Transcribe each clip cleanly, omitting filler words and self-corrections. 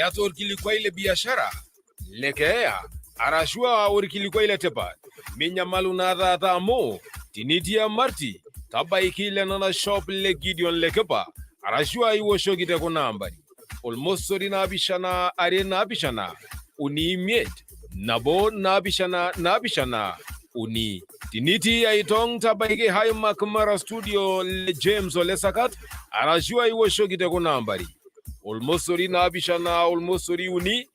yato orkilikwa ile biashara lekea arashua orkilikwa ile tepat minyamalu na tamo tinitia marti tabaiki le nana shop le Gideon lekepa arashua iwo shogite kuna ambari almost sori na bishana are na bishana uni miet nabo na bishana uni tiniti ya itong tabaiki hayo makamara studio le James Olesakat arashua iwo shogite kuna ambari almost sori na bishana almost sori uni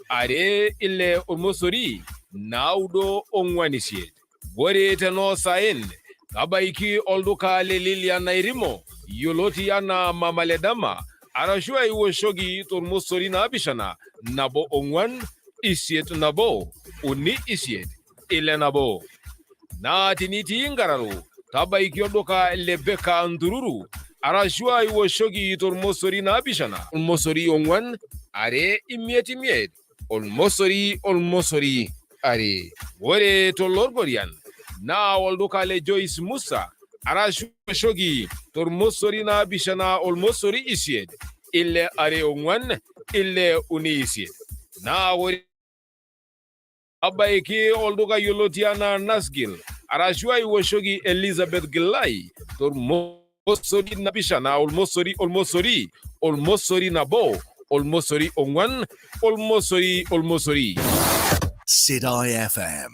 are ile almost sori naudo ongwanisiet bore teno sain kabaiki olduka le Lilia Nairimo yoloti yana mamaledama arashua iwo shogi almost sori na bishana nabo ongwan isiet nabo uni isiet ile nabo na tiniti ingararu tabaiki olduka le Beka Ndururu arashua iwo shogi almost sori na bishana almost sori ongwan are imiet almost sori are wore to lorborian na walduka le Joyce Musa arashua shogi almost sori na bishana almost sori isiet ile are ongwan ile uni isiet na wore abaiki olduka yolotiana Nasgil arashua iwo shogi Elizabeth Gilai almost sori na bishana almost sori nabo almost sori ongwan almost sori Sidai FM.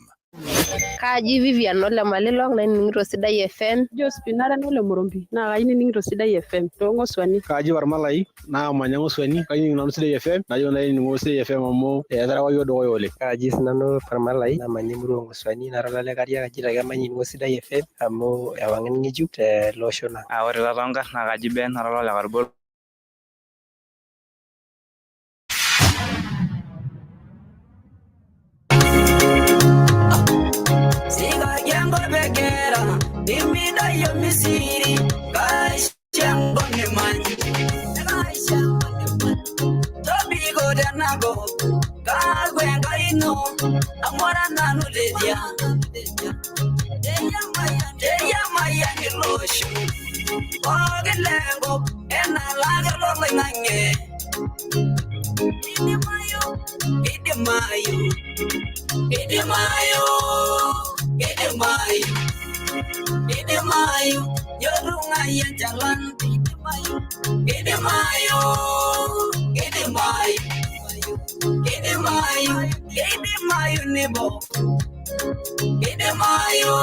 Kaji Vivian nole malilong na ningiro Sidai FM. Jos pinara nole Murumbi na kaini ningiro Sidai FM. Tongo swani. Kaji Warmalai na manyango swani kaini ningiro Sidai FM. Na yona ningiro Sidai FM amo edara wayo do yole. Kaji sinano Warmalai na manyimuru swani na ralale karia kajira kama ningiro Sidai FM amo yawangen ngiju te loshona. Awore lalanga na kaji ben na ralale karbol. Imida yo misiri guys chambo ne man Tobi go danago ka gwenga ino amora nanu ledia Deya maya ni loshu Ogelengo ena laga lo nange Idemayo, yorunga ya jalan. Idemayo, nebo. Idemayo.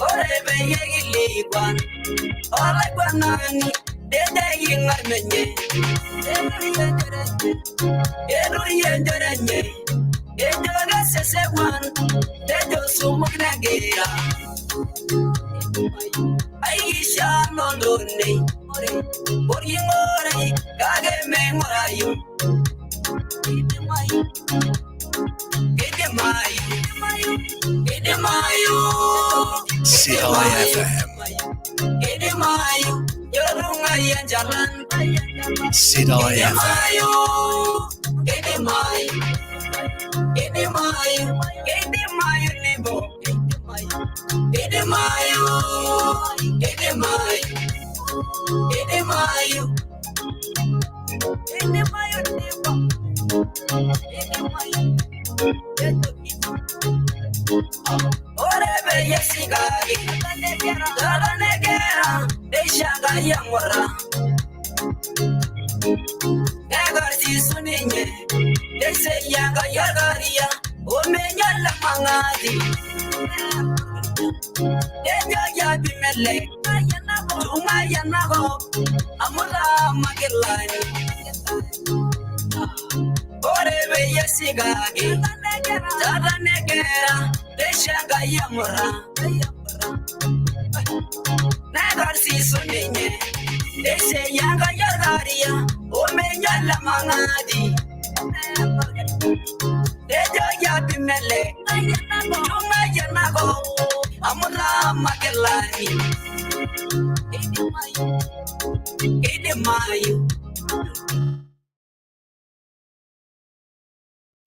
Orebe yegili kwan, ora kwanani, dede yingar menye, eru yenderenye, ejoga sese kwan, dejo sumukna gira. Aisha nondone, Boringore, kage mengorayo. Idemayo, Sidai FM. Idemayo, yorunga ya jalan. Sidai FM. Idemayo, nebo. Idemayo, Orebe yesigari, dala negera, deshaga yamora. Negar si suninye, dese yaga yagaria, omenya la mangadi. Deja ya bimele, tunga yanago, amula magelani. Orebe yesigari, dala negera, deshaga yamora. Negar si suninye, dese yaga yagaria, omenya la mangadi. Deja ya bimele, tunga yanago, amula magelani. Idemayo.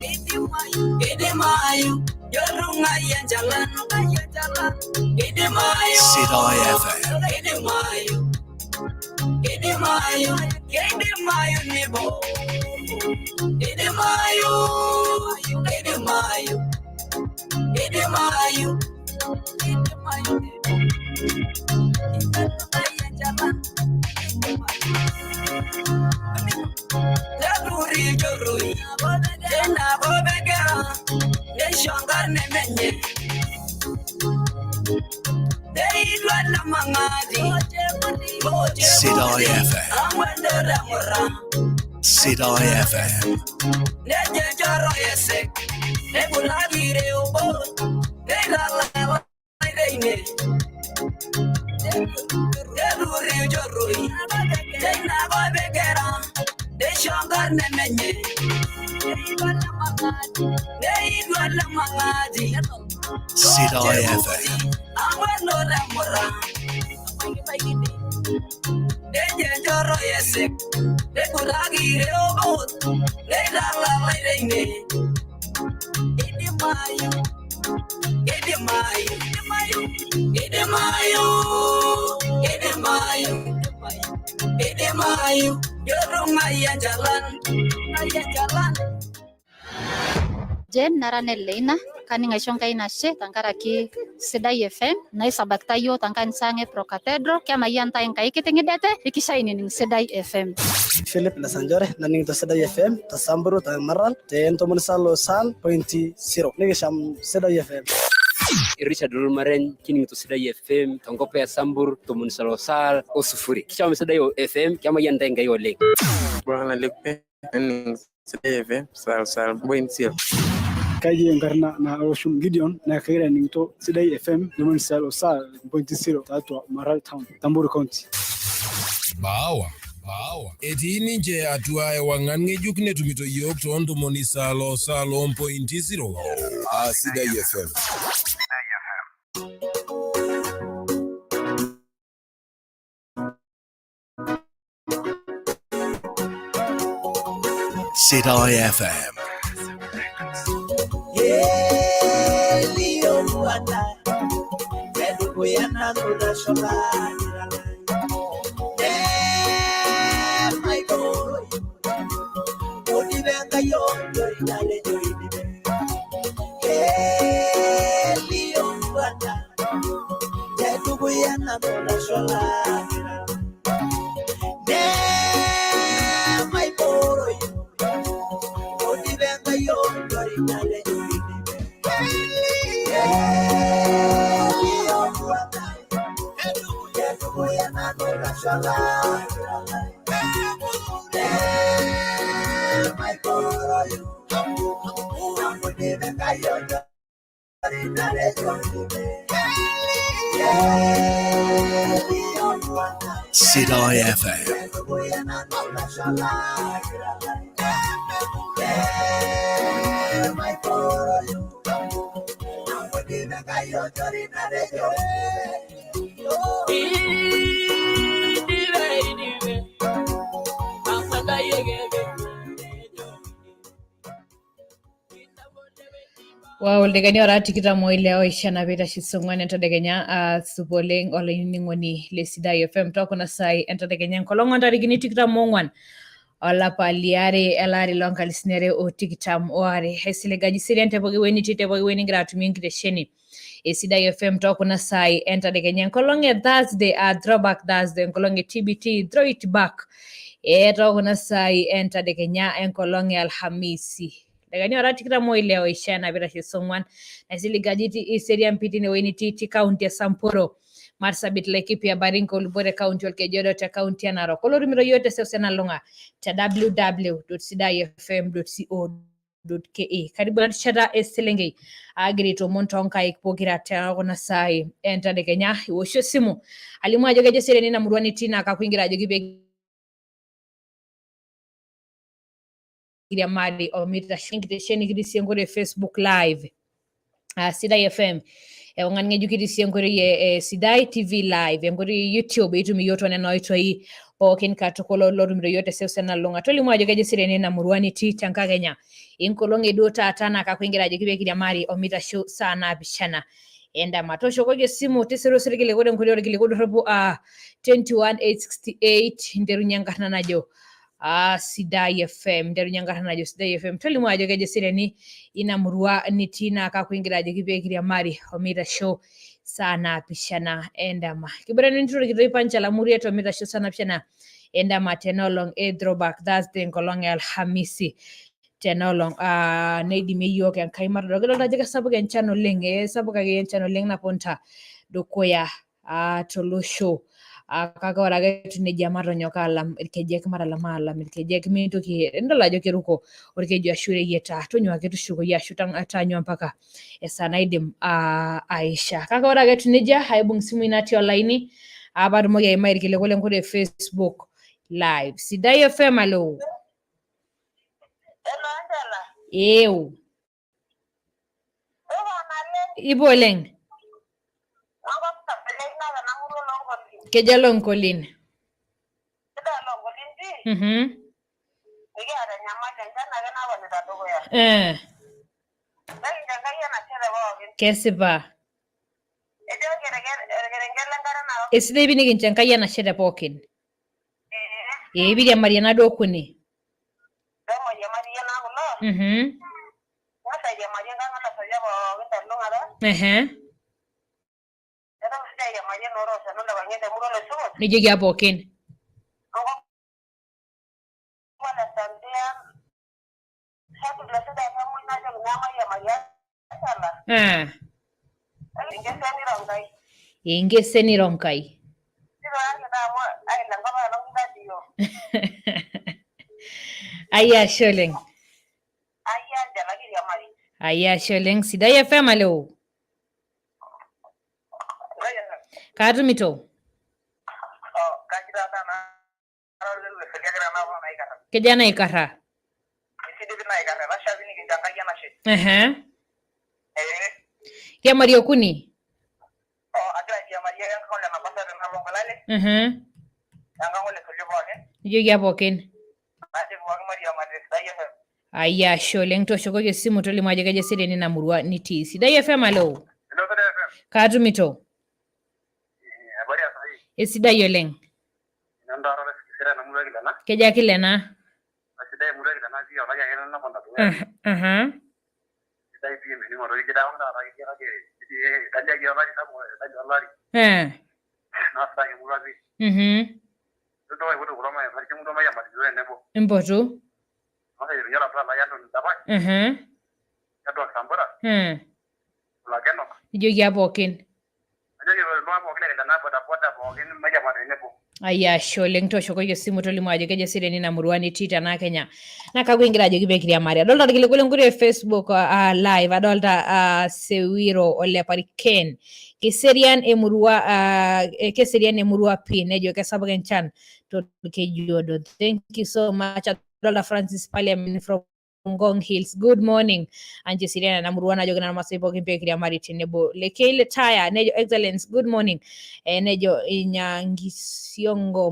Idimayu, Yorunga Yanjalan, Idimayu, Sidai FM. Idimayu, Nibo, Idimayu, Jorui, Jena Bobegera, Neshongar Nemenye, Deidwala Mangadi, Sidai FM. Sidai FM. Nejaro Esek, Nebulagire Obo, Negala Ine, Jorui, Jena Bobegera, Neshongar Nemenye, Deidwala Mangadi, Sidai FM. Nejaro Esek, Nebulagire Obo, Negala Ine, Idemayu, Yorunga Yanjalan. Jen naranelleina kaninga shonka inashe tankaraki Sidai FM na isabakta yo tankan sange pro cathedral kama yanta enkai kitengidete ikishaini ning Sidai FM. Philip Lasanjore naning to Sidai FM tasamburu ta maral te entomon salo sal .0 nigisham Sidai FM. Richard Rumaren kining to Sidai FM tongope ya sambur tomun salo sal osufuri kisham Sidai FM kama yanta enkai ole Bwana Lepe naning Sidai FM sal .0 Kaji Enkarna na Oshun Gideon na kaira ningto Sidai FM lemon sal .0 tatwa Maral Town Tamburu County. Bawa eti ninje atuaye wangange jukne tumito yok tondo monisa lo salo .0 Sidai FM. Sidai FM. Sidai FM. Wow, degani ora tikita moile o ishana beta shisongwane ento deganya supoleng ole ningoni le Sidai FM toko na sai ento deganya kolongo ndo digini tikita mongwan ala paliare elari longa listenere o tikitam oare hesile gaji siriante bogi weni tite bogi weni gratu mingire sheni Sidai FM toko na sai ento deganya kolonge Thursday throwback Thursday kolonge TBT throw it back toko na sai ento deganya kolonge Alhamisi Dagani ora tikita moile o ishana bira shisongwan na zili gajiti Eseriani pitini weni titi county ya Samporo Marsabit Laikipia ya Baringo Lubore county olkejodo ta county ya Narok kolori miro yote sena longa ta www.sidaifm.co.ke karibu na tishata Eselenkei agrito montonka ikpogira ta kona sai enta de Kenya iwosho simu alimu ajogeje Eseriani Emurua tina akakuingira ajogibe ya mari o mita shinkite sheni gidi siengore Facebook live Sidai FM Oonguan Nilimu Eseriani Sidai TV live ngori YouTube itumi yoto neno itoi pookin katukolo lorumiro yote sewsena longa tolimu ajo kejo Eseriani Emurua niti tenkakenya inkolong eduo taata nakakwingira ajo kibekiria mari omitasho saa naapishana endama toshokoki esimu tisiro sirkile kore nkuri orkiliku dorropu 21868 nterunye enkarna najo Sidai FM nterunye enkarna najo Sidai FM tolimu ajo kejo Eseriani Emurua niti nakakwingira ajo kibekiria mari omitasho saa naapishana endama kibirani nturukitoi panchala murieto omitasho saa naapishana endama tenolong throwback Thursday nkolong Alhamisi tenolong neidimie yiok enkai matodol kidolta ajo kesapuk enchan oleng sapuk ake enchan oleng naponta dukuya tolosho kake ore ake tunejia matonyok alam irkejek alam irkejek mintoki endol ajo keruko orkeju ashu reyieta tonyua ake tushukoi ashu taanyua mpaka esaa naidim aisha kake ore ake tunejia aibung simui natii olaini paatumoki aimai irkiliku lenkure Facebook live Sidai FM alo Ew. Ibo oleng. Keja longkolin. Kesipa. Esidai pii nikincho Enkai enashe te pookin. Ibiria Mariana duo kuni. Nijoki pookin. Ingeseni ronkai. Aya sholeng. Aya sholeng Sidai FM alo. Katumito. Kejana ikarra. Kia Mario kuni. Ijoki pookin. Aya sholeng toshokoki esimu tolimu ajo kejo Eseriani Emurua nitii Sidai FM alo. Katumito. Esidai oleng. Keja kilena. Impotu. Ijoki pookin. Aya sholeng toshokoki esimu tolimu ajo kejo Eseriani Emurua nitii tena Kenya nakakwingira ajo kibekiria mari adolta irkiliku lenkure Facebook live adolta Sewiro Olepariken Eseriani Emurua pii nejo kesapuk enchan torkejuodo. Thank you so much. Adolta Francis Parliament from Ngong Hills. Good morning. Anji Eseriani Emurua najo kina masai pookin pekiria mari tenebo. Lekeile Taya nejo excellence. Good morning. Nejo Inyangisiongo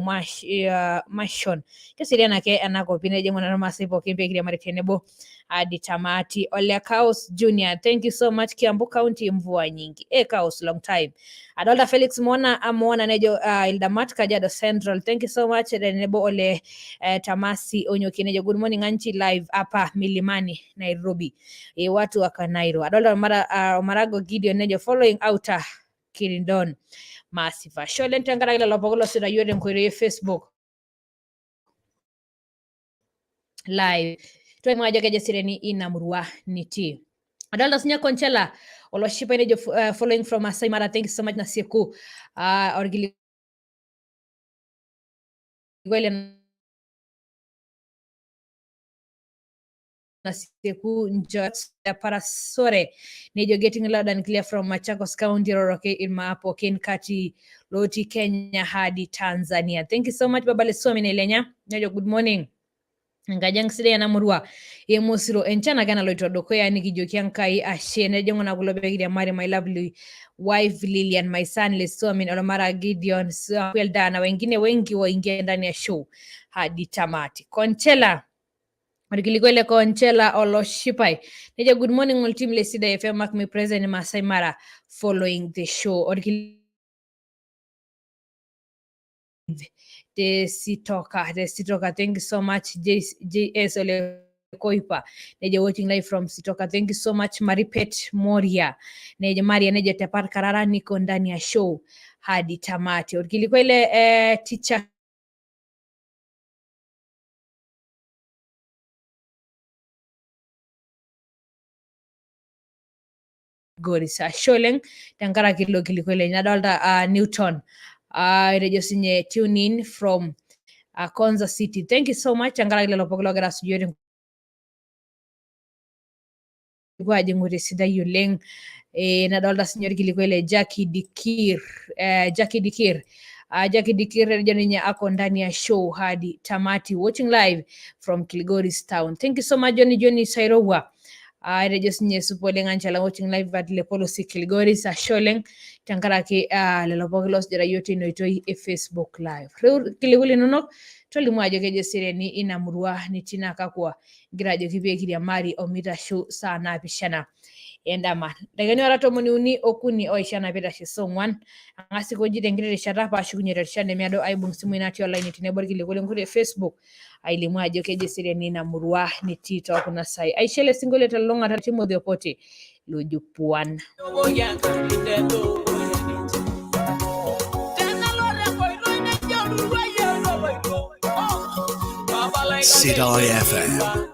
Mashon. Eseriani ake enakop nejo ngona masai pookin pekiria mari tenebo hadi tamati. Ole Kaos Junior. Thank you so much. Kiambu County mvua nyingi. Kaos long time. Adolta Felix Mona nejo Ildamat Kajiado Central. Thank you so much. Tenebo Ole Tamasi Onyoki nejo good morning Anchi live hapa Milimani Nairobi. Watu wa Kanairo. Adolta Marago Gideon nejo following outer Kirindon Massive. Sholen tengara ila lopogolo sida yode mkwere Facebook live. Tuwe mwaja keja Eseriani Emurua niti. Adolta Sinya Conchela Oloshipa nejo following from Masai Mara. Thank you so much Nasieku orgili Nasieku Njot Parasore nejo getting loud and clear from Machakos County Roroke Ilma Pokin Kati Loti Kenya hadi Tanzania. Thank you so much Baba Lesomi Nelenya nejo good morning Ngajang Eseriani Emurua Emosiro enchana kana loito dukuya nikijoki Enkai ashe nejongo na kulo begiria mari my lovely wife Lilian, my son Lesomin Olomara Gideon, so well done na wengine wengi waingia ndani ya show hadi tamati. Conchela Orikilikwele Conchela Oloshipai neja good morning all team Lesida FM mark me present in Masai Mara following the show. The Sitoka, thank you so much. JS Ole Koipa, neja watching live from Sitoka, thank you so much. Maripet Moria, neja Maria neja Tepar Karara niko ndani ya show hadi tamati. Orikilikwele teacher Gorisa Sholeng Tankara Kilikwele Nadalda Newton rejo sinye tune in from Konza City. Thank you so much. Angara ile lopoglo gara sujuri kwa jengure sida yuleng nadalda signor Kilikwele Jackie Dikir Jackie Dikir rejo ninya ako ndani ya show hadi tamati, watching live from Kilgoris town. Thank you so much Johnny Sairowa rejo sinye supoleng anchala watching live at le policy Kilgoris Sholeng tankara ke le lopoglos jara yote noitoi Facebook live Kiliguli nunok toli mwajo keje Eseriani Emurua nitina kakwa girajo kibie kiria mari omita show sana pishana endama dagani warato moni uni okuni oishana peta shisongwan angasi koji dengire sharapa shukunyere shande miado aibung simu inati online tinebor Kiliguli ngure Facebook aili mwajo keje Eseriani Emurua nitito kuna sai aishele singole talonga tatimo diopote lujupuan Eseriani FM.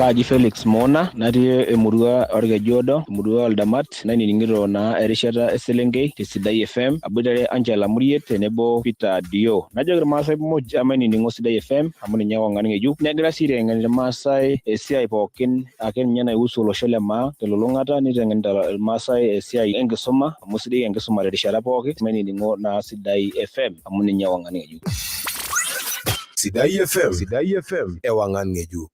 Kaji Felix Mona natii Emurua Orkejuodo, Emurua Oldamat, nanining'ito naa erishata Eselenkei tesidai FM, aboitare Angela Muriet tenebo Peter Dio. Najoki irmaasai muj amanining'o Sidai FM amu ninye Oonguan ng'ejuk, negira sii aiteng'en irmaasai esiai pookin ake ninye naihusu olosho le maa telulung'ata, niteng'enita irmaasai esiai enkisuma amu sidai enkisuma terishata pookin, mainining'o naa Sidai FM amu ninye Oonguan ng'ejuk. Sidai FM Oonguan ng'ejuk.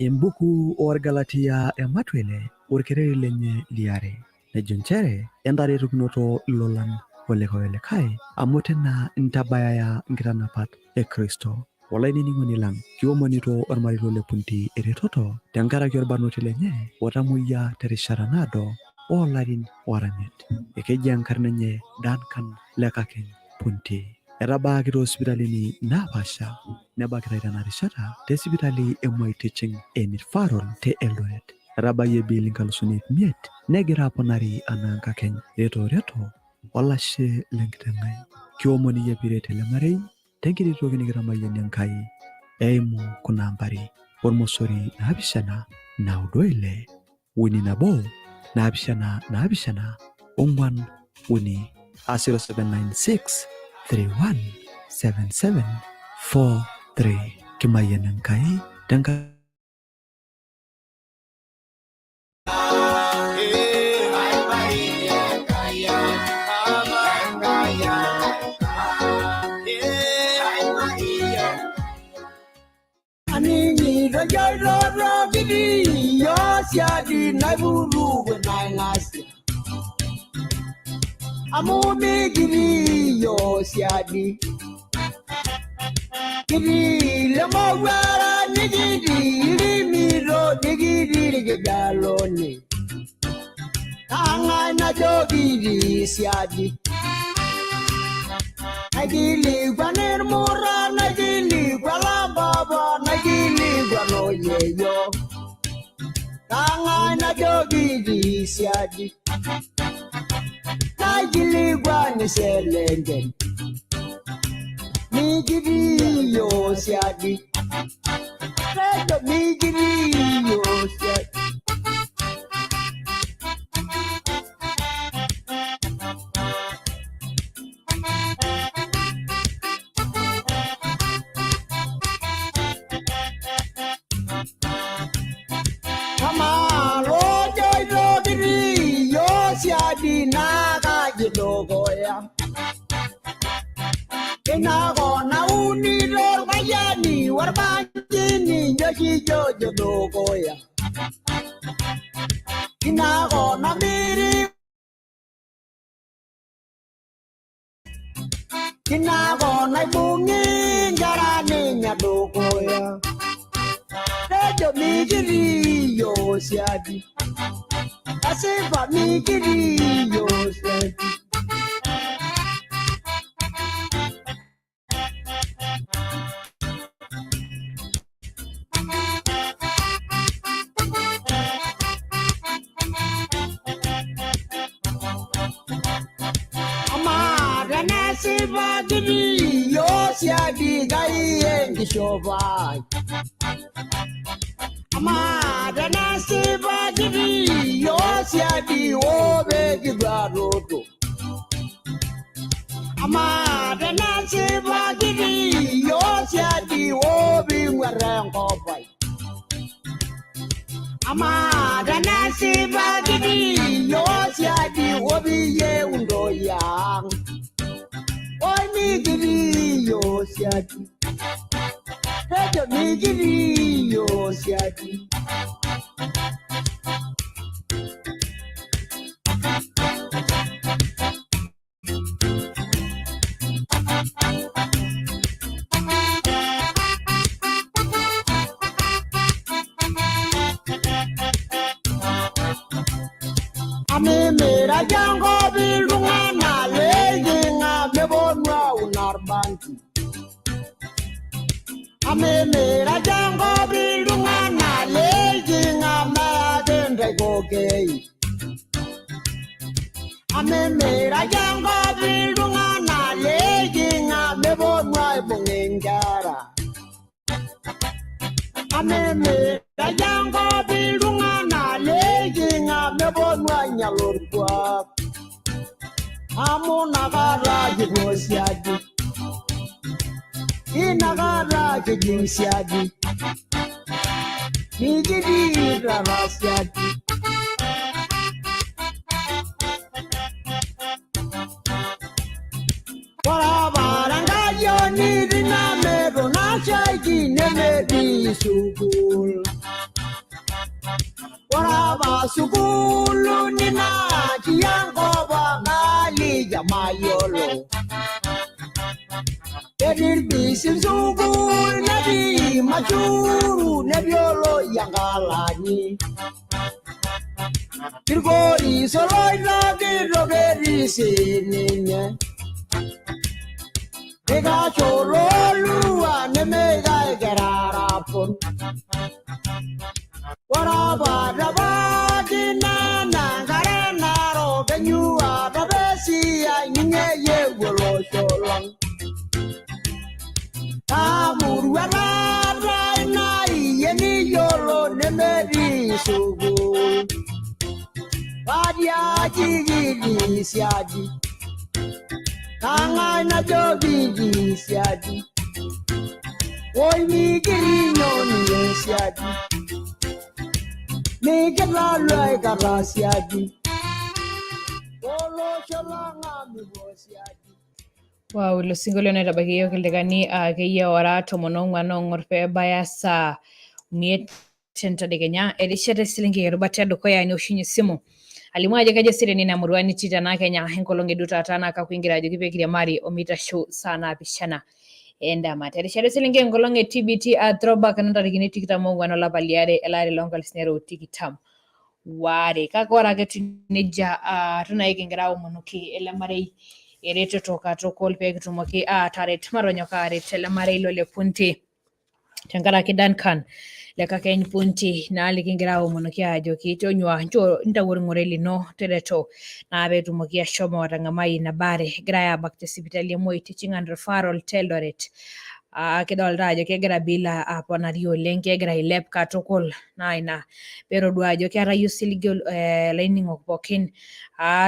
Embuku Orgalatia Ematwele Orkereri lenye liare nejunchere endaretukinoto lolan olekawelekai amu tena ntabayaya nkitanapat Kristo. Olainining'oni lang kiomonito ormariko le punti eretoto tenkaraki orbarnoti lenye otamoyia terishata naado oolarin oranyet. Ekeji enkarna enye Duncan Lekakeny Punti. Etabaakita hospitalini naapasha nebakita tena rishata tesipitali Moi Teaching and Referral te Eldoret. Etabayie bill nkalusuni 500 negira aponari anaa Nkakeny reto olashe lenkiteng'ai. Kiomoni yie piret ele marei tenkiti toki nikitamayiani Enkai eimu kuna ambari ormosori 796 uni nabo 794 0796 317743 kimayian Enkai tenka Amuni giri yo siadi Kiri le mawara nigiri miro nigiri galoni. Tanga na jogiri siadi. Nagili gwaner mura nagili gwala baba nagili gwano yeyo. Tanga na jogiri siadi. Nagili gwani Eselenkei. Migiri yo siadi. Redo migiri yo siadi. Kama rojo diri yo siadi naga jidogoya. Inago na uniro bayani warbanjini yoshi jojo dogoya. Inago na miri. Inago na bungi jarani nyadogoya. Rejo migiri yo siadi. Asifa migiri yo siadi. Amara nasifa giri yo siadi gai engi shobai. Amara nasifa giri yo siadi obe gibaroto. Amara nasifa giri yo siadi obi ngwarengo bai. Amara nasifa giri yo siadi obi ye undo yang. Oi migiri yo siadi. Rejo migiri yo siadi. Ame mera jango bilunga na leginga mebonwa unarbanti. Ame mera jango bilunga na leginga madende gogei. Ame mera jango bilunga na leginga mebonwa bungengara. Ame mera jango bilunga na leginga mebonwa nyalurwa. Amo nagara jigosiadi. Inagara jigisiadi. Migiri rarasiadi. Warabaranga yoni rina mero na shaiki nemedi sukul. Waraba sukulu nina chiyango bangali jamayolo. Edil bisim sukul nabi machuru nebiolo yangalani. Kirgori soloi lagi rogeri sinine. Ega cholo lua nemega gerarapon. Waraba daba dina nangare naro benyua dabesi ya nye ye wolo sholong. Amur wala na yeni yolo nemeri sugu. Badia jigiri siadi. Tanga na jogiri siadi. Oi migiri noni siadi. Migala loy gara siadi. Olo sholanga migo siadi. Wow, lo singolo na tabagio kilekani kaya ora tomono ngwano ngorpe baya sa miet tenta de Kenya elishere Eselenkei rubata dokoya ni ushinyi simu alimwaje kaje sire ni Emurua nitita na Kenya henkolonge duta atana akakuingira jokipe kile mari omita show sana bishana Endama terishata Eselenkei enkolong e TBT throwback ntarikini 24 olapa liare elari loonkalifuni are tikitam waare kake ore ake etiu nejia tunai kingira aomonoki ele marei eretoto katukul pee kitumoki aataret matonyok aaret ele marei le Punti tenkaraki Duncan le Kakeny Punti naa likingira aomonoki aajoki tonyua nchoo ntau orng'ore lino tereto naa peetumoki ashomo atang'amai ina baare egirai aabak tesipitali e Moi Teaching and Referral te Eldoret. Kidolta ajo kegira bill aponari oleng, kegira ailep katukul naa ina peetodua ajo keetae osiligi laining'ok pookin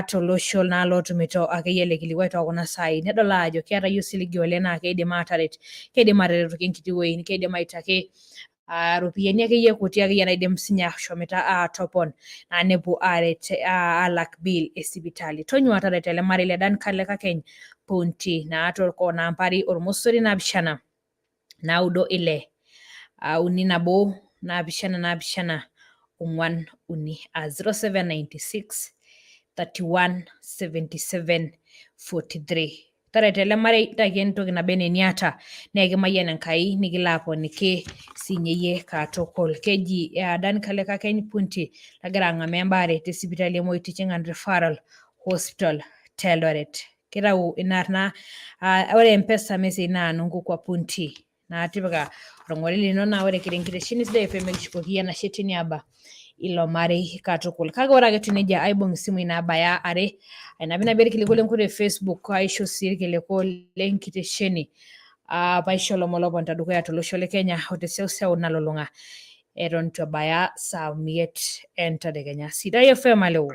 tolosho naa lootumito akeyie ele kilikuai tookuna saai. Nedol ajo keetae osiligi oleng naa keidim aataret, keidim aataretoki enkiti wueji, keidim aitaki ropiyiani akeyie kuti akeyie naidim sinye ashomita aatopon naa nepuo aaret aalak bill esipitali. Tonyua taret ele marei le Duncan le Kakeny Punti naa nambari ormosori naapishana naudo ile uni nabo naapishana ong'uan uni 0796 31 77 43. Taret ele marei taiki entoki nabo enaa eniata naa kimayian Enkai nikilo aponiki siinye iyie katukul. Keji Duncan le Kakeny Punti nagira ang'amaa embaare tesipitali e Moi Teaching and Referral Hospital te Eldoret. Kitau ina ore M-Pesa message naa nunkuku Punti naa tipika orng'ore lino naa ore kira enkitesheni sidai FM kishukoki enashe teniaba ilo marei katukul. Kake ore ake etiu nejia aibung isimui naabaya are ainapinapie irkiliku lenkutuk e Facebook aisho sii irkiliku lenkitesheni paisho lomon loponita dukuya tolosho le Kenya o teseuseu nalulung'a eton itu ebaya saa 5 entedekenya. Sidai FM alo.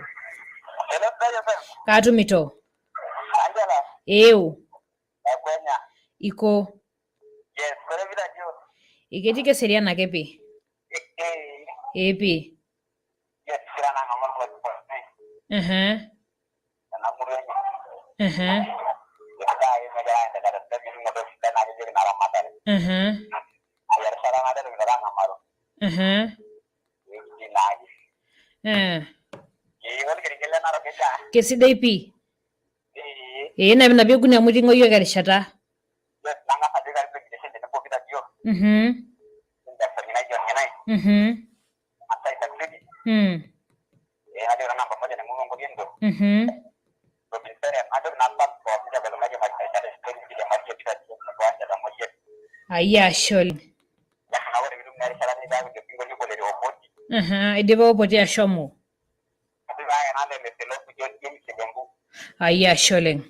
Kaatumito. Iko. Iketik eserian ake pii. Pii. Kesidai pii. Napinapie okuni amu iting'o yiok erishata. Ashe oleng. Idipa Opoti ashomo. Ashe oleng.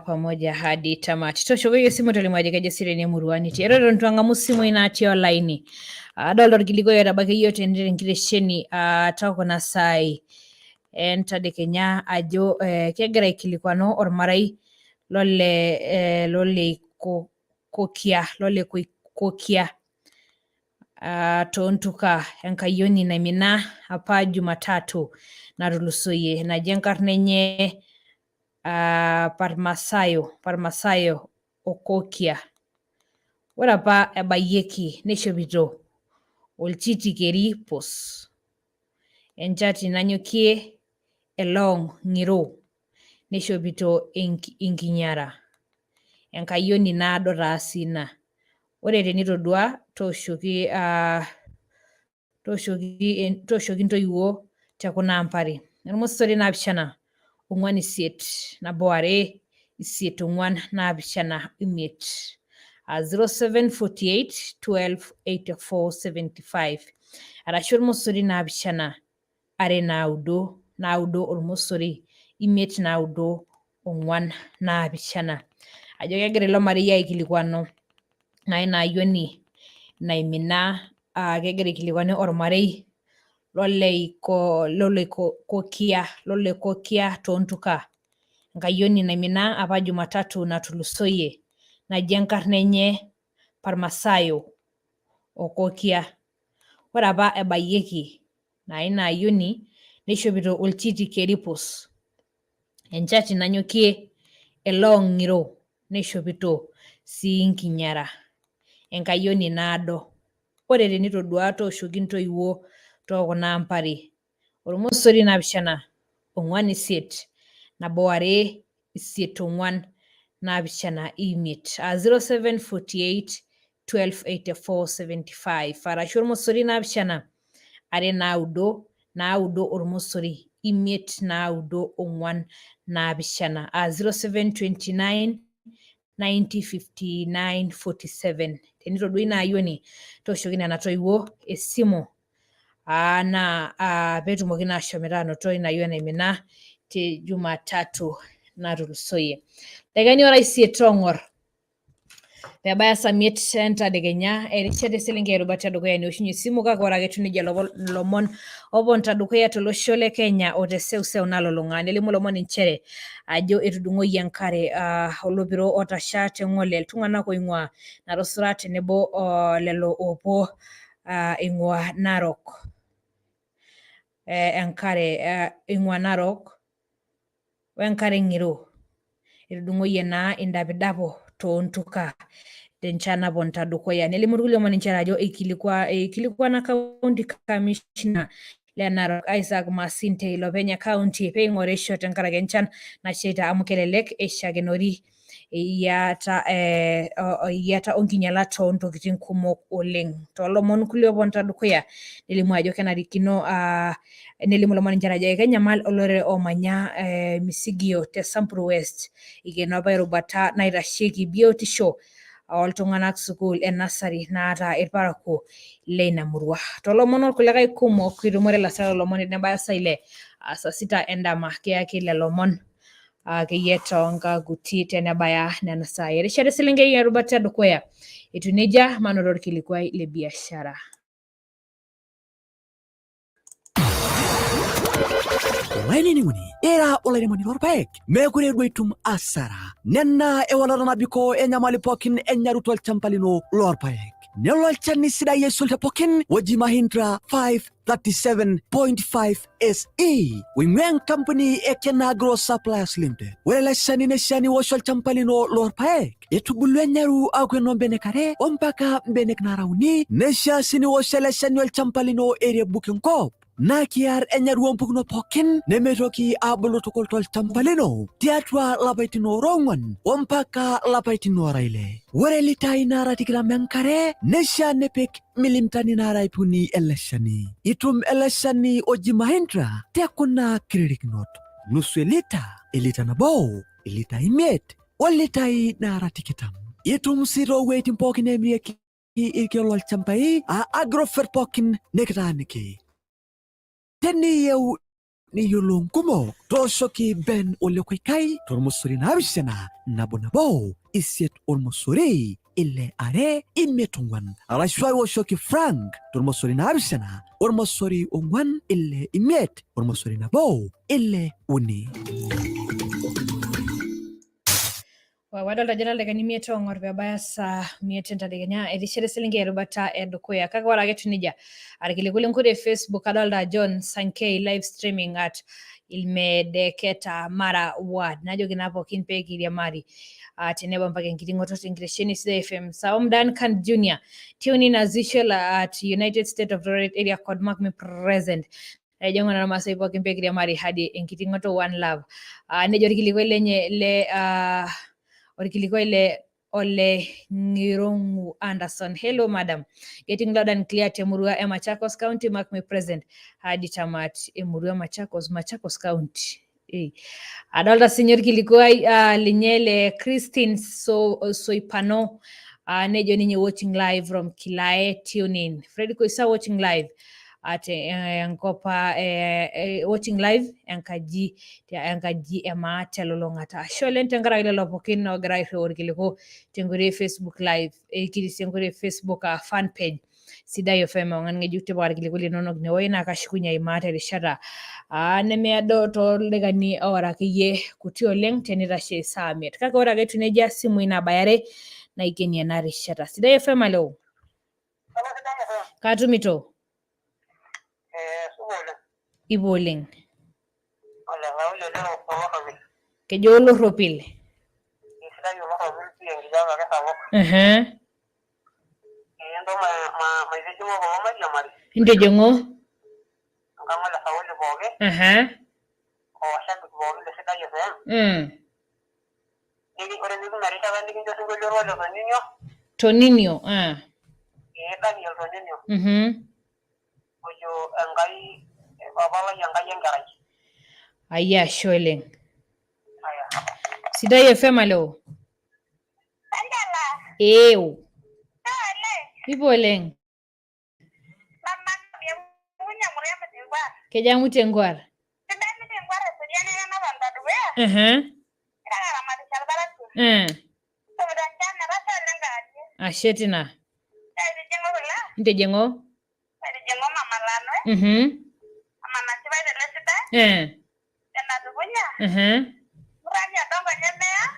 Pamoja hadi tamati. Toshokoki esimu tolimu ajo kejo Eseriani Emurua nitii. Eton itu ang'amu isimui natii olaini. Adolta orkilikuai otabaikia yiok tenkitesheni tookuna saai entadekenya ajo kegira aikilikuanu ormarei lolekokia toontuka enkayioni naimina apa Jumatatu natulusoyie naji enkarna enye Parmasayo Okokia. Ore apa ebayieki neishopito olchiti keri pus, enchati nanyokie elong ng'iro, neishopito enkinyara. Enkayioni naado taa sii ina. Ore tenitodua tooshoki intoiwuo tekuna ampari. Ormosori 7 ong'uan 5 2 5 4 5 0748 12 84 75 arashu ormosori 7 2 9 ormosori 5 9 4 7. Ajo kegira ilo marei aikilikuanu naa ina ayioni naimina kegira aikilikuanu ormarei lolekokia toontuka enkayioni naimina apa Jumatatu natulusoyie naji enkarna enye Parmasayo Okokia. Ore apa ebayieki naa ina ayioni neishopito olchiti keri pus, enchati nanyokie elong ng'iro, neishopito sii enkinyara. Enkayioni naado. Ore tenitodua tooshoki intoiwuo tookuna ampari. Ormosori 7 ong'uan 5 2 5 4 naapishana imiet 0748 128475 arashu ormosori naapishana are naudo ormosori imiet naudo ong'uan naapishana 0729 905947 tenitodua ina ayioni tooshoki nena toiwuo esimu naa peetumoki naa ashomita anoto ina ayioni naimina te Jumatatu natulusoyie. Dakikani ora isiet toong'or peebaya saa miet entadekenya erishata eselenkei erubata edukuya neoshunye esimu kake ore ake etiu nejia lomon oponita dukuya tolosho le Kenya o teseuseu nalulung'a nelimu lomon inchere ajo etudung'oyie enkare olopiro otasha teng'ole iltung'anak oing'ua Narosura tenebo lelo oopuo eing'ua Narok. Enkare eing'ua Narok wenkare ng'iro etudung'oyie naa indapidapo toontuka tenchan naponita dukuya. Nelimu irkulie omon inchere ajo eikilikwana county commissioner le Narok Isaac Masinte ilopeny county peing'orisho tenkaraki enchan nasheita amu kelelek eishakenori eyiata onkinyialat toontokitin kumok oleng. Toolomon kulie oponita dukuya nelimu ajo kenarikino nelimu lomon inchere ajo kenyamal olorere omanya Misigio te Samburu West ikeno apa erubata naitasheiki biotisho oltung'anak sukuul enasari naata irparakuo leina murua. Toolomon orkulikae kumok kitumore lasara lomon tenebaya saa ile saa sita endama kiyaki lelo omon akeyie toonkaguti tenebaya nena saai. Erishata eselenkei erubata edukuya etiu nejia manoto orkilikuai le biashara. Olainining'oni era olairemoni lorpaek meekure duo itum asara nena ewalata nabikoo enyamali pookin enyaruto olchamba lino lorpaek. Nelo olchani sidai aisul te pookin oji Mahindra 537.5 SE oing'ua enkampuni e Kena Agro Suppliers Limited. Ore ele shani neishaa niwosh olchamba lino lorpaek etubulu enyaru aaku enombenek are ompaka mbenek nara uni. Neishaa sii niwosh ele shani olchamba lino erebuki enkop naa kiar enyaru ompukunot pookin nemeitoki abulu tukul tolchamba lino tiatua lapaitin ong'uan ompaka lapaitin ile. Ore litai nara tikitam enkare neishaa nipik milimitani nara ip uni ele shani. Itum ele shani oji Mahindra tekuna kiririkinot: nusu elita nabo, elita imiet olitai nara tikitam. Itum sii toowueitin pookin neemirieki irkeek lolchambai Agrovet pookin nikitaaniki. Teniyieu niyiolou nkumok tooshoki Ben Ole Koikai tormosori naapishana nabo isiet ormosori ile are imiet ong'uan arashu iwoshoki Frank tormosori naapishana ormosori ong'uan ile imiet ormosori nabo ile uni. Wadolta ajo ildakikani imiet oong'or peebaya saa miet entadekenya erishata eselenkei erubata edukuya kake ore ake etiu nejia irkiliku lenkut e Facebook adolta John Sankei live streaming at Ilmedeketa Mara Ward najoki naa pookin peekiriamari tenebo mpaka enkiting'oto tenkitesheni Sidai FM. Saum Duncan Jr. Tune in as usual at United State of Florida area code mark me present. Ejongo na Masai pookin peekiriamari hadi enkiting'oto One Love. Nejo irkilikwai lenye le orkilikuai le Ole Ngirongu Anderson. Hello madam, getting loud and clear Emurua Machakos County, mark me present hadi tamat Emurua Machakos County. Adolta senior kilikuai linye le Christine Soipano nejo ninye watching live from Kilae tuning. Fred Koisa watching live at Enkopa watching live enkaji ema telolongata sholen tengara ile lopokin ogira irkiliku tengure Facebook live kirisi tengure Facebook fan page Sidai FM Oonguan Nilimu te irkiliku linonok ne na kashukunya imata rishata nemeado toldekani ora akeyie kuti oleng tenitashe saa miet kake ore ake etiu nejia simu inabayare naikenie ena rishata. Sidai FM alo katumito ibo oleng kejo oloropil intijing'u Niki ore niki narita ba niki njoto ngolo rolo Toninio. Toninio, Daniel Toninio. Ojo engai baba la engai engarai. Aya Shoeleng. Sidai FM alo. Eu. Iboleng. Keja mutengwar. Ashetina. Intijingu.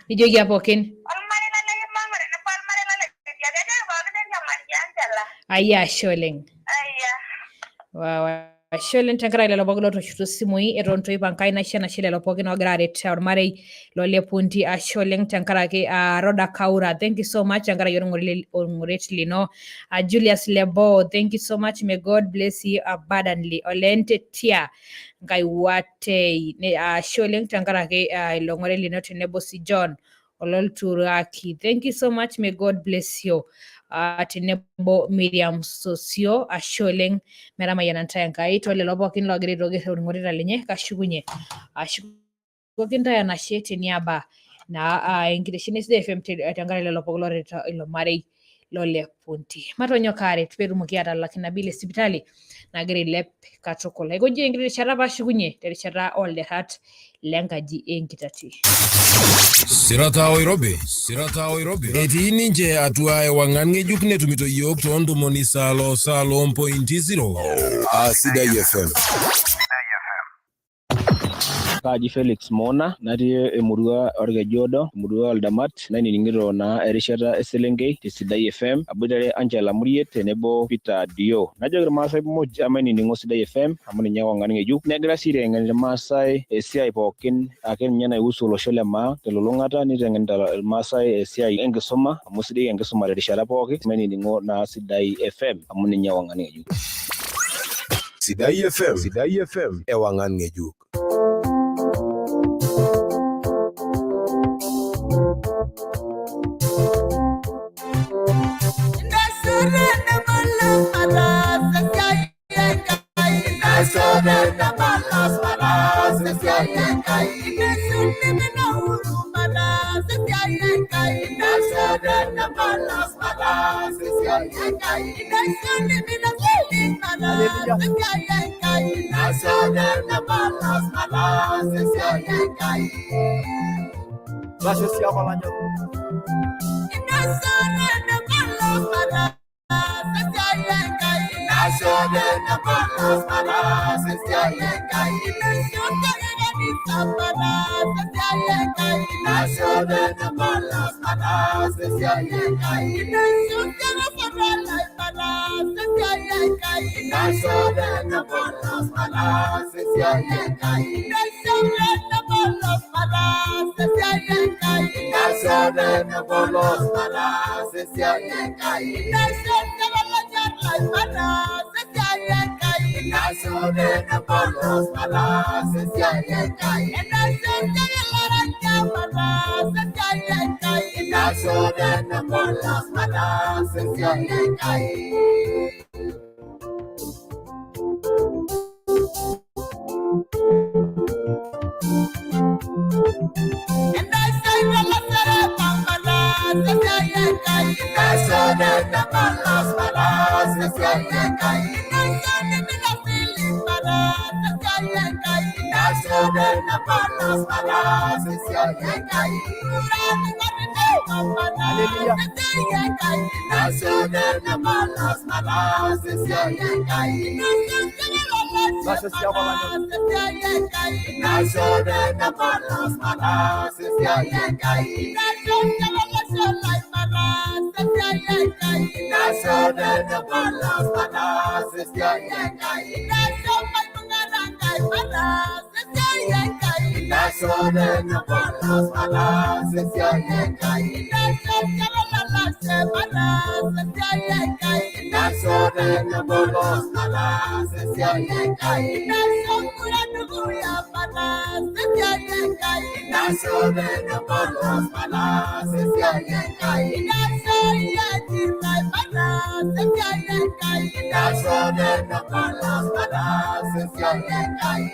Ijogi apokin. Aya Shoeleng. Wow. Shoeleng tankara lelo pookin lootoshuto simui eton toi pankai naishana shi lelo pookin ogira aret ormarei lolepunti Shoeleng tenkaraki Roda Kaura, thank you so much tenkaraki orngoret lino. Julius Lebo, thank you so much, may God bless you abundantly. Olente Tia ngai wate Shoeleng tenkaraki ilongore lino tenebo si John Ololturaki, thank you so much, may God bless you. Tenebo Miriam Sosio Shoeleng merama yananta enkai tolelo pookin logira aitoki orng'orita lenye kashukunye ashukokinta enashe teniaba na enkitesheni Sidai FM tenkaraki lelo pookin loreta ilo marei lolepunti matonyokare petumoki atalak ina bili esipitali nagira ailep katukul aikoji enkiti rishata paashukunye terishata olderrat lenkaji enkitati. Sirata Oirobi. Etii ninche atua ewang'an ng'ejuk netumito yiok toontomoni salo 0.0. Sidai FM. Kaji Felix Mona natii emurua orkejuodo, emurua oldamat, nainining'ito naa erishata Eselenkei te Sidai FM, aboitare Angela Muriet tenebo Peter Dio. Najoki irmaasai muj amainining'o Sidai FM amu ninye ewang'an ng'ejuk, negira sii aiteng'en irmaasai esiai pookin ake ninye naihusu olosho le maa telulung'ata, niteng'enita irmaasai esiai enkisuma amu sidai enkisuma terishata pookin, mainining'o naa Sidai FM amu ninye ewang'an ng'ejuk. Sidai FM ewang'an ng'ejuk. panas, Eseriani Nasone no panas, panas, Eseriani Nasone panas, Eseriani Nasone no panas, panas, Eseriani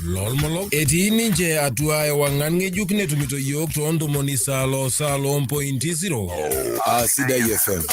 Lolmolog eti ninje atua ewangan ngejuk netumito yok tondo moni salo 0.0 Sidai FM.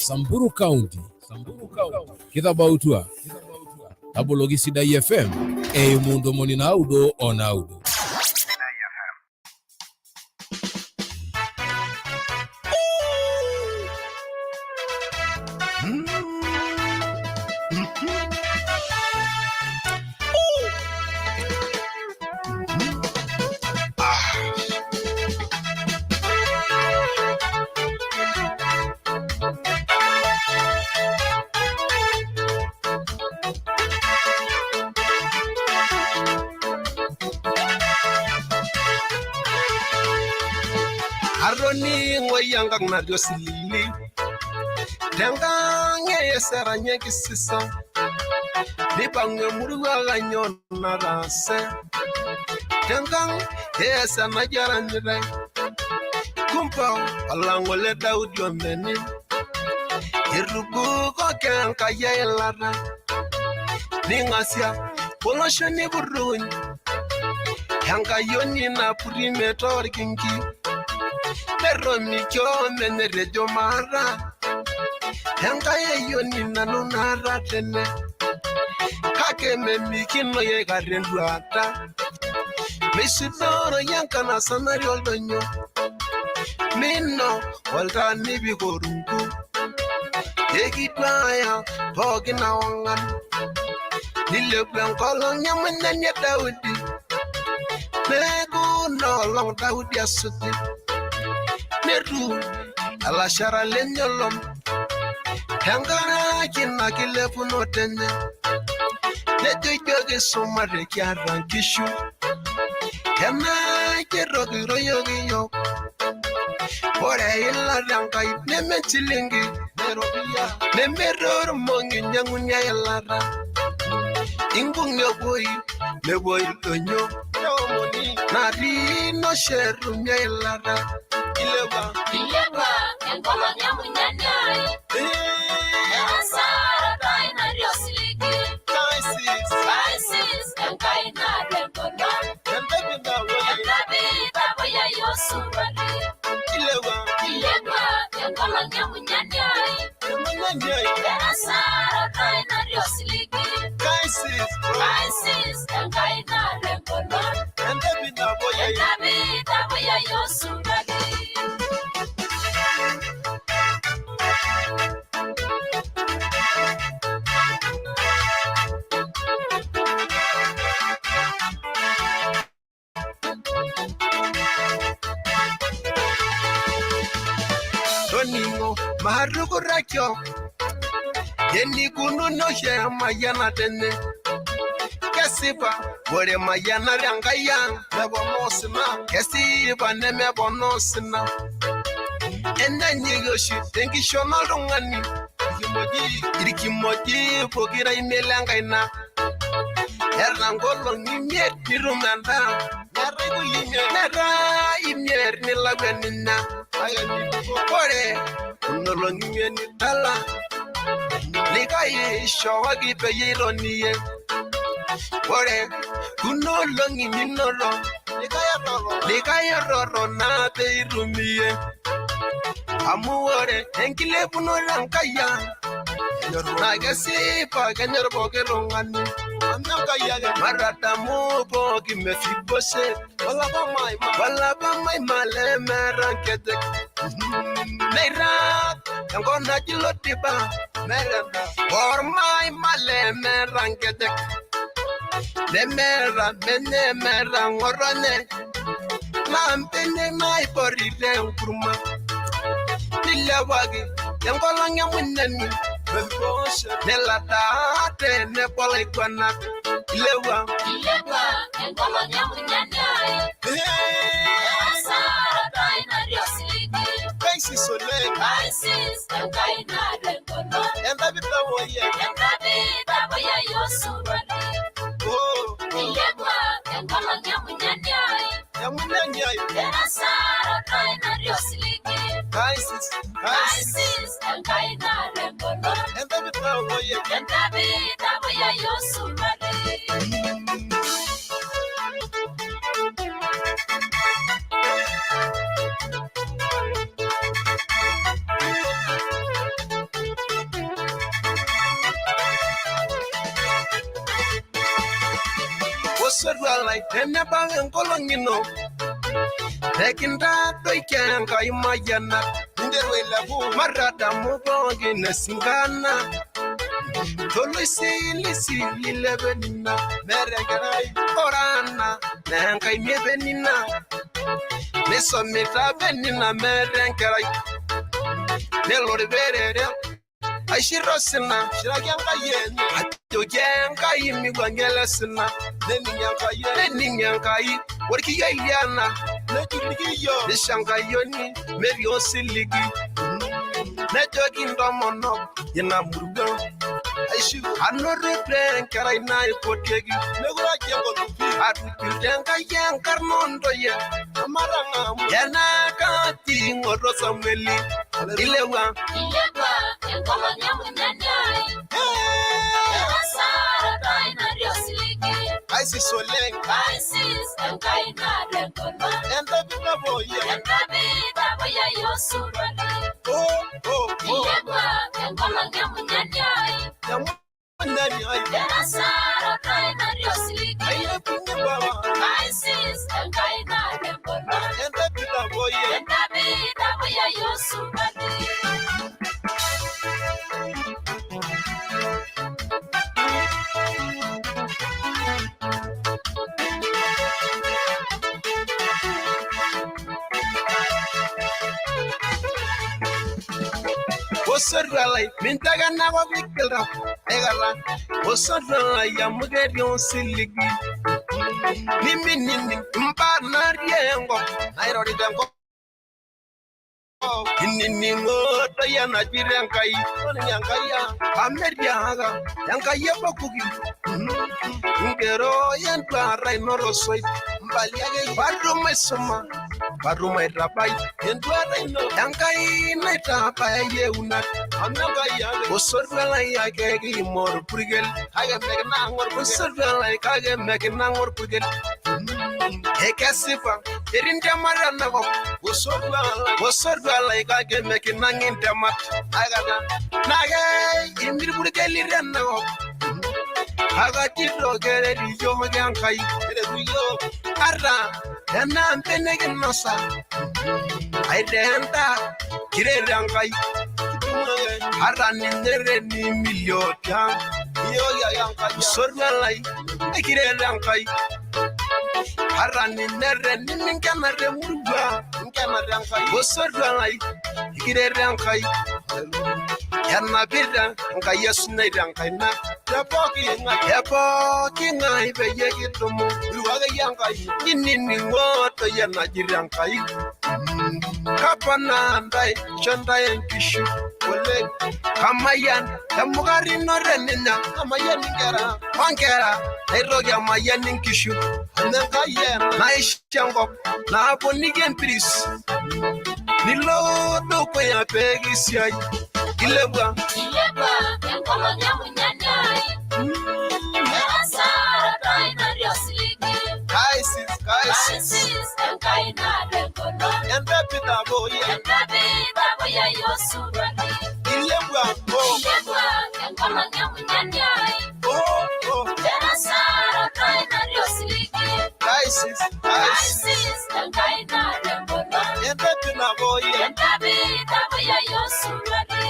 Samburu County. Kita bautua. Tabologi Sidai FM. Mundo moninaudo onaudo. Aroni ngoyanga ngnadio silili Dengange Eseriani kisisa Nipange murua ganyon narase Dengang Eseriani jaranire Kumpa alangole Daudi omeni Irugu koken kaya elara Ningasia Poloshoni burun Yanga yoni na purime torkingi Pero mi yo me rejo mara Yanga yoni na nunara tene Kake me mikino ye garenduata Mesidoro yanka na sanari oldonyo Mino walta nibi korungu Egitwaya togi na wangan Nileplan kolong nyamene nye Daudi Nego no long Daudi asuti Neru alashara lenyolom Hangara kina kilepuno tene Nejoge somare kiaran kishu Hema kerogi royogi yok Ore illa rankai neme chilingi Nerobia Nemeror mongi nyangunya elara Ingunga boy Neboy tonyo Nari no sheru nya elara Ileba, engoma nyamu nyanyai Asara kai na riosiliki Kaisis, enkai na rembono Entabita boya yosubari Ileba, engoma nyamu nyanyai Asara kai na riosiliki Kaisis, enkai na rembono Entabita boya yosubari Doningo marugo rakyo Yeni kunu no she mayana tene Kesipa bore mayana rangaya Mebo nosina Kesipa ne mebo nosina Enda nyigoshi tengi shona rongani Irikimoji pogira imelanga ina Erangolo nimiet nirumanda Nera imier nilagwenina Ore unolongiye nitala Likai shawagi peyiro niye Ore unolongi ninoro Likai roro na peirumiye Amuore enkile puno rankaya Nagasi pa kenyor boke rongani. Anaka yaga marata mo boke me fibose. Wala ba mai male merankete. Neira angona jilotiba meranda. Or mai male merankete. Nemera mera ngorone. Lampene mai porire nkuruma. Dilawagi yangolang yamunani. Nelata ne polai kwana. Ilewa yangolang yamunani. Isis Oleng, Isis, and Kaina, and David Boya, Yosubani. Oh, Yagua, and Yamunanya, and Asara, Kaina, Yosliki, Isis, and Kaina, and David Boya, and David Yosubani. Like never and Colongino. Taking that they can't go in my yana. In the way Labu Marata Mubo in a Singana. Tolisi, Lisi, 11 Meragarai, Orana, Nankai Mevenina. Nesomita Benina Merankarai. Nello Rivera. I should rosina, Shiraganga yen, to Yanka in Miwangelasina, then Yankai, what Kiana, let you the Shankayoni, maybe your silly. Networking Domono, Yanamuga. I should have no reply, Karina, Potegi, no Yanka Carmondo, Amaranga, Yanaka, Ting or Rosameli, Ilewa, and Isis Oleng, Isis, and Kaina, and David Boya, and David Yosubani. Oh, and Yamunanya, and Asara, Kaina, Yosliki, Isis, and Kaina, and David Boya, and David Yosubani. Osarala, Mintagana Vikila, Egala, Osarala, Yamugarion Siligi, Nimini, Mpanariango, I already done. Iningo, Diana Jirankai, Yankaya, Ameriaga, Yankaya Bakugi, Ungero, Yanka, Rainoro Sweet, Balia, Baruma Soma, Baruma Rabai, and Dwarino, Yankai, Neta, Payeuna, Anagaya, Osarala, I gave more Prigel, I am Meganang or Osarala, I am Meganang or Prigel. Ekasifa, Erinjamarana, Osarala, like I can make a nang in the mat. I got Naga, in Mirbugali Reno. I got it, Roger, Yomagankai, Ara, and I'm Penegan Nosa. I danta, Kirankai, Aran in the Red Miliotan, Yoga, Sorgalai, Kirankai. Aran in the Red Camera, Camera, Osargalai, Kirankai. Yana Bida, Kayas Nadankaina, Yapoking, I pay it to move. You are the young guy, in water, Yana Jirankai. Kapana and I, Chandai and Kishu, Kamayan, Kamugari no Renina, Kamayan Gara, Pankara, Eroga Mayan in Kishu, and then Kayan, nice jungle, now Bonigan Pris. Nilo, no way I beg is yay. Ilewa, and Colonia Munyanai. Asara, Kaina, Yosliki. Isis, and Kaina, and David Boya, and David Yosubani. Ilewa, Isis Enkai na Rembono Endapi na boye Endapi tabuya yosurani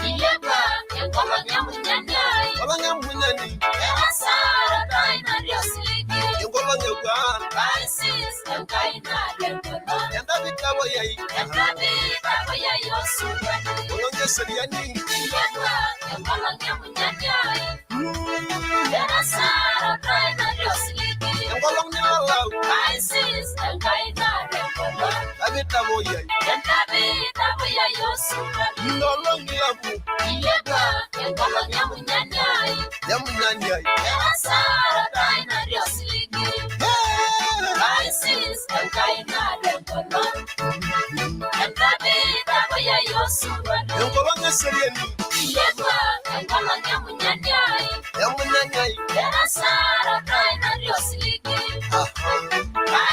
Iyekwa Enkola nyamunyanyai Kola nyamunyani Ewasara taina riosiligi Enkola nyekwa Isis Enkai na Rembono Endapi tabuya Endapi tabuya yosurani Oonguan Eseriani Iyekwa Enkola nyamunyanyai Ewasara taina riosiligi Enkola nyalalau Isis Enkai na Rembono Endapi tabuya Endapi tabuya yosurani Ndolo ngilabu Iyekwa Enkola nyamunyanyai Nyamunyanyai Ewasara taina riosiligi Isis Enkai na Rembono Endapi tabuya yosurani Oonguan Eseriani Iyekwa Enkola nyamunyanyai Nyamunyanyai Ewasara taina riosiligi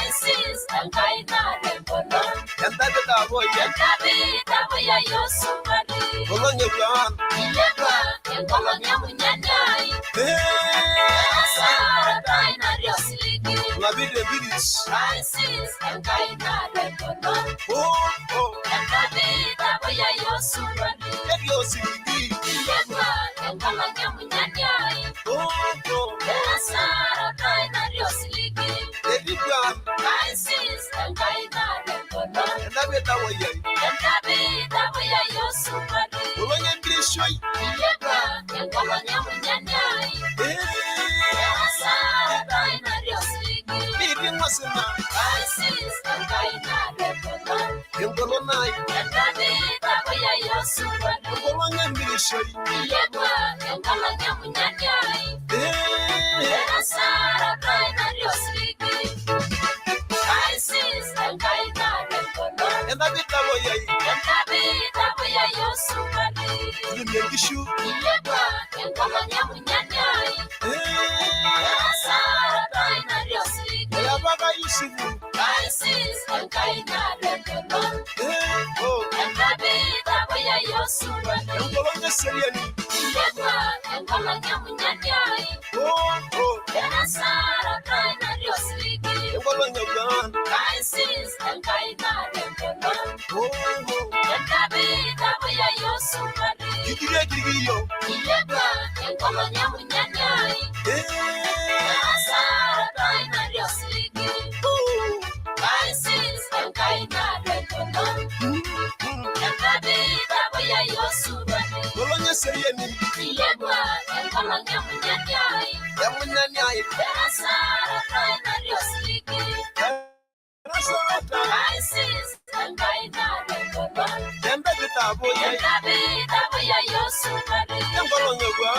Isis Enkai na Rembono Endapi tabuya Endapi tabuya yosurani Oonguan nyekwa Iyekwa Enkola nyamunyanyai Ewasara taina riosiligi Ngabide bilis Isis Enkai na Rembono Oh Endapi tabuya yosurani Ebyo sigi Iyekwa Enkola nyamunyanyai Oh Ewasara taina riosiligi Edibwa Isis Enkai na Rembono Endapi tabuya Endapi tabuya yosurani Oonguan Nilishoi Iyekwa Enkola nyamunyanyai Ewasara taina riosiligi Bibi mwasema Isis Enkai na Rembono Enkola nai Endapi tabuya yosurani Oonguan Nilishoi Iyekwa Enkola nyamunyanyai Ewasara taina riosiligi Isis Enkai na Rembono Endapi tabuya Endapi tabuya yosurani Nyengishu Iyekwa Enkola nyamunyanyai Ewasara taina riosiligi Yabaga Yusufu Isis Enkai na Rembono Oh Endapi tabuya yosurani Oonguan Eseriani Iyekwa Enkola nyamunyanyai Oh Ewasara taina riosiligi Enkola nyekwa Isis Enkai na Rembono Oh Endapi tabuya yosurani Gidire giriyo Iyekwa Enkola nyamunyanyai Ewasara taina riosiligi Isis Enkai na Rembono Endapi tabuya yosurani Oonguan Eseriani Iyekwa Enkola nyamunyanyai Nyamunyanyai Ewasara taina riosiligi Rasata Isis Enkai na Rembono Endapi tabuya Endapi tabuya yosurani Enkola nyekwa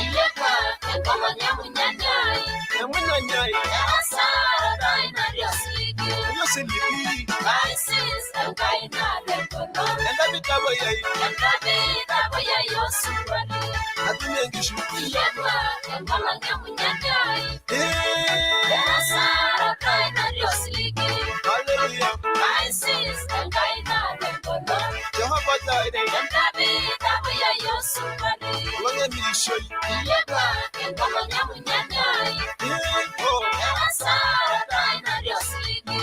Iyekwa Enkola nyamunyanyai Nyamunyanyai Ewasara taina riosiligi Yoseligi Isis Enkai na Rembono Endapi tabuya Endapi tabuya yosurani Atunyengishu Iyekwa Enkola nyamunyanyai Ewasara taina riosiligi Hallelujah Isis Enkai na Rembono Jehovah Jireh Endapi tabuya yosurani Oonguan Nilishoi Iyekwa Enkola nyamunyanyai Oh Ewasara taina riosiligi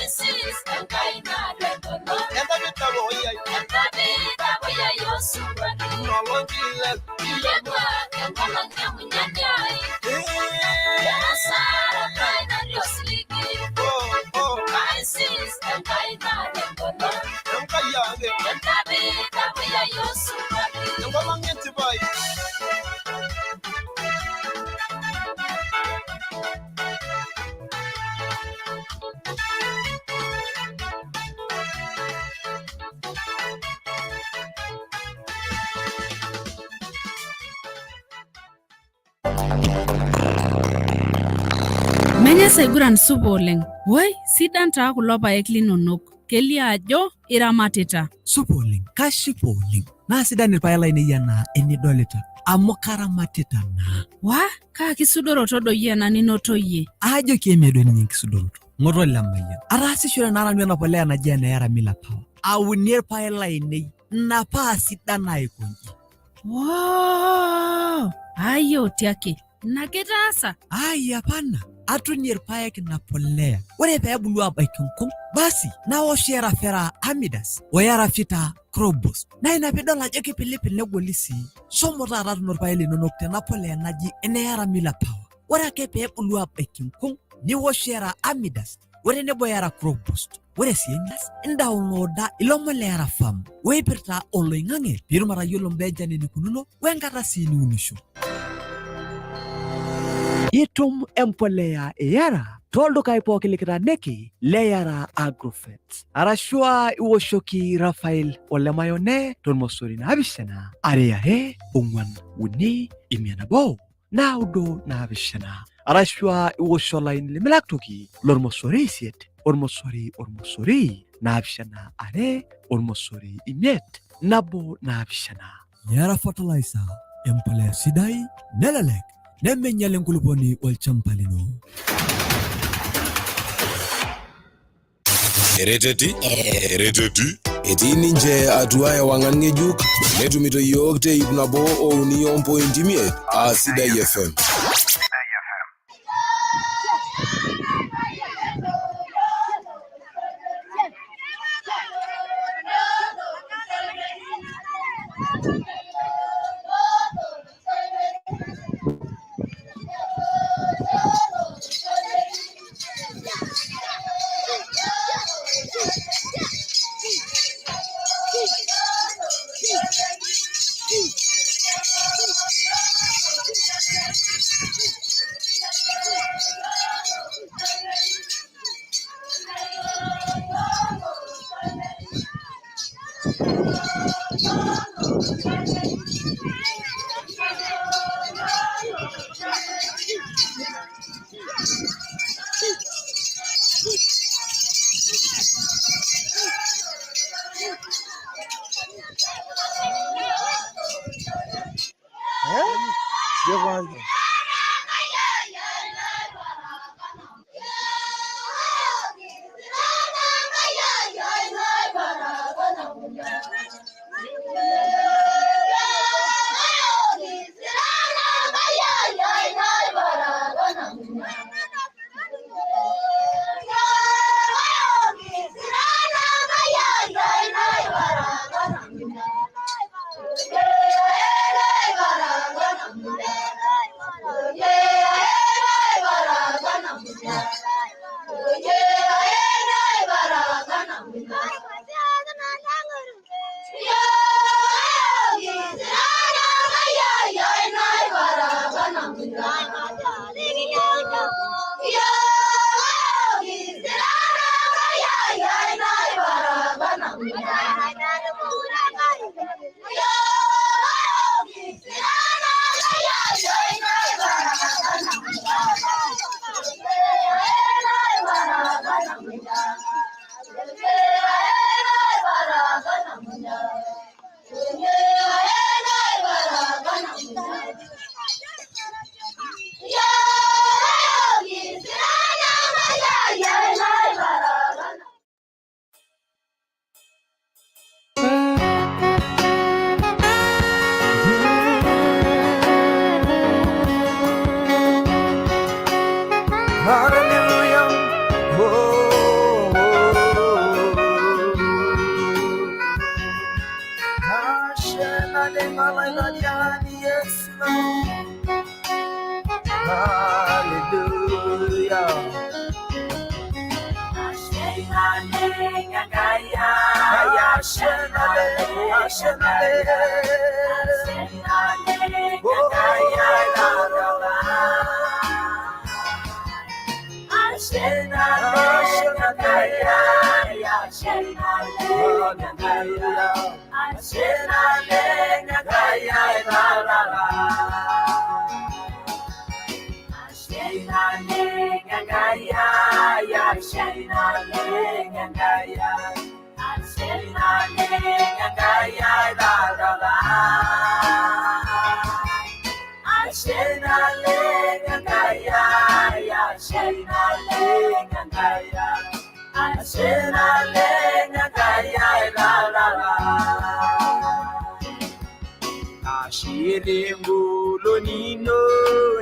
Isis Enkai na Rembono Endapi tabuya Endapi tabuya yosurani Oonguan Nilemu Iyekwa Enkola nyamunyanyai Ewasara taina riosiligi Oh Isis Enkai na Rembono Enkayange Endapi tabuya yosurani Enkola Ngetibai Menya saiguran supa oleng. Woi, sidan taa kulo paek linonok. Kelio ajo iramatita. Supa oleng, kashipa oleng. Naa sidan irpaek lainei enaa enidolita. Amu karamatita naa. Wah, kaa kisudoroto doi ena ninotoyie. Ajo kiemedo ninye enkisudoroto. Ng'oto lemayian. Ataasishore naa nanu ena polea naji ene Aramila Power. Aunie irpaek lainei. Ina paa sidan aikonji. Wow! Ayo tiake. Na kitaasa? Ai hapana. atunie irpaek na polea. Ore peebulu abaikinkung, basi nawoshi erafera amidas oyarafita crobus. Na ina pidol ajo kipilipil negoli sii. Shomo taata tuno irpaek linonok tena polea naji Eneyara Mila Power. Ore ake peebulu abaikinkung, niwosh era amidas, ore nebo era crobus. Ore sienyas, indaunloda ilomon le era farm. Weipirta oloing'ang'e piitum atayiolo mbaa enikununo wenkata sii niunisho. Itum empolea Yara toldukai pooki likitaaniki le Yara Agrovet. Arashua iwoshoki Rafael Olemayone tormosori 724-5 Arashua iwosho laini limilaktoki lormosori 8 ormosori 7 5 Yara Fertilizer empolea sidai nelelek nemenyal enkulupuoni olchamba lino. Ereteti etii ninche atua ewang'an ng'ejuk netumito yiok te 103.5 Sidai FM.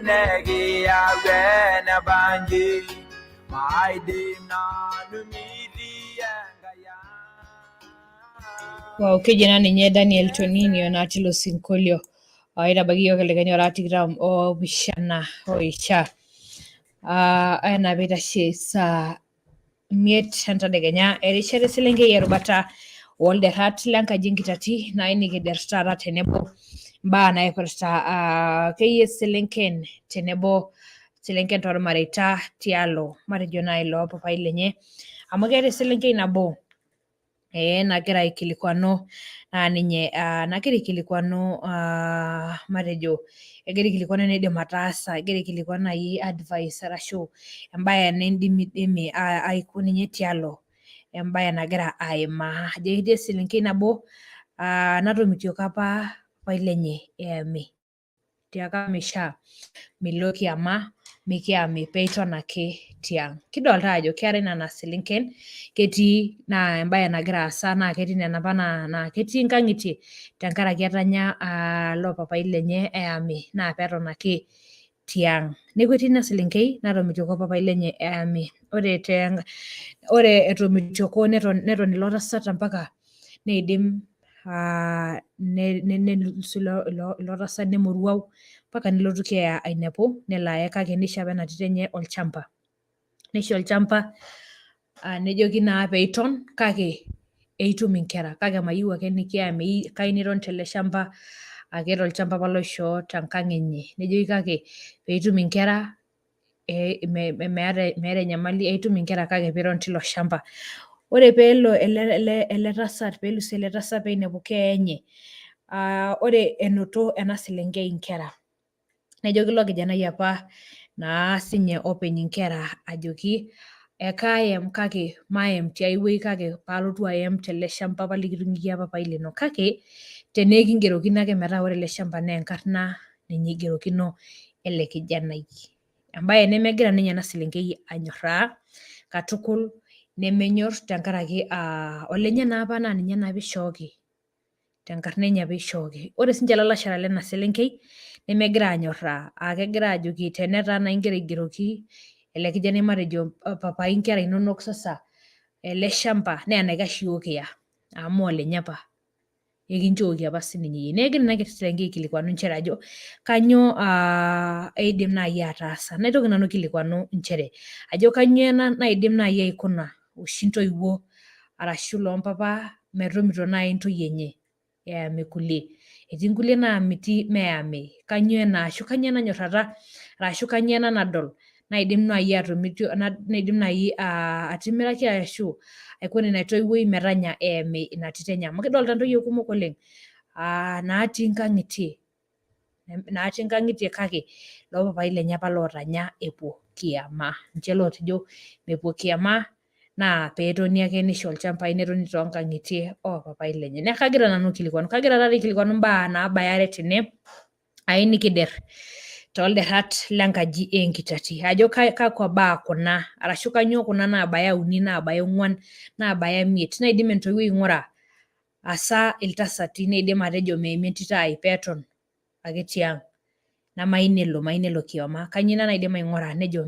negi awena banji maidim na numidi engaya. Wow, kejena ninye Daniel Toninio na Tilo Sinkolio. Aida bagio kelegenyo ratigram o bishana o isha. Ana beta she sa miet hanta degenya erishere Eselenkei erubata wolde hat lanka jinkitati na ini giderstara tenebo ba na epersta keye Eselenkei tenebo Selenken tor marita tialo marijona ilo papa ilenye amagere Eselenkei nabo nagira ikilikuano ninye nagira ikilikuano matejo egira ikilikuano nidim ataasa egira ikilikuano nai advice arashu embaye nindimidimi aiko ninye tialo embaye nagira aimaa ajo etii Eselenkei nabo natomitioki apa papai lenye eami tiaka mishaa milo kiama mikiami peiton ake tiang. Kidolta ajo keetai nena selenken ketii naa embaye nagira aasa naa ketii nena apa naa ketii nkang'itie tenkaraki etanya lo papai lenye eami naa peeton ake tiang. Neeku etii ina selenkei natomitioko papai lenye eami. Ore etomitioko neton ilo tasat ampaka neidim nelus ilo tasat nemoruau mpaka nelotu keeya ainepu nelo aye kake nisho apa ena tito enye olchamba. Nisho olchamba nejoki naa peiton kake eitum inkera kake mayieu ake nikiami kayieu niton tele shamba keeta olchamba apa loishoo tenkang enye. Nejoki kake peitum inkera meeta enyamali eitum inkera kake piiton tilo shamba. Ore peelo ele tasat peelus ele tasat peinepu keeya enye ore enoto ena selenkei inkera nejoki ilo kijanai apa naa sinye openy inkera ajoki ekaayam kake maayam tiai wuei kake paalotu ayam tele shamba apa likitung'uikia papai lino kake tenekingerokino ake metaa ore ele shamba naa enkarna ninye igerokino ele kijanai. Embaye nemegira ninye ena selenkei anyorraa katukul nemenyorr tenkaraki olenye naapa naa ninye naapa ishooki tenkarna enye apa ishooki. Ore siinche ilalashera lena selenkei nemegira anyorraa kegira ajoki tenetaa naa igira aigeroki ele kijanai matejo papai inkera inonok sasa ele shamba naa enaikash iyiok kiya amu olenye apa ekinchooki apa sininye iyie. Neegira ina selenkei aikilikuanu nchere ajo kanyoo eidim naai ataasa. Naitoki nanu aikilikuanu nchere ajo kanyoo ena naidim naai aikuna oshi intoiwuo arashu lompapa metomito naai intoyie enye eami kulie. Etii nkulie naamiti meami. Kanyoo ena ashu kanyoo enanyorrata arashu kanyoo ena nadol naidim naai atomitio naidim naai atimiraki ashu aiko nena toiwuoi metanya eami ina tito enye amu kidolta ntoyie kumok oleng natii nkang'itie kake lopapai lenye apa lootanya epuo kiama. Ninche lootejo mepuo kiama naa peetoni ake nisho ilchambai netoni toonkang'itie opapai lenye. Neeku kagira nanu aikilikuanu, kagira taata aikilikuanu imbaa naabaya are tene ayieu nikiderr toolderrat lenkaji enkitati ajo kakwa baa kuna arashu kanyoo kuna naabaya uni naabaya ong'uan naabaya imiet naidim entoiwuoi aing'ura asa iltasati neidim atejo meemi entito ai peeton ake tiang mayieu nelo kiama. Kanyoo ina naidim aing'ura nejo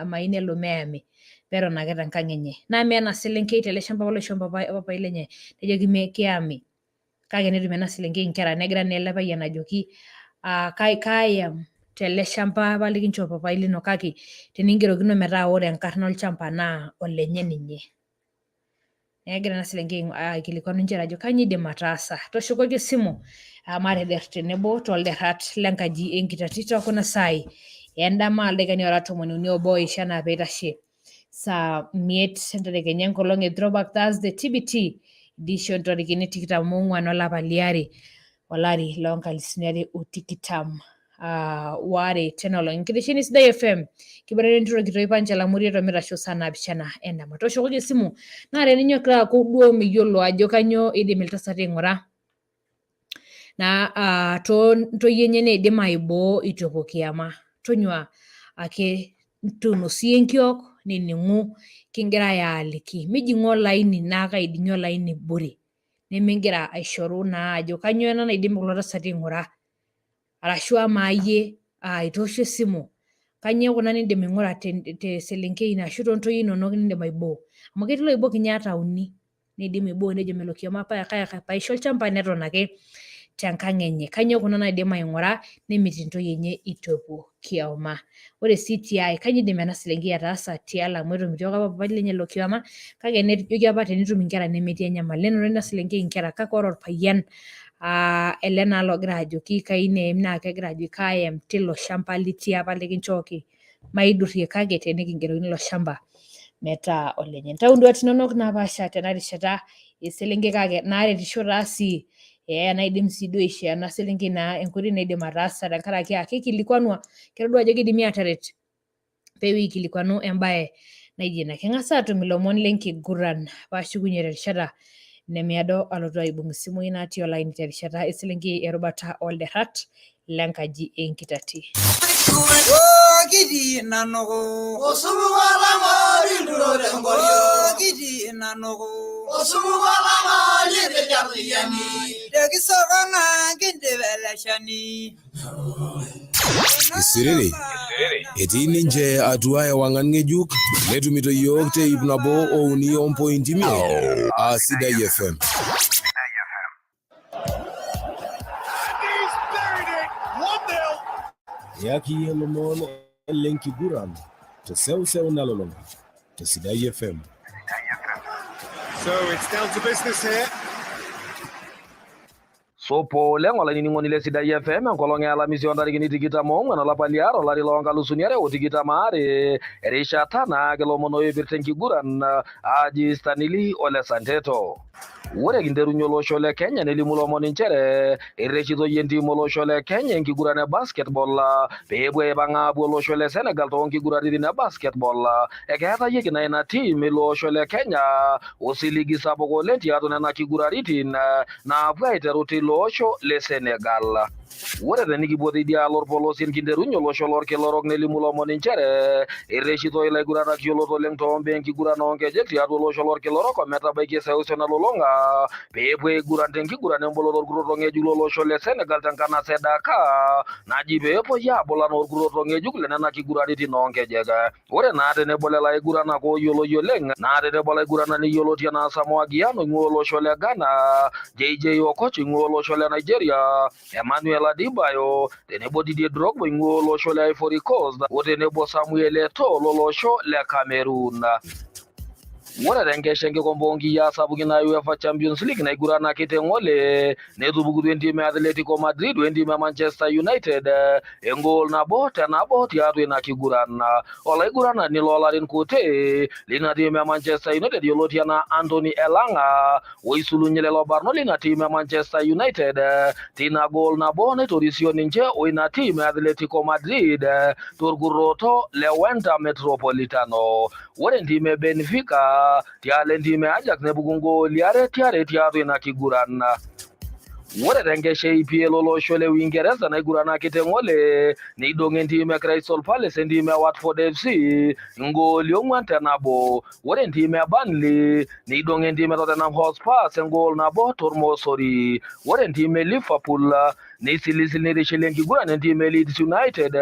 mayieu nelo meami peeton ake tenkang enye. Naamia ena selenkei tele shamba apa loishoo papai lenye nejoki kiami kake netum ena selenkei inkera negira naa ele payian ajoki kaayam tele shamba apa likinchoo papai lino kake teningerokino metaa ore enkarna olchamba naa olenye ninye. Neegira ena selenkei aikilikuanu nchere ajo kanyoo idim ataasa. Toshokoki esimu matederr tenebo toolderrat lenkaji enkitati tookuna saai endama ildaikani oora 31 oishaa peitashe saa 5 entedekenya enkolong e Throwback Thursday TBT edition ntarikini 24 olapa liare olari loo 2022 tena olong. Enkitesheni sidai FM kibarere enturo kitoi Panchela Muriet omitasho saa 7 endama. Toshokoki esimu naa teninyok aaku duo miyiolo ajo kanyoo idim iltasati aing'ura naa toontoyie enye neidim aiboo itu epuo kiama. Tonyua ake tuuno siyie enkiok nining'u kingirai aaliki. Mijing'u olaini naa kaiding'ie olaini bure nemigira aishoru naa ajo kanyoo ena naidim kulo tasati aing'ura arashu amaa iyie itoosho esimu kanyoo kuna niindim aing'ura te Eselenkei ashu toontoyie inonok niindim aiboo amu ketii loibok ninye ata uni niidim aiboo nejo melo kioma paisho olchamba neton ake tenkang enye. Kanyoo kuna naidim aing'ura nemit intoyie enye itu epuo kioma. Ore sii tiai kanyoo idim ena selenkei ataasa tialo amu etomitioko apa papai lenye ilo kioma kake nejoki apa tenitum inkera nemetii enyamali. Nenotito ina selenkei inkera kake ore orpayian ele naa logira ajoki kayieu neem naa kegira ajoki kaayem tilo shamba litii apa likinchooki maidurrie kake tenikingerokini ilo shamba metaa olenye. Intau induat inonok napaasha tena rishata eselenkei kake naaretisho taa sii naidim sii duo aishoo ena selenkei naa enkoitoi naidim ataasa tenkaraki kikilikuanua kedua ajo kidimi aataret peepuo aikilikuanu embaye naijo ina. King'as aatum ilomon lenkiguran paashukunye terishata nemiado alotu aibung' isimui natii olaini terishata eselenkei erubata olderrat lenkaji enkitati. Kiti nanoko osubuko lang'ori ndurore ng'orio kiti nanoko osubuko lang'ori rejarriani dekisokona kindebeleshani. Isiriri etii ninche atua ewang'an ng'ejuk netumito yiok te 103.5 Sidai FM. Yaki ilomon lenkiguran teseuseu nalolonga te Sidai FM. So it's down to business here. Sopo lengo la nining'oni le Sidai FM enkolong' ealamisi ontarikini 24 olapa liare olari loonkalusuni are o 22 erishata naa kelomon oipirta enkiguran aji Stanley Ole Santeto. Ore kinterunye olosho le Kenya nelimu lomon inchere erreshitoi entim olosho le Kenya enkiguran e basketball peepuo aipang'a aapuo olosho le Senegal toonkiguraritin e basketball. Ekeetayieki naa ina tim ilo osho le Kenya osiligi sapuk oleng tiatua nena kiguraritin naapuo aiteru tilo osho le Senegal. Ore tenikipuo tidialo orpolosien kinterunye olosho lorkila orok nelimu lomon inchere erreshitoi ilaiguranak yiolot oleng toombaa enkiguran oonkejek tiatua olosho lorkila orok ometabaiki eseuseu nalulung'a peepuo aiguran tenkiguran emboloto orkurto ng'ejuk lolosho le Senegal tenkanasa e Dakar naji peepuoi aabula naa orkurto ng'ejuk lenena kiguraritin oonkejek. Ore naa tenebo lelo aiguranak ooyioloi oleng naa tenebo olaiguranani yioloti enaa Samoa Gyan oing'ua olosho le Ghana, JJ Okoch oing'ua olosho le Nigeria, Emmanuel Adebayo tenebo Didier Drogba oing'ua olosho le Ivory Coast o tenebo Samuel Eto'o lolosho le Cameroon. Ore tenkesha enkikombe oonkiyiaa sapukin naa UEFA Champions League naiguranaki teng'ole netupukutuo entim e Atletico Madrid wentim e Manchester United engool nabo tenabo tiatua ina kiguran. Olaiguranani loolarin kuti lina tim e Manchester United yioloti enaa Anthony Elanga oisulunye lelo barnot lina tim e Manchester United tina gool nabo naitorisio ninche oina tim e Atletico Madrid torkurroto le Wanda Metropolitano. Ore entim e Benfica tialo entim e Ajax nepuku ngooli are tiatua ina kiguran. Ore tenkesha EPL olosho le Uingereza naiguranaki teng'ole neidong'o entim e Crystal Palace entim e Watford FC ngooli 4-1. Ore entim e Burnley neidong'o entim e Tottenham Hotspur engool nabo tormosori. Ore entim e Liverpool neisilisil neirishil enkiguran entim e Leeds United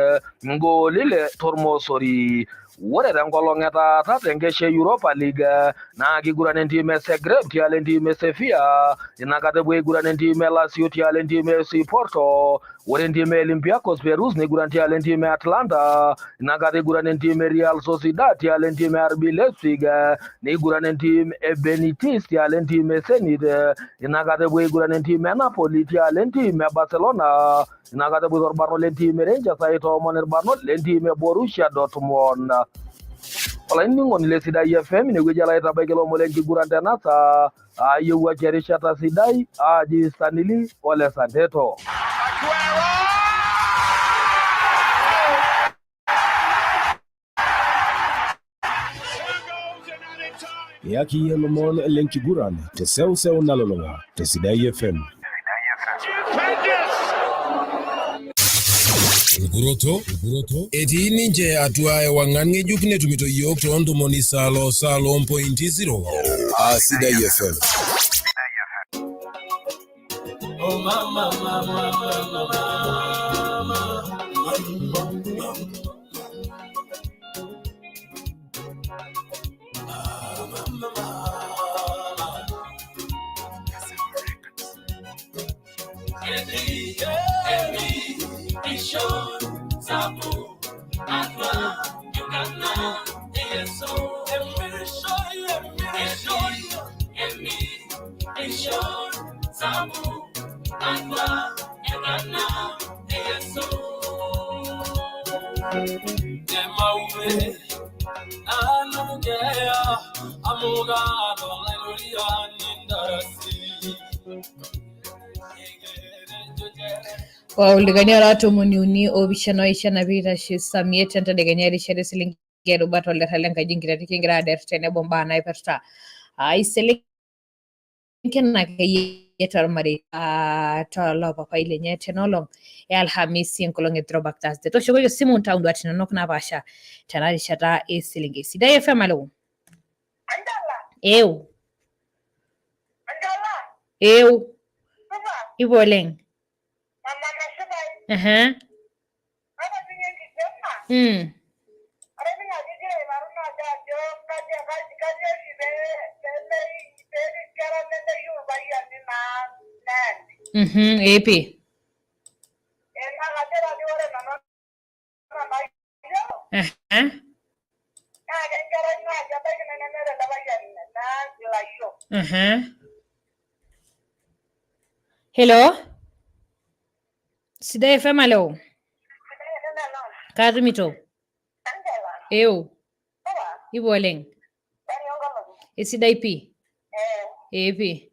ngooli le tormosori. Ore tenkolong' etaata tenkesha e Europa League naa kiguran entim e Zagreb tialo entim e Sofia inakata epuo aiguran entim e Lazio tialo entim e FC Porto. Ore entim e Olympiacos Perus neiguran tialo entim e Atlanta inakata eiguran entim e Real Sociedad tialo entim e RB Leipzig neiguran entim e Betis tialo entim e Zenit inakata epuo aiguran entim e Napoli tialo entim e Barcelona inakata epuo orbarnot lentim e Rangers aitoomon irbarnot lentim e Borussia Dortmund. Olaining'oni le Sidai FM inewueji alo aitabaiki ilomon lenkiguran tenasa ayiewuaki erishata sidai aji Stanley Ole Santeto. Yaki ilomon lenkiguran teseuseu nalolonga te Sidai FM. Urguroto etii ninche atua ewang'an ng'ejuk netumito yiok toontomoni salo 0.0 Sidai FM. Oh mama, mama, mama, mama. Uligania watu muniuni obishano ishana vita shamie tenta degania rishare Eselenkei rubato le Eselenkei jingira tikingira dertene bomba na iperta Eselenkei na yetar mari to lo papa ile nyete nolong Alhamisi nkolonge throwback Thursday to shogo simu ntaundu atina nokna basha tanari shata Eselenkei Sidai FM alo eu iboleng epi hello Sidai FM alo Kadumito eu iboleng Sidai pi epi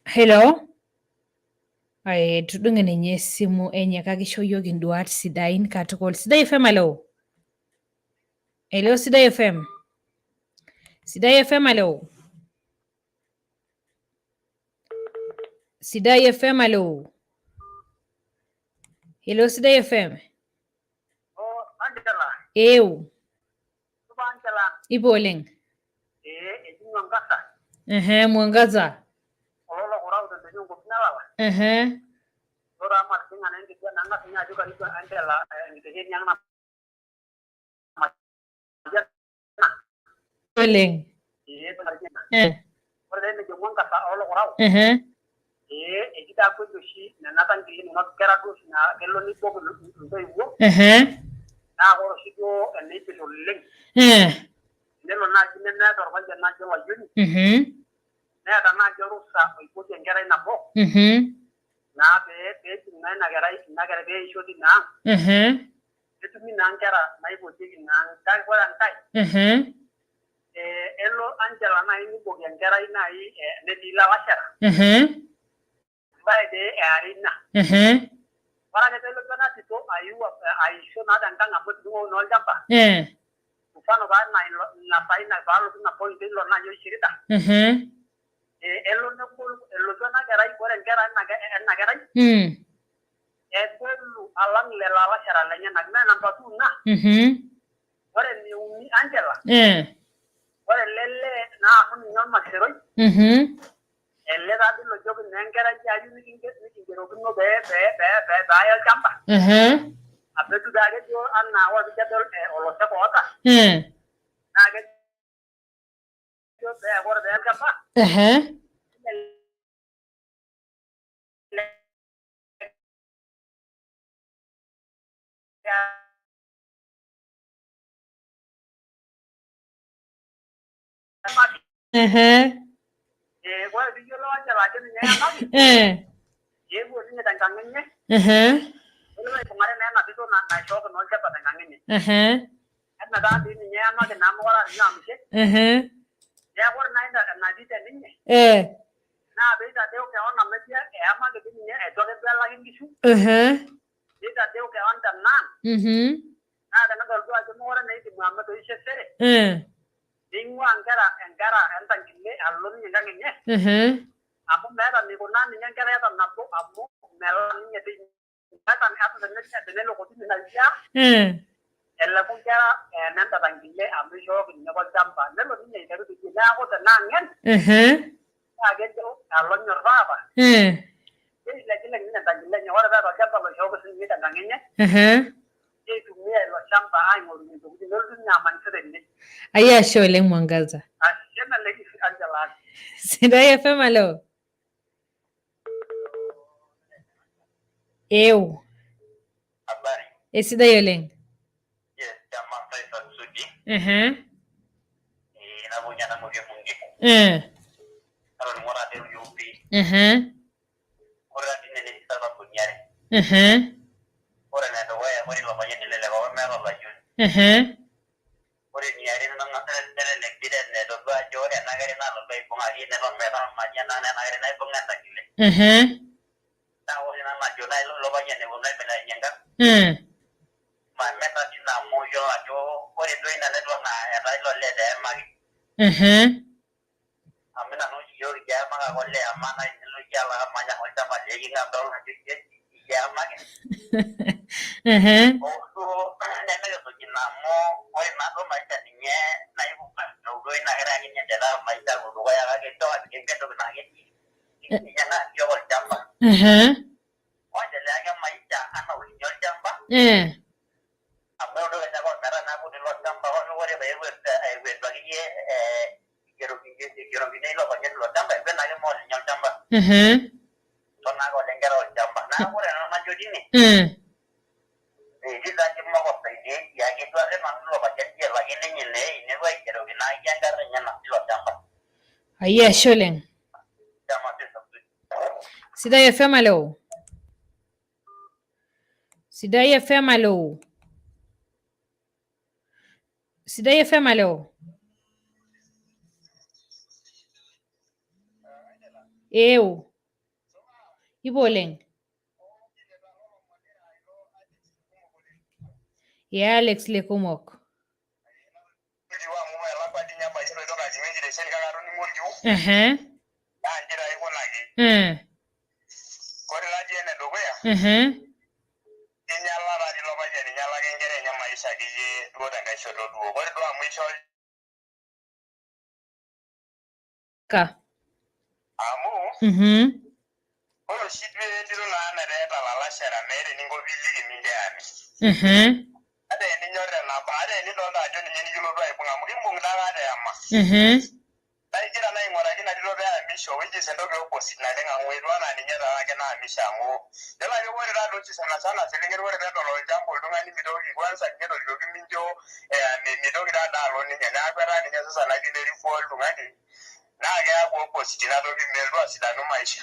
hello tudungene nye simu enye kakisho yogi nduat sidain katukol Sidai FM alo hello Sidai FM alo Sidai FM alo hello Sidai FM eu iboleng mwangaza Boleng elo Angela na ini bogi ngera ina ne dila washara baide arina wala ne telo kana tito aisho na danga ngapo dungo no jamba mfano ba na faina ba lo na point lo na yo shirita elo ne ko elo kana ngera ikore ngera na ngera ebolu alang le la washara lenya na namba 2 na wale ni Angela wale lele na kuni nyama seroi elle da bilo jogi nengera jayu ni ngero bino be ya jamba abetu dage jo anna wa bijadol olo se kota na ge jo yo be agora be kapa. Gua di yo lo aja aja ni nyama. Ye gua ni tangkangnya. Lo kemarin enak itu na shock no siapa tangkangnya. Karena tadi ni nyama ke nama orang nyama sih. Ya gua na di tadi. Nah, beda deu ke orang nama dia ama ke ni itu ke bela lagi kisu. Beda deu ke orang tanah. Nah, dan kalau gua cuma orang ni di Muhammad itu sih. Dingwa angkara entang kille allon ni ngangnya. Amu mera ni kona ni ngangkara ya tanappo amu mera ni ngeti. Kata ni apa dan lo koti ni nalja. Ella pun kara nanta tangkille amu yo ni ngabal jampa. Nelo ni ngero tu na ko tanangen. Agak tu allon nyorba. Jadi lagi ni tangkille ni ora ba jampa lo yo ko ni tangannya. Itu ni lo jampa ai mo ni tu ni lo nyaman sedeni. Aya shole mwangaza. Ashema legi Angela. Sidai FM alo. Eu. Habari. Sidai oleng. Yes, jamaa Faisal Sudi. Na punya nama dia mungi. Kalau mora dia yupi. Ora di nene kita ba punyare. Ora na do waya ori lo banyak nile lo mero la yun. Ori ni ari na ngata tele le kide ne do ba jo e na gari na lo bai pungari ne lo mero manya na na gari na pungata kile. Ta ori na ma jo na lo banyak ne wo na bela nyanga. Ma meta di na mo yo ajo ori do ina ne do na e ba lo le de ma. Amina no yo ya ma ga le amana lo ya la manya ho ta ma le inga do na ji ya ma. Oh, ne me lo kina mo oi ma do mai ta ni na ibu ka no do ina era ni ne da mai ta do ya ga ke to ke to na ke ya na yo wal jamba. O de la ga mai ta ana wi yo jamba. Amo do ina ko mera na bu de lo jamba ho ore be we ba ke quiero que lo vayan lo jamba be na ke mo ni jamba. To na ko lengero jamba na ko na ma jo dini. Jadi lagi mau apa ini? Ya gitu aja mang lo baca dia lagi ini gue kira kira yang karena nak lo jamba. Aya shole. Jamba tu sabtu. Sidai FM alo. Sidai FM alo. Sidai FM alo. Eu. Iboleng. Ya Alex Lekumok. Ka. Olo shitwe ndiro na ana reta la la shara mere ningo biligi minde ami. Ade ni nyore na ba ade ni donda ajo ni ni julo bai bunga mugimbu ngada ade amma. Dai kira na ingora kina dilo be amisho wiji sendo be opposite na denga ngwedwa na ni nyara na kena amisha ngo. Dela yo wore da dochi sana sana selengero wore da lo jambo dunga ni midogi kwanza ngedo dogi minjo ni midogi da lo ni nyana akwara ni nyasa sana kideri fall dunga ni. Na ga ya ko opposite na dogi melwa sidanu maisha.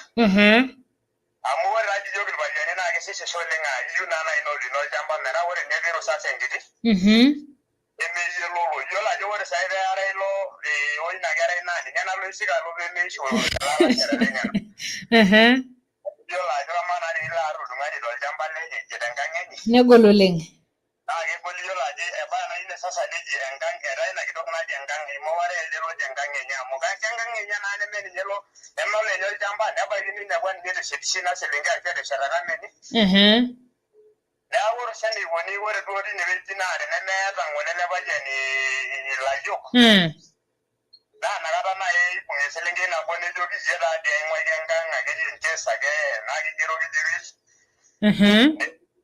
Amu wore da jogi ba jani na ga sese sholenga yu na na ino di no jamba mera wore ne biro sa sengiti. Eme yelo yola jo wore sai da ara ilo oi na gara ina ni na lo siga lo be me sho la shara lenga. Yola jo mana ni la ru dunga di do jamba le je danganga ni. Ne gololeng. Ge boli yola je e ba na ine sasa ni je engang era na ki dokna je engang ni mo ware le ro je engang nya mo ga engang nya na ne me ni yelo e mo le yo jamba ne ba ni ne wan ni de shina selenga ke de shara na me ni. Da wore sani woni wore do di ne be dinare ne me ran woni ne ba je ni la yo. Da na ga na e ku selenga na ko ne do bi je da de ngwa engang ga je je sage na gi giro gi diris.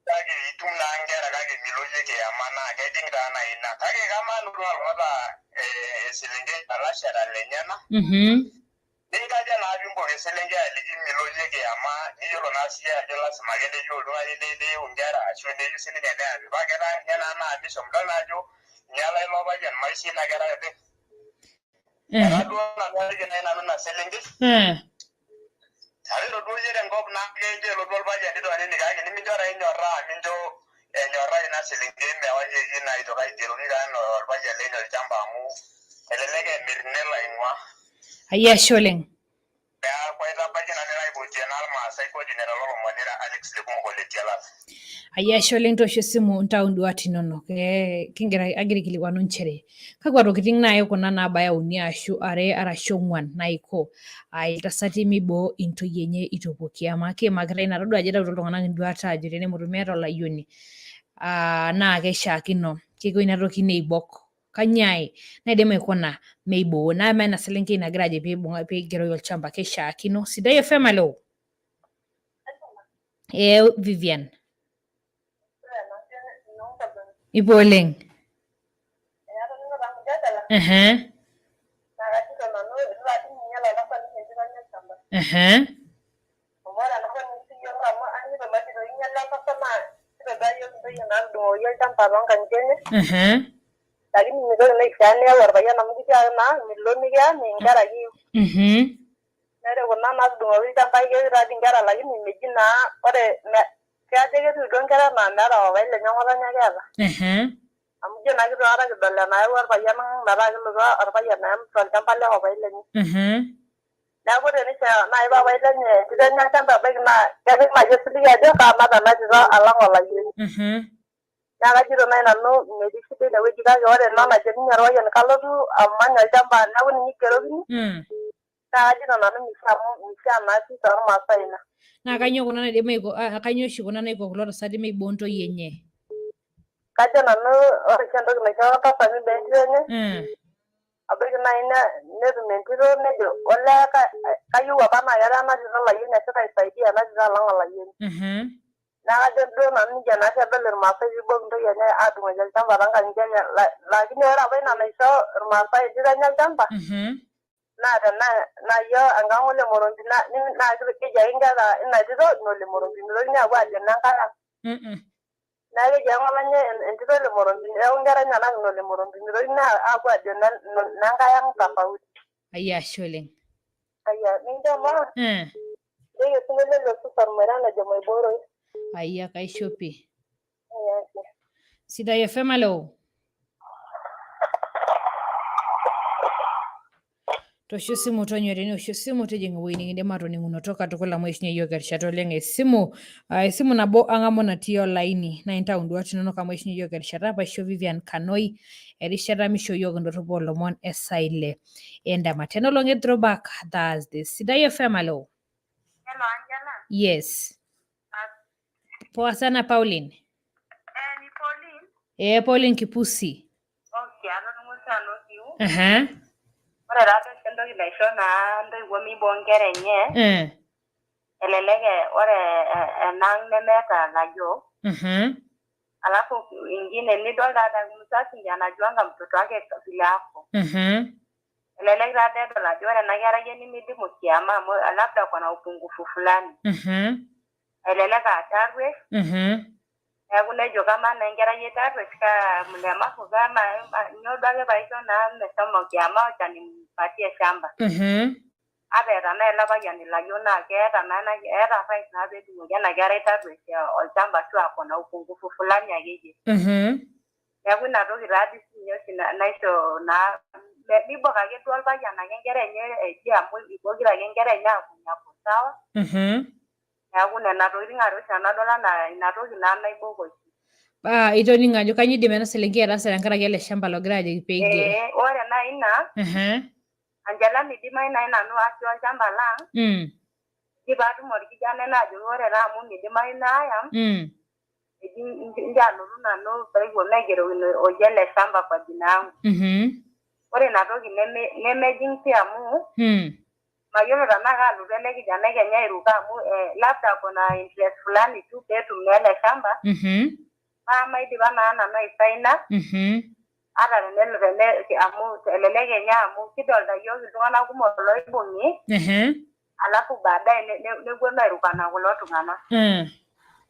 Kage itumna ngera kage miloje ke amana ke dingda na ina kage kama nuru alwada selenge alashara lenyana Nikaja na bimbo Eselenkei aliki miloje ama niyiolo naa sii ajo lasima ake neyieu oltung'ani neyieu nkera ashu neyieu sininye neami kake naa naa mishom dol naa ajo inyala ilo payian maisha ina kera kiti. Duo nanu ina selenkei. Alo duo yie tenkop naa kenje elo duo olpayian nitoni kake nimincho taa inyorraa mincho enyorraa ina selenkei mewaye ina aitoki aigeroki kaan olpayian lenye olchamba amu elelek emirr nelo aing'ua. Ayashe oleng. Ayashe oleng toosho esimu ntau nduat inonok. Agira aikilikuanu nchere kakwa tokiting naai kuna naabaya uni ashu are arashu ong'uan naiko iltasati miboo intoyie enye itupuo kiama kiimakitai ina todua ajo itautuo iltung'anak induat ajo tenemutu meeta olayioni naa keishaakino kiko ina toki neibok. Kanyaai naidim aikuna meiboo nama ena selenkei nagira ajo piigeroi olchamba keishaakino. Sidai FM alo. Vivian. Ipo oleng. Lakini mitoki naishaa niyau orpayian amu kitiakaki naa milo nikiami inkera kiiu. Ore kuna naatudung'oki ilchambai ketii taadii inkera lakini meji naa ore kajo ketiu duo inkera naa meeta papai lenye ng'otonye ake eeta. Amu ijo naa kitu aikata kidol enayawua orpayian metaa kelotu orpayian aam tolchamba le papai lenye. Neeku tenisho naai papai lenye entito enye olchamba ebaiki naa kepik naaji osiligi ajo kaamata ena tito alang olayioni. Naa kajito naai nanu metii shida inewueji kake ore ena najo ninye orpayian kalotu amany olchamba neeku ninye igerokini. Naa kajito nanu mishaa naa pii tormaasai ina. Naa kanyoo kuna naidim aiko kanyoo oshi kuna naiko kulo tasati meiboo ntoyie enye? Kajo nanu ore oshi entoki naisho oltasat miboo entito enye. Abaiki naai netum entito nejo olee kayieu apa naa ketaa ena tito olayioni ashu kaisaidia ena tito alang olayioni. Naa kajo duo nanu nijia naari edol irmaasai piibok intoyie enye aadung'oki olchamba toonkang'itie enye lakini ore apa ina naisho irmaasai entito enye olchamba naa naaji enkang' ole morombi naa keji ake inkera ina tito inole morombi mitokini aapuo aajo inenkae ang'. Neeku keji ake ng'otonye entito ole morombi neeku inkera enyenak inole morombi mitokini aapuo aajo inenkae ang' tofauti. Ayashe oleng. Nincho maa njoki osinkolio le Susan Moirana ojo maibooroi. Ayia kaisho pii. Sidai FM alo. Toosho esimu tonyori neosho esimu tijing'a ewueji nikindim aatoning'unoto katukul amu eishunye iyiok erishata oleng esimu nabo ang'amu natii olaini naa intau induat inonok amu eishunye iyiok erishata paisho Vivian Kanoi erishata misho iyiok indorropu oolomon esaa ile endama. Tenolong throwback Thursday. Sidai FM alo. Hello Angela. Yes. Poa sana Pauline. Ni Pauline. Pauline Kipusi. Okay, atoning'o sana okiu. Ore taata oshi entoki naisho naa ntoiwuo meiboo nkera enye. Elelek ore enang' nemeeta layiok. Alafu ingine nidol taata mzazi anajuanga mtoto wake vile ako. Elelek taata edol ajo ore ena kerai nimidimu kiama amu labda kuna upungufu fulani. Elelek atarwe. Neeku nejo kama na enkerai etarwe ka mlemavu kama nyoo duake paisho naa meshomo kiama acha nimpatie shamba. Ata eeta naa ele payian ilayiok naa keeta right naa peedung'oki ena kerai tarwe olchamba ashu ako na upungufu fulani akeyie. Neeku ina toki taadii siinye oshi naisho naa mibok ake duo orpayian ake nkera enye eji amu ibokito ake nkera enye aaku sawa. Neeku nena tokiting are oshi enadol enaa ina toki naa naibok oshi. Itoning' ajo kanyoo idim ena selenkei ataasa tenkaraki ele shamba logira ajoki peigeri. Ore naai ina Angela midimayu naai nanu aasie olchamba lang'. Eji paatum orkijanai naajoki ore taa amu midimayu naaya. Eji injo alotu nanu paikipuo maigerokino oji ele shamba kwa jina yangu. Ore ina toki nemejing' pii amu mayiolo tenaa kaalotu ele kijanai kenya airuka amu labda kuna interest fulani tu peetum naa ele shamba. Naa maidipa naa nanu aisaina. Ata tenelo amu elelek enya amu kidolta yiok iltung'anak kumok loibung'i. Alafu baadaye neponu airukana kulo tung'anak.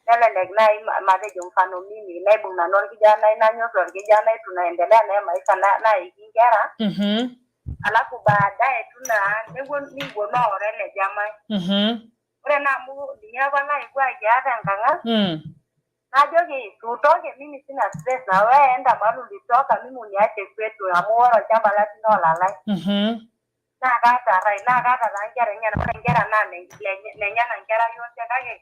Nelelek nai matejo mfano mimi naibung' nanu orkijanai nanyor orkijanai tunaendelea naye maisha naiki nkera. Alafu baadaye neponu aoro ele jamai. Ore naa amu ninye apa naiko ayiaya tenkang'. Najoki tutoke mimi sina stress na wewe enda mahali ulitoka mimi uniache kwetu amu ore olchamba latii naa olalai. Naa kaata taa nkera naa nenyana nkera yote kake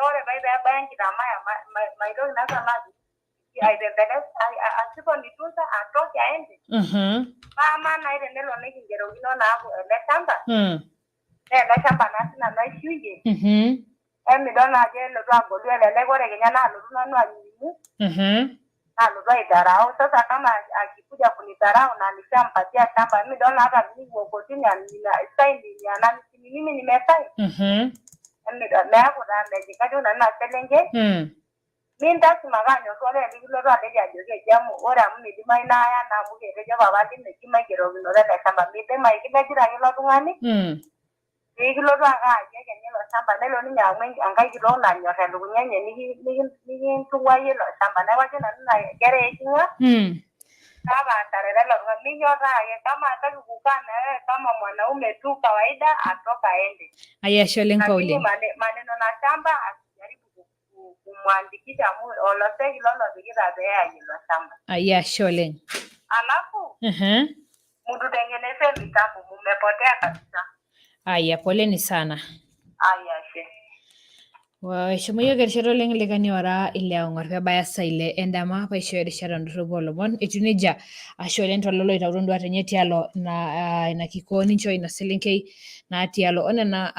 ore paibaya enkitamaya maitoki naa sana asiponitunza atoke aende. Mama nai tenelo nikingerokino naaku ele shamba. Naa ele shamba naa sinanu aishunye. Emidol naa ajo elotu agolu elelek ore kenya naalotu nanu anyinyimu. Naalotu aidharau. Sasa kama akikuja kunidharau na nishampatia shamba emidol naa hata mimi kotini saini mimi nimesai. Emidol neeku taa kajo nanu Eselenkei. Mintasima kanyorru ore nikilotu alej ajoki ejamu ore amu midimayu naaya naa amu ketejo papa lino kimaigerokinoto ele shamba midimayu kilejito ake ilo tung'ani. Nikilotu ake ayie kenya ilo shamba nelo ninye amu enkae kitok nanyor elukunya enye nikintung'uayie ilo shamba neeku ajo nanu ina kera eiking'a. Tapaasharere ilo tung'ani minyoraa ake kama hataki kukaa na wewe kama mwanaume tu kawaida atoka aende. Ashe oleng Pauline. Maneno na shamba asijaribu kumwandikisha amu oloseki lolopikita pee eyai ilo shamba. Ashe oleng. Alafu mtutengeneze mitambo mumepotea kabisa. Poleni sana. Ashe. Eshomo yiok erishata oleng likani ora ile ong'or pebaya saa ile endama paisho erishata ndorropu olomon etiu nejia ashe oleng tololo oitautuo nduat enye tialo ina kikoo ninchoo ina selenkei naa tialo onena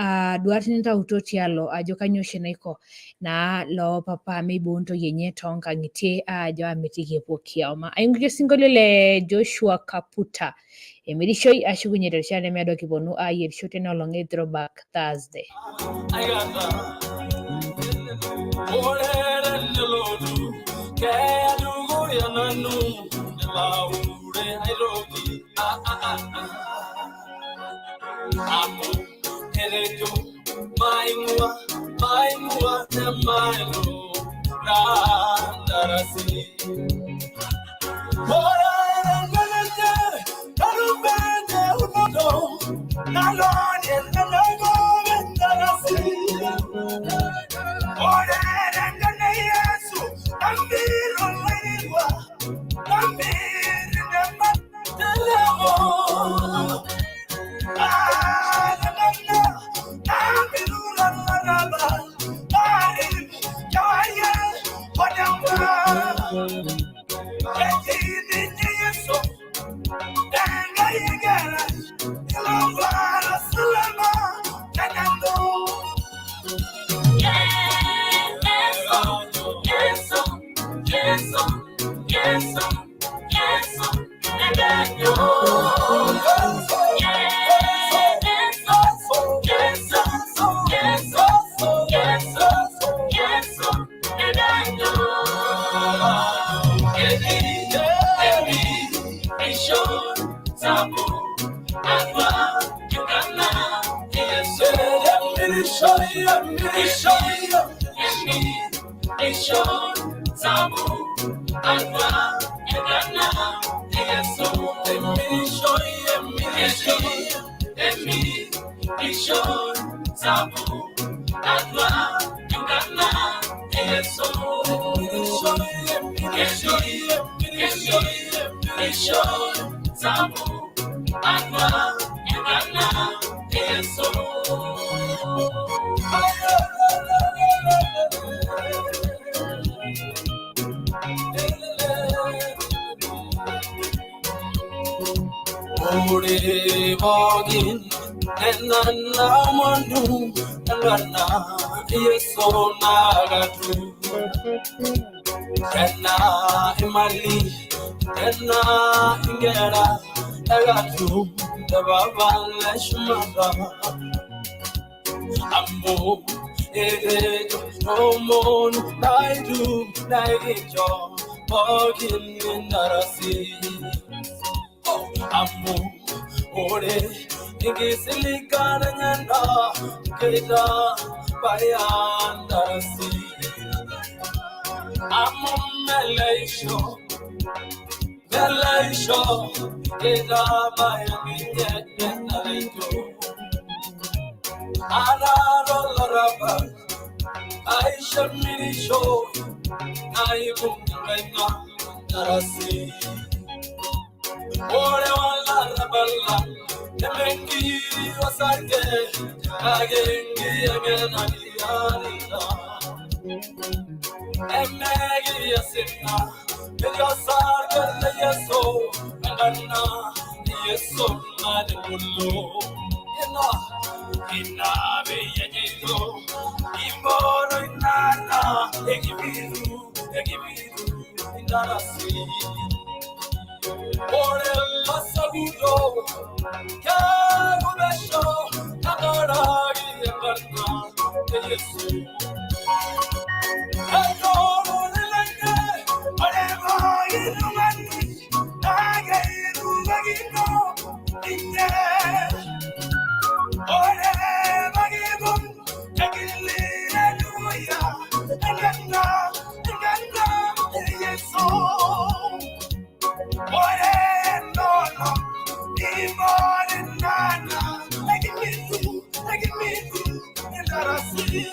duat nintautuo tialo ajo kanyioo oshi naiko naa loo papa meiboo ntoyie enye toonkang'itie ajo amitiki epuo kiama. Aing'uki osinkolio le Joshua Kaputa emirishoi ashukunye terishata nemeedo kiponu ayierisho tena olong Throwback Thursday. Orere nilodu, kedugu yananu, nelaure airogi, Amu, erejo, maingua, nemailo, randarasi. Orere ngalete, narubende unodo, naloni nanago, vendarasi. Orere ngane Yesu, ambiro laiwa, ambiro nematelevo. Ambiro lalaba, kawaya, wadamba. Ejini Yesu, danga yegara, ilamba salama, kanando. Bargain in Darasi. Amu, Ore, Ingisilikana Nyanda, Keda, Bayan Darasi. Amu Melaisho, Keda, Bayan Nalaito. Anaro Laraba, Aisha Minisho, Naibu Renga, Darasi. Ore wala rabala, emengi wasake, agengi agenani alila. Emegi yasina, yasake le yeso, agana yeso na de mulo. Ina be yajizo, imoro inana, egibiru, inarasi. Ore la saludo, Kagubesho, Nagaragi, Embarna, Yesu. Ayoro Lelenge, Oreva Irumani, Nage Irumagino, Inye. Ore Magibum, Egili, Eluya, Engana, Yesu. Ore no, Imore Nana, give me two, and I see.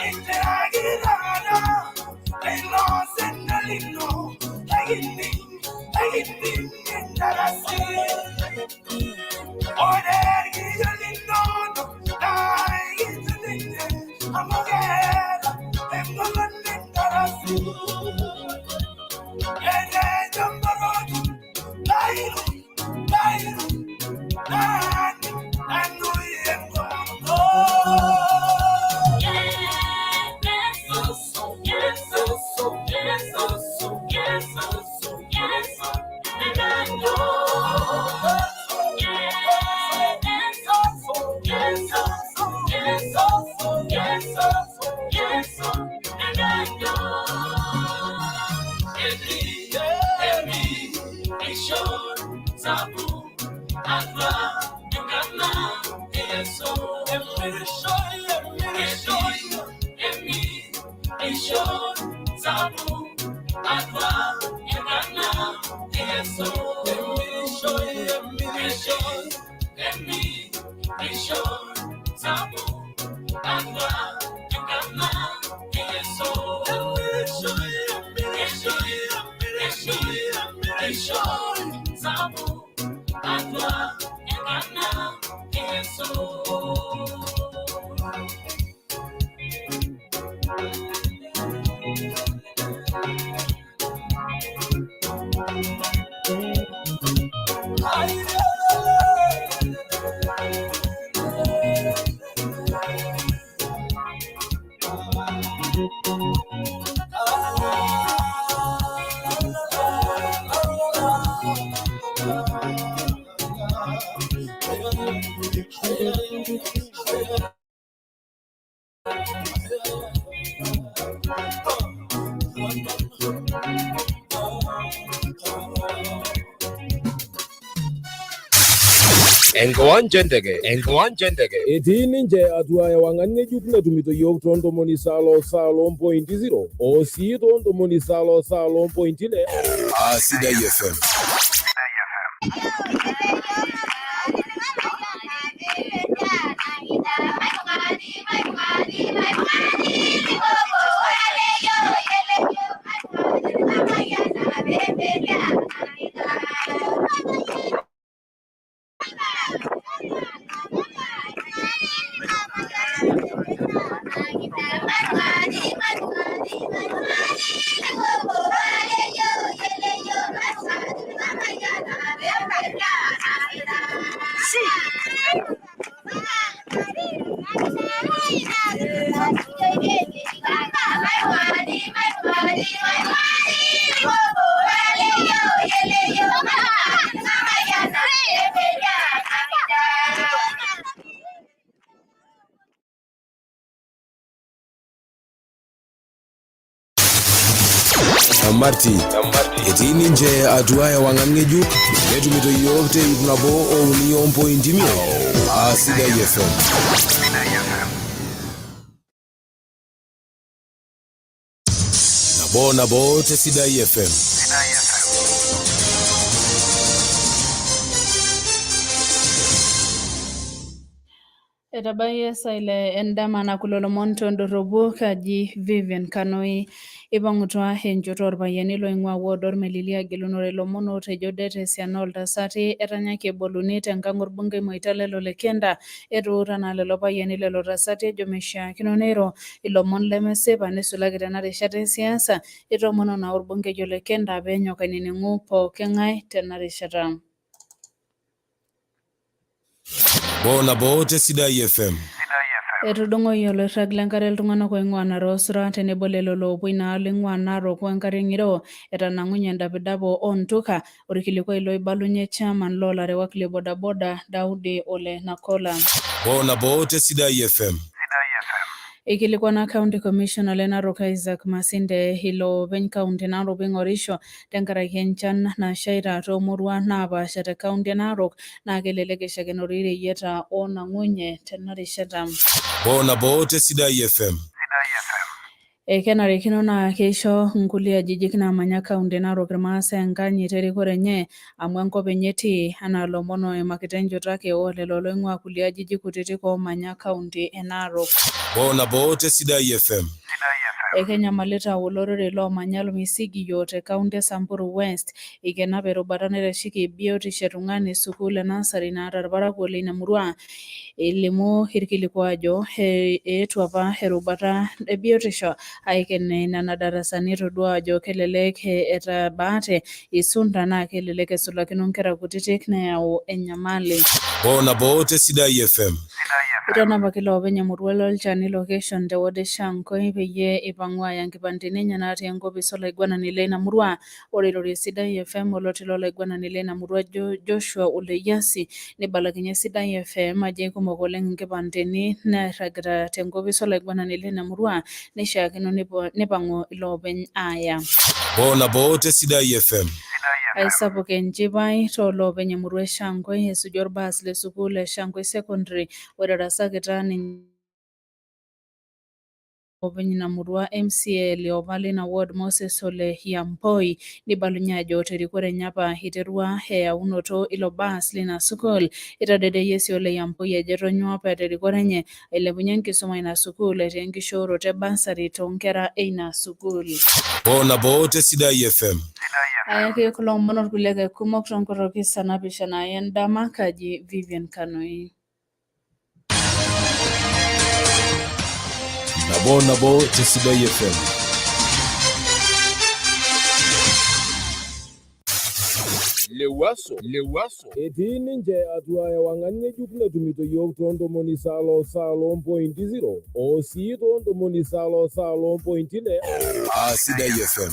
Intijingu they lost and Nilimu, give me, and I see. Ore Nilimu, I'm again, and I see. Oonguan Jendege. Eti ninje atua ya wangane jukne tumito yok tondo moni salo 1.0 o si tondo moni salo 1.4. Sida FM. Marti. Etii ninche atua ewang'an ng'ejuk netumito yiok te ip nabo ouni ompointi imiet. Sidai FM. Nabo te Sidai FM. Etabayie saile endama nakulolomon tondorobo kaji Vivian Kanoi ibang'utua enchoto orpayiani loing'ua ward ormelili agilunore lomon otejo det esiana oltasati etanyaki eboluni tenkang' orbungei Moitale Lolekenda etuuta naa lelo payiani lelo tasati ejo meishiakino neiro ilomon lemesipa nisulaki tena rishata esiasa itomono naa orbungei Olekenda peenyok ainining'u pooking'ae tena rishata. Nabo te Sidai FM. Etudung'oyie oloirrag lenkare iltung'anak oing'ua Narosra tenebo lelo loopuo inaalo eing'ua Narok wenkare ng'iro etanang'unye endapidapo oontuka orkilikuai loibalunye chairman loolarewak le bodaboda Daudi Ole Nakola. Nabo te Sidai FM. Ikilikwana County Commissioner le Narok Isaac Masinde ilo openy County Narok ping'orisho tenkaraki enchan nashaita toomurua naapaasha te County Narok naa kelelek eshakenori reyieta oonang'unye tena rishata. Nabo te Sidai FM. Kenarikino naa keisho nkulie ajijik naamanya County Narok irmaasai enkanyit erikore enye amu enkop enye etii anaa lomon oimakita enchoto ake oolelo loing'ua kulie ajijik kutitik oomanya County e Narok. Nabo te Sidai FM. Kenyamalita olorere loomanya Lmisigiyio te County Samburu West ikenap erubata naitasheki biotisho etung'ani sukuul e nasari naata irparakuo leina murua. Elimu irkiliku ajo eetuo apa erubata e biotisho aiken nena darasani etodua ajo kelelek etabaate isunda naa kelelek esulakino nkera kutitik neyau enyamali. Nabo te Sidai FM. Itanapaki loopeny emurua lolchani location te ward e Shankoi peyie ipang'u aaya nkipandeni enye natii enkopis olaiguanani leina murua. Ore irorie Sidai FM oloti lolaiguanani leina murua Joshua Oleyiasi nibalakinye Sidai FM ajo aikumok oleng nkipandeni nairragita tenkopis olaiguanani leina murua neishiakino nipang'u iloopeny aaya. Nabo te Sidai FM. Aisapuk enchipai tooloopeny emurua e Shankoi esuju orbaas le sukuul e Shankoi Secondary otarasakita ninye openy ina murua MCA liopa lina ward Moses Ole Yampoi nibalunye ajo terikore enye apa iterua eyaunoto ilo baas lina sukuul. Itadedeyie sii Ole Yampoi ajo etonyua apa terikore enye ailepunye enkisuma ina sukuul etii enkishooroto e basari toonkera eina sukuul. Nabo te Sidai FM. Ayake kulo omon orkulie ake kumok tonkoroki saa napishana endama kaji Vivian Kanoi. Nabo te Sidai FM. Lewaso. Etii ninche atua ewang'an ng'ejuk netumito yiok toontomoni saalo mpointi 0 o sii toontomoni saalo mpointi 4. Sidai FM.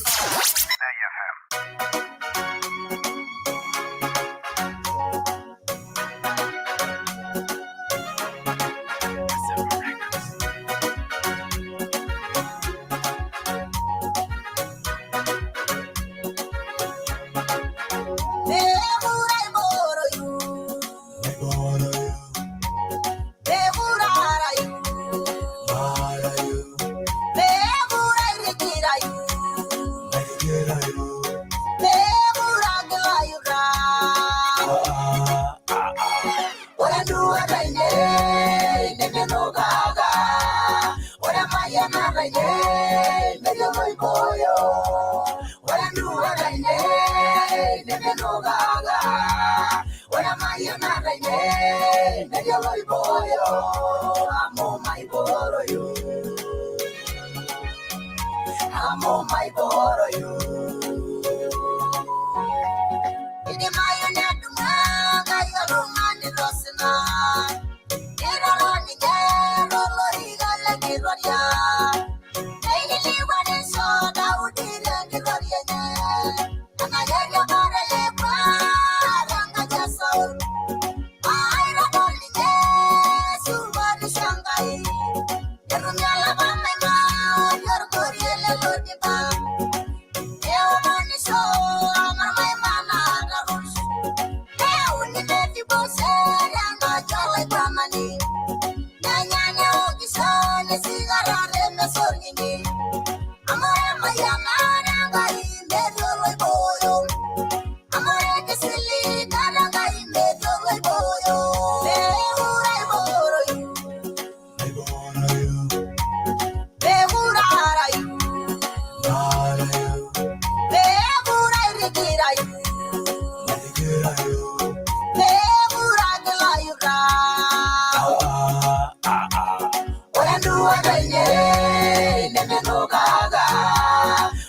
Raine, Nemeno Gaga,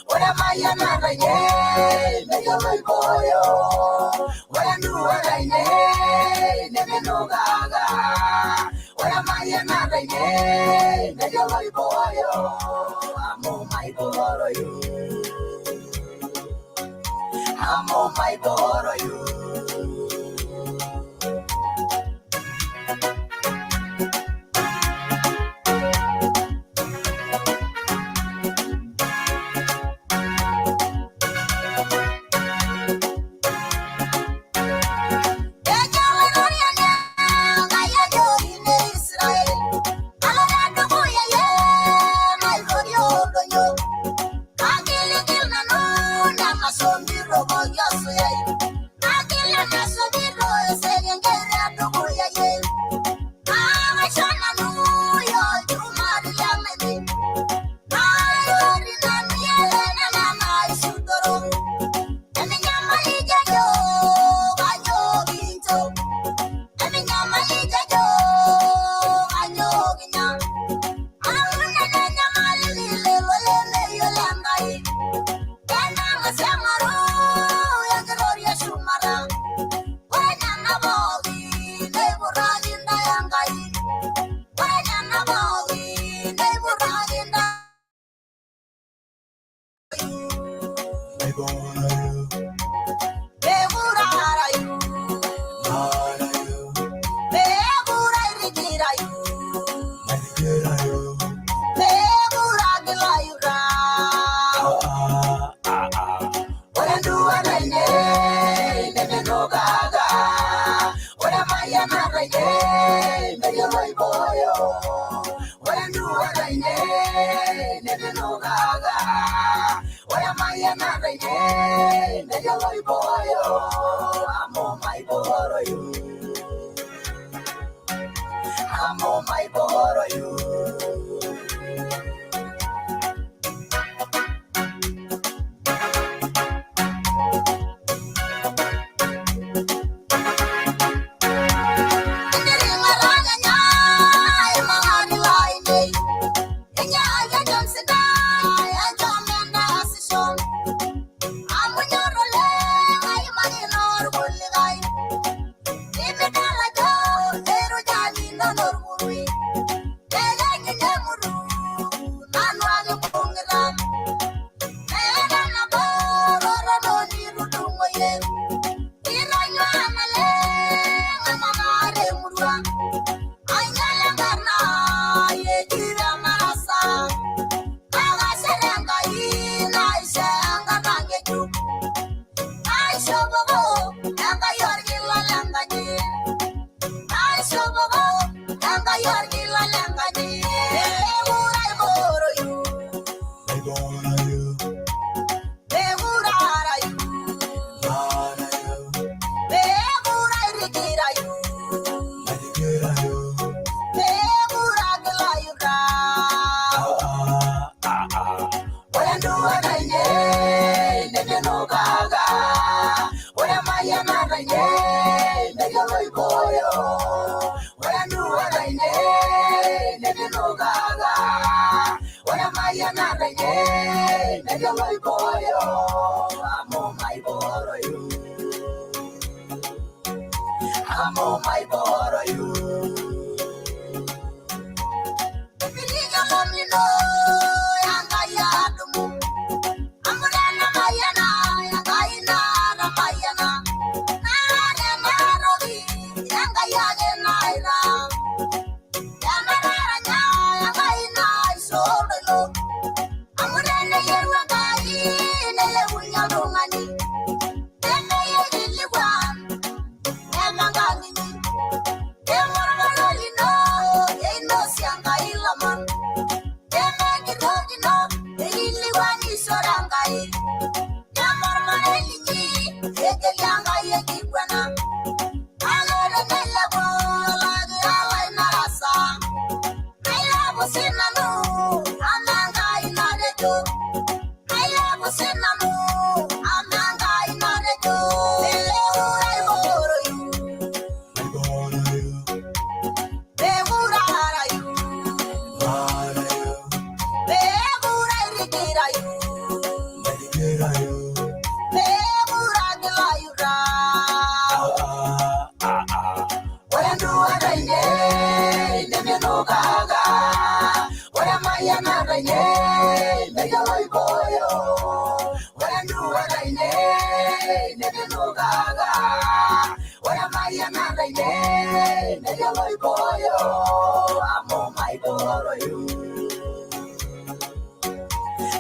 what am I am Raine, Nemeno Boyo, what am Raine, Nemeno Gaga, what am I am Raine, Nemeno Boyo, I'm on my boy, I'm on my boy, gaga. Ora maya na raine, mega loy boyo. Ora nuwa raine, mega no gaga. Ora maya na raine, mega loy boyo. Amo my boro you.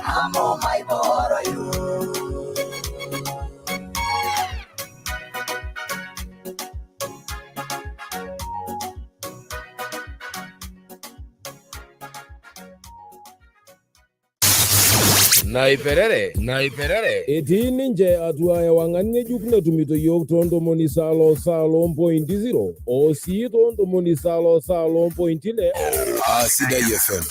Amo my boro you. Naiperere. Etii ninche atua ewang'an ng'ejuk netumito yiok toontomoni saalo 0.0 o sii toontomoni saalo 0.6. Sidai FM.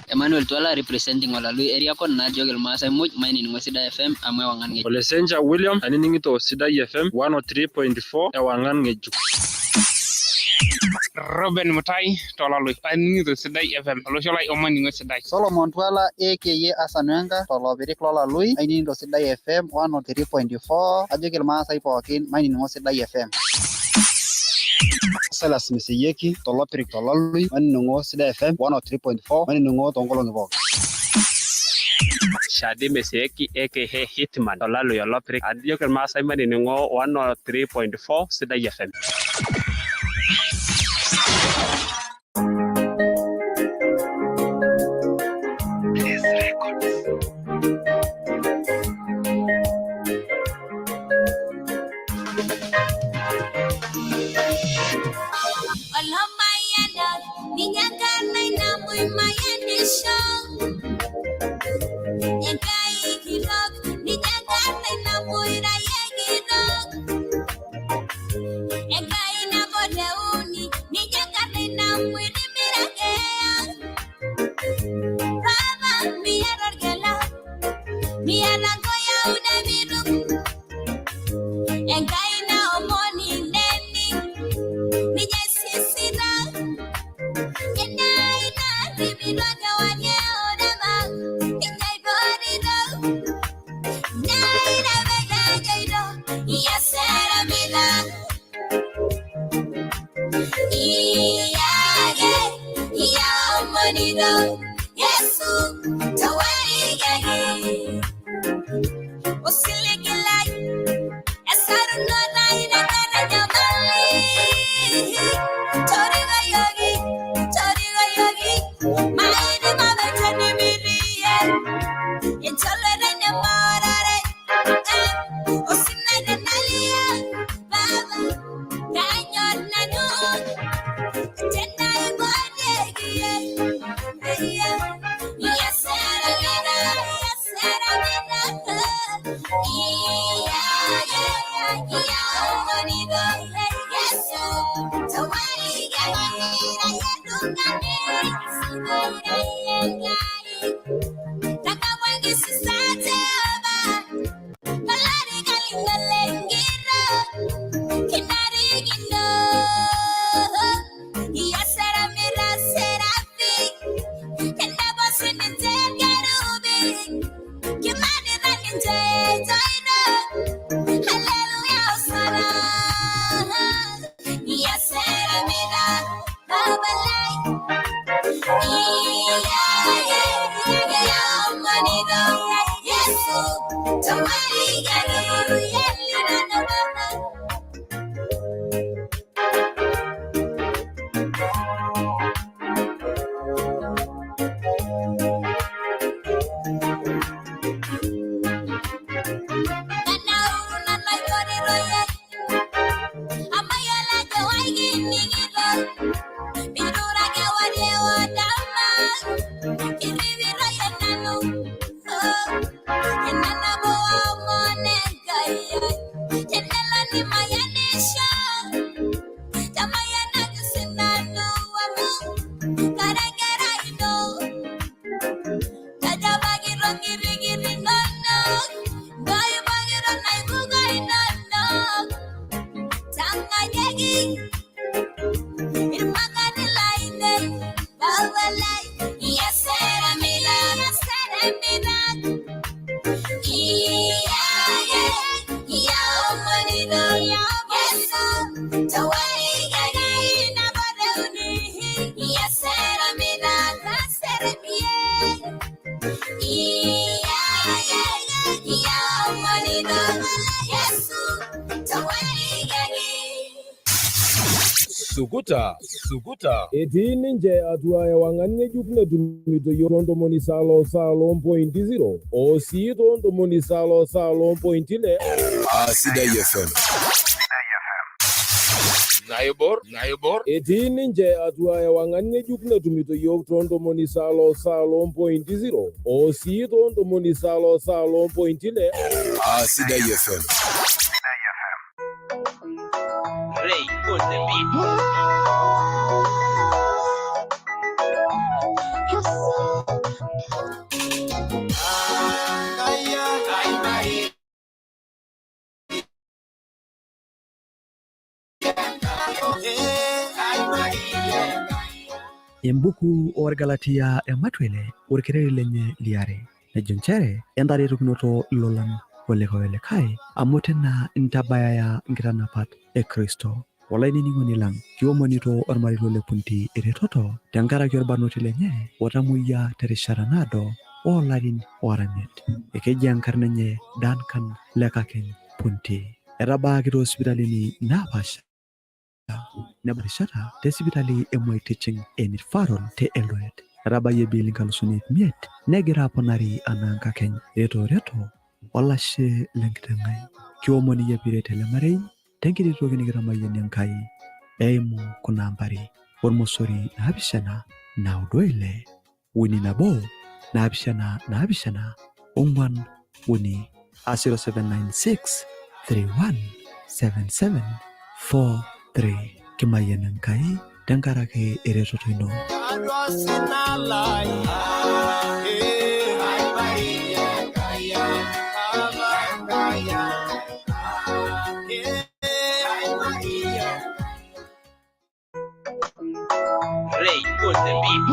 Emmanuel Twala representing Walalui area kon na jogel Maasai muj mainining'o Sidai FM amu ewang'an ng'ejuk. Olesenja William anining'ito Sidai FM 103.4 ewang'an ng'ejuk. Robin Mutai Tolalui anining'ito Sidai FM olosho lai omaning'o Sidai. Solomon Twala aka Asanwenga tolopirik lolalui aining'ito Sidai FM 103.4 ajoki irmaasai pookin mainining'o Sidai FM. Silas Miseyeki tolopirik tolalui mainining'o Sidai FM 103.4 mainining'o toonkolong'i pookin. Shadi Meseki aka Hitman Tolalui olopirik ajoki irmaasai mainining'o 103.4 Sidai FM. sukuta etii ninche atua ewang'an ng'ejuk netumito yiok toontomoni salo 0.0 o sii toontomoni salo 0.6 Sidai FM. naibor etii ninche atua ewang'an ng'ejuk netumito yiok toontomoni salo 0.0 o sii toontomoni salo 0.6 Sidai FM. Ray on the beat. Embuku orgalatia ematwele orkereri lenye liare nejo nchere entaretukinoto ilolan olekawelekai amu tena ntabayaya nkitanapat e Kristo. Olainining'oni lang kiomonito ormariko le punti eretoto tenkaraki orbarnoti lenye otamoyia terishata naado oolarin oaramiet. Ekeji enkarna enye Duncan Lekakeny Punti. Etabaaki toosipitalini naapaasha nebarishata tesipitali Moi Teaching and Referral te Eldoret. Etabayie biili nkalusuni 5 negira aponari anaa nkakeny reto olashe lenkiteng'ai. Kiomoni yie piret ele marei tenkiti toki nikitamayianie Enkai eimu kuna ambari ormosori 796 uni nabo 777 Oonguan uni 0796 317743. Kimayian Enkai tenkaraki eretoto ino. Ray on the beat.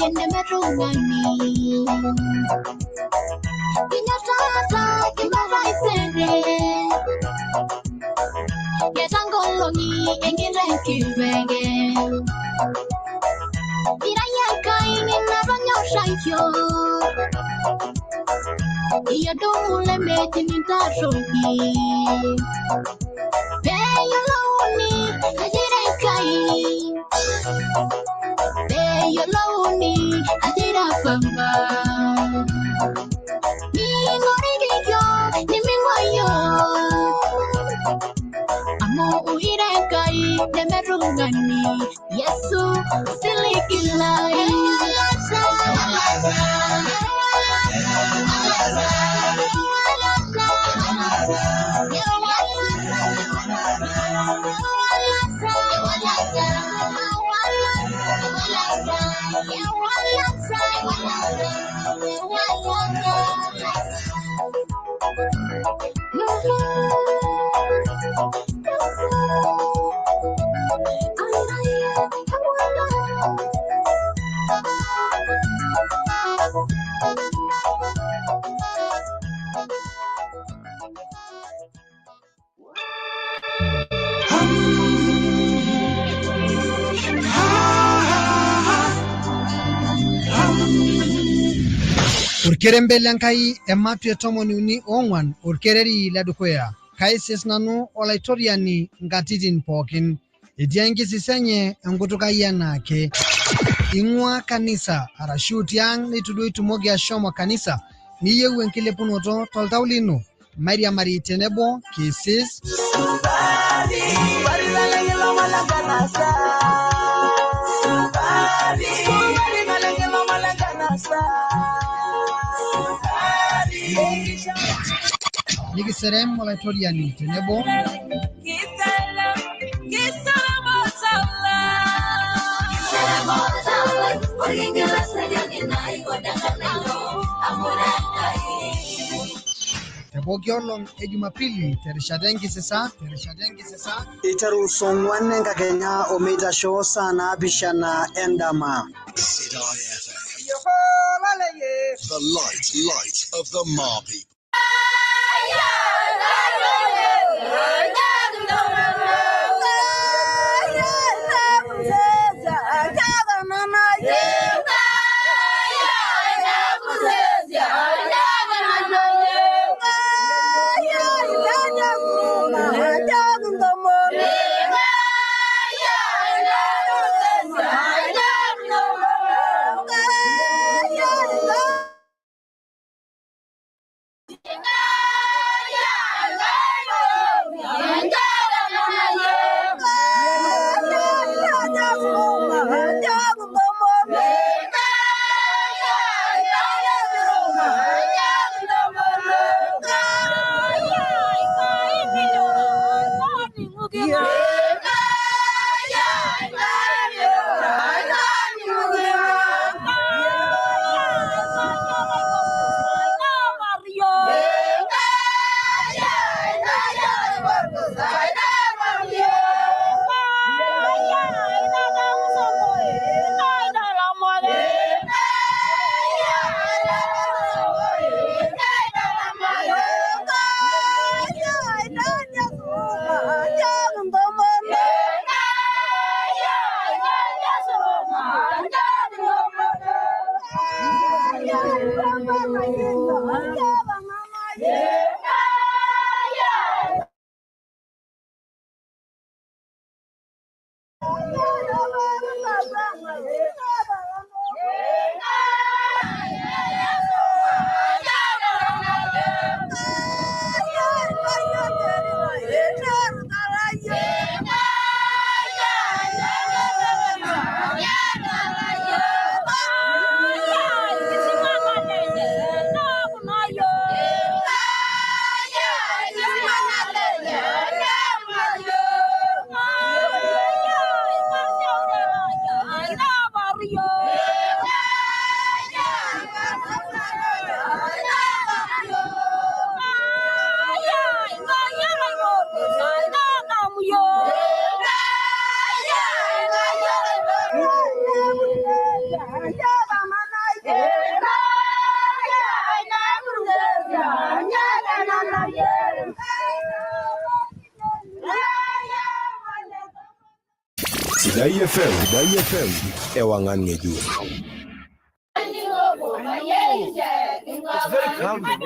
nemerungani Kinyatata kimaraisere Yetangolongi engire kibege Irayakai ninaranyoshayo Iyadole meti nintarogi Beyoloni ajirekai Beyoloni ajirafamba Nimorigiyo nimingoyo Amo uirekai nemerungani Yesu silikilai Urkerembelenkai ematu etomoni uni ong'uan urkereri ledukuya. Kaisis nanu olaitoriani nkatitin pookin. Etii enkisisa enye enkutukai enaake. Ing'ua kanisa arashu tiang' nitu duo itumoki ashomo kanisa niyieu enkilepunoto toltau lino. Mairiamari tenebo kiisis Nikiserem olaitoriani tenebo Tepooki olong' e Jumapili terishata enkisisa iteru saa 4 enkakenya omeitasho saa 7 endama. The light of the Marpi. Sidai FM, Ewangan Nilimu. It's very calming.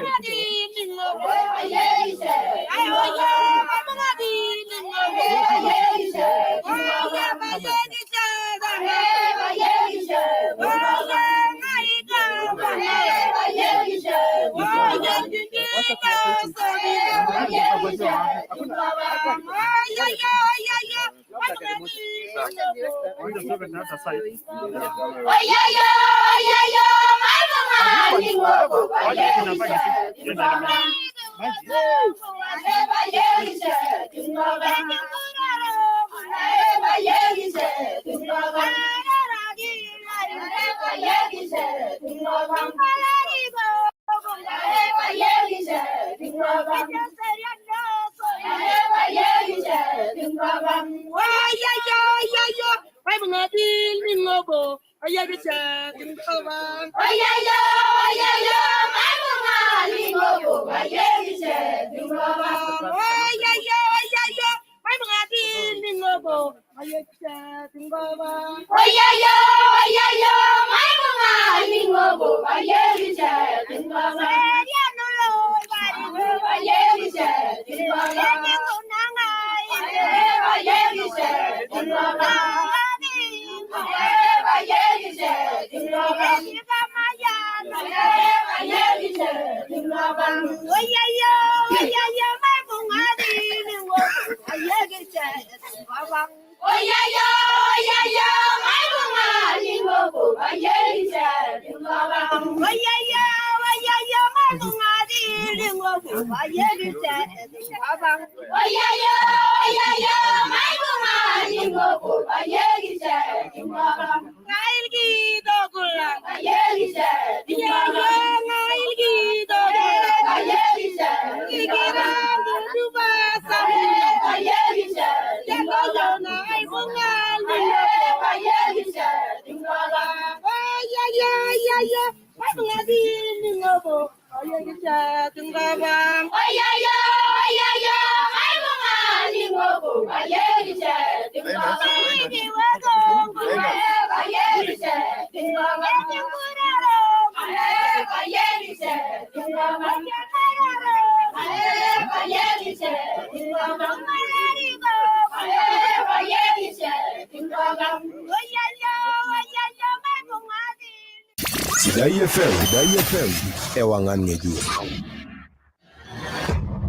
Sidai FM, Ewangan Nilimu.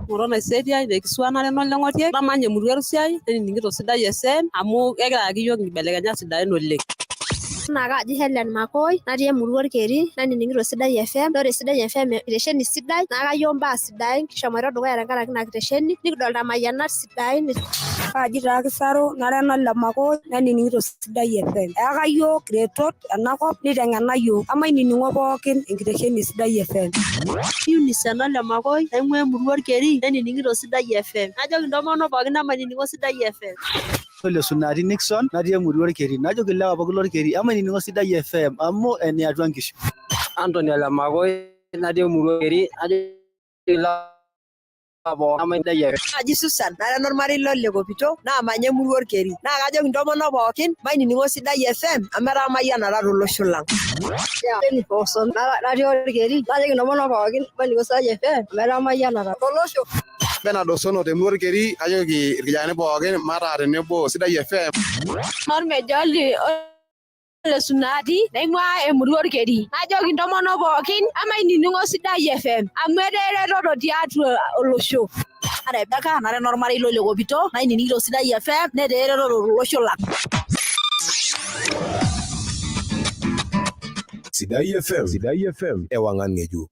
Corona Eseriani nekisuanare noleng'otie namanya emurua Erusiai nening'ito sidai esen amu kegira ake yiok nkibelekenyat sidain oleng. Naa kaji Helen Makoi natii emurua Orkeri nanining'ito sidai FM. Ore sidai FM kitesheni sidai naa kayieu mbaa sidain kishomoita dukuya tenkaraki ina kitesheni nikidolta mayianat sidain. Kaji taa Kisaro nara Helen Makoi nanining'ito sidai FM. Eaka yiok retot enakop niteng'ena yiok ama inining'o pookin enkitesheni sidai FM. Eunice Helen Makoi naing'ua emurua Orkeri nanining'ito sidai FM. Najoki ntomonok pookin namanining'o sidai FM. Ole Sunati Nixon natii emurua Orkeri najoki lewa pookin lorkeri ama inining'o sidai FM amu ene atua nkishu. Anthony Alamakoi natii emurua Orkeri najoki lewa Kaji Susan nara normarei Lekopito naamanya emurua Orkeri naa kajoki ntomonok pookin mainining'o sidai FM amu etaa mayianata tolosho lang. Olson natii Orkeri najoki ntomonok pookin mainining'o sidai FM amu etaa mayianata tolosho. Benado Sono temurua Orkeri ajoki irkijanani pookin mataa tenebo sidai FM. Normejoli Ole Sunati naing'ua emurua Orkeri najoki ntomonok pookin amainining'o sidai FM amu etaa eretoto tiatua olosho. Rebeka nara normarei Lekopito nainining'ito sidai FM netaa eretoto tolosho lang. Sidai FM, Ewangan Nilimu.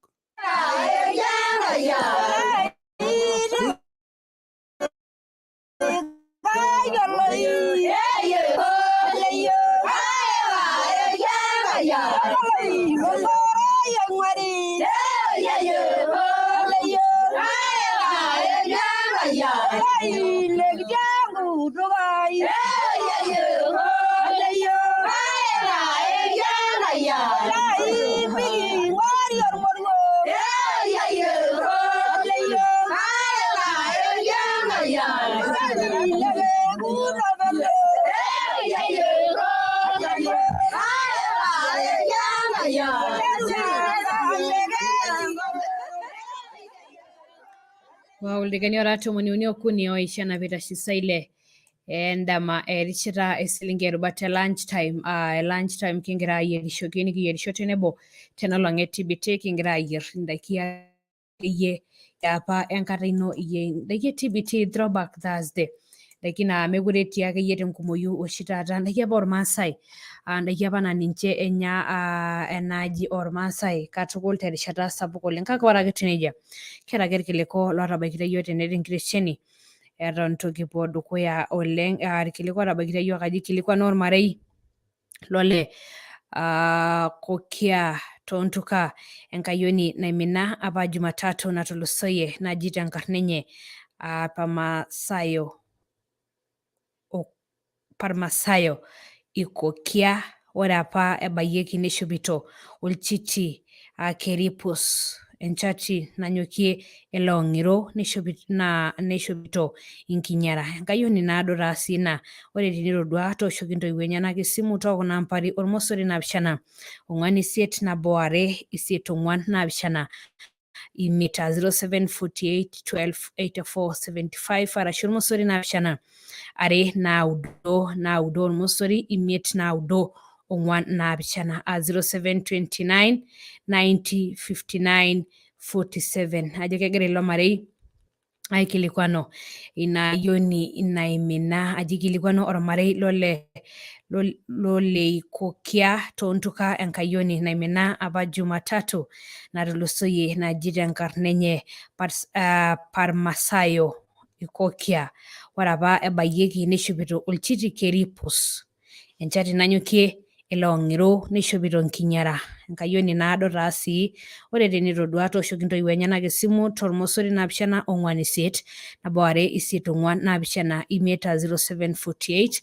Waulekeni ora tomoni uni okuni oishana pitasisa ile endama erishata eselenkei erubata lunch time lunch time kingira ayierisho nikiyierisho tenebo tenalong TBT kingira ayier indaiki akeyie apa enkata ino iyie indaiki TBT throwback Thursday indaiki naa mekure etii akeyie tenkumoyu oshi taata indaiki apa ormaasai indaiki apa naa ninche enya enaaji ormaasai katukul terishata sapuk oleng kake ore ake etiu nejia kiata ake irkiliku lotabaikitia yiok tene tenkitesheni eton itu kipuo dukuya oleng irkiliku otabaikitia yiok aji kilikuana ormarei lole kokia tontuka enkayioni naimina apa Jumatatu natulusoyie naji tenkarna enye Parmasayo Ikokia ore apa ebayieki neishopito olchiti keripus enchati nanyokie ele ong'iro neishopito inkinyara enkayioni naado taa sii ina ore tenitodua tooshoki intoiwuo enyenak esimu tookuna ampari ormosori 748 imiet 0748128475 arashu ormosori 729 ormosori imiet 9 0729 905947 ajo kegira ilo marei aikilikuanu ina ayioni naimina aji kilikuanu ormarei loleikokia tontuka enkayioni naimina apa Jumatatu natulusoyie naji tenkarna enye Parmasayo Ikokia ore apa ebayieki neishopito olchiti keripus enchati nanyokie ele ong'iro neishopito nkinyara enkayioni naado taa sii ore tenitodua tooshoki intoiwuo enyenak esimu tormosori 748 imiet 0748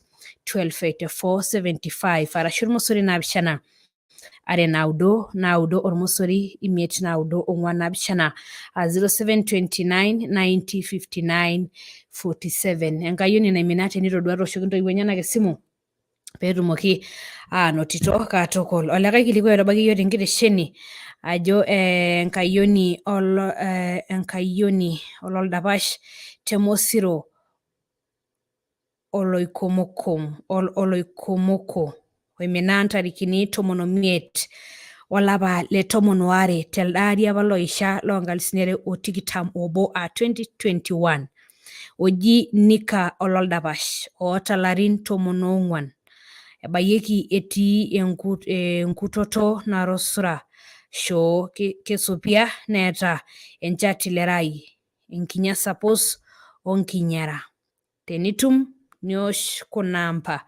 128475 arashu ormosori 729 ormosori imiet 9 0729 905947 enkayioni naimina tenitodua tooshoki intoiwuo enyenak esimu peetumoki aanotito katukul olikae kilikuai oitabaiki yiok tenkitesheni ajo enkayioni ololdapash temosiro oloikomoko oimina ntarikini 15 olapa le 12 telde ari apa loisha loo 2021 oji Nika ololdapash oota larin 14 ebayieki etii enkutoto narosura shoo kesopia neeta enchati lerai enkinyasa pus onkinyara tenitum niosh kuna amba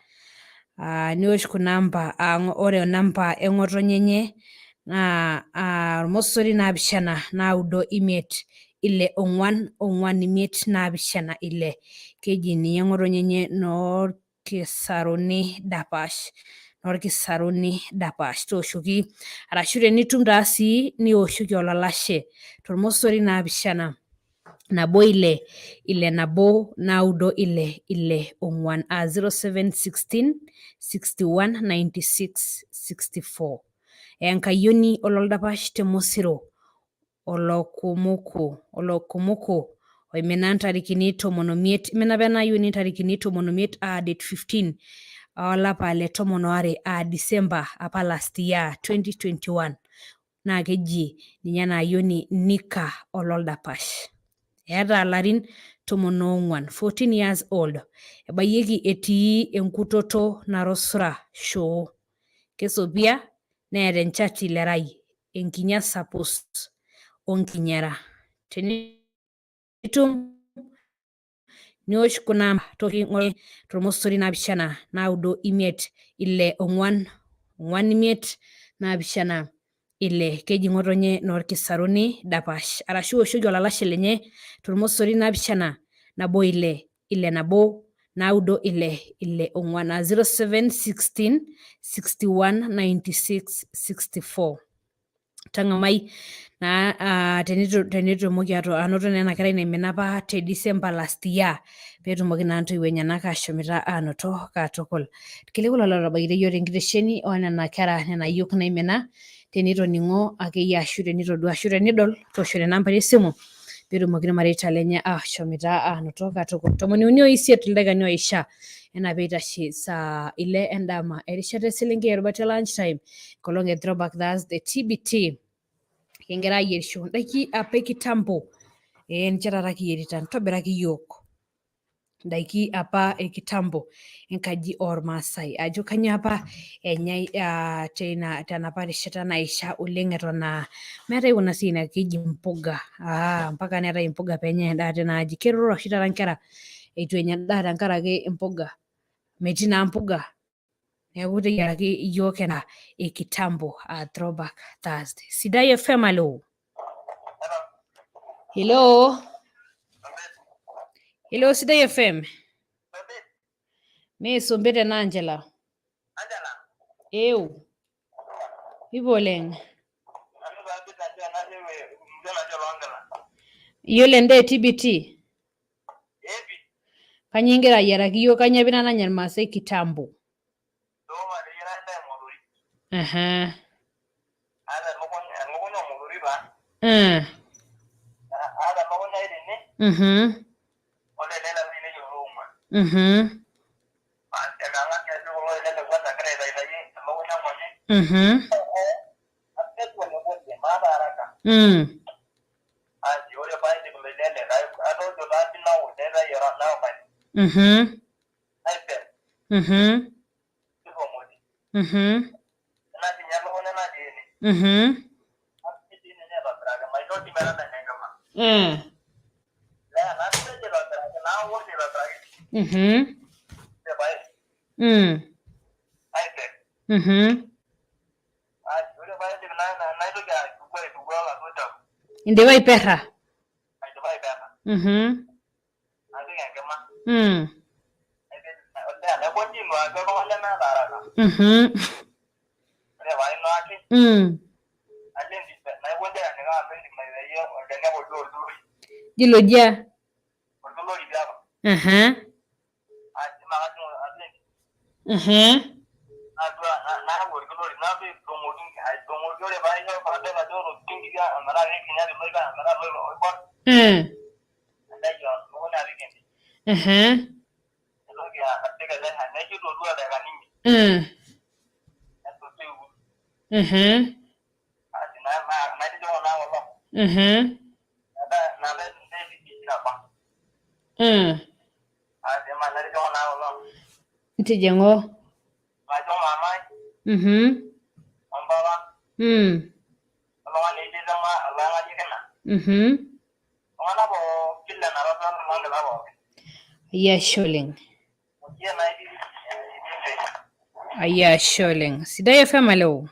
ore namba eng'otonye enye naa ormosori 795 keji ninye ng'otonye enye noorkisaruni dapash tooshoki arashu tenitum taa sii nioshoki olalashe tormosori 7 nabo ile 0716 61 96 64 enkayioni ololdapash temosiro olokomoko oimina ntarikini 15 imina apa ena ayioni ntarikini 15 date 15 olapa le 12 December apa last year 2021 naa keji ninye ena ayioni Nika ololdapash eeta larin 14 years old ebayieki etii enkutoto narosura shoo kesopia neeta enchati lerai enkinyasa pus onkinyara tenitum niosh kuna amba toki ng'ole tormosori 795 keji ng'otonye noorkisaruni dapash arashu oshoki olalashe lenye tormosori 7 nabo ile 0716 61 96 64 tang'amai naa tenitumoki anoto nena kerai naimina apa te December last year peetumoki naa ntoiwuo enyenak ashomita aanoto katukul irkiliku lolo otabaikitia yiok tenkitesheni onena kera nena yiok naimina tenitoning'o akeyie ashu tenitodua ashu tenidol toosho nena ambai esimu peetumoki irmareita lenye ashomita anoto katukul. 13 ildaikani oisha ena peitashe saa 6 endama erishata eselenkei erubata lunch time kolong e Throwback Thursday TBT kingira ayierisho ndaiki apa kitambo ninche taata kiyierita ntobiraki yiok ndaiki apa kitambo enkaji ormaasai ajo kanyoo apa enyai tenapa rishata naisha oleng eton meetai kuna siai naa keji mpuga mpaka neetai mpuga peenyai endaa tinaaji keroro oshi taata nkera eitu enya endaa tenkaraki mpuga metii naa mpuga neeku teyiaraki yiok ena kitambo Throwback Thursday. Sidai FM alo. Hello Sidai FM. Me sombete na Angela. Eu. Ipo oleng. Iyiolo endaa TBT. Kanyoo ingira ayiaraki yiok kanyoo apa ina nanya irmaasai kitambo. Indipa aiperra. Jilojia. Intijingu. Ayasholeng. Ayasholeng. Sidai FM alo.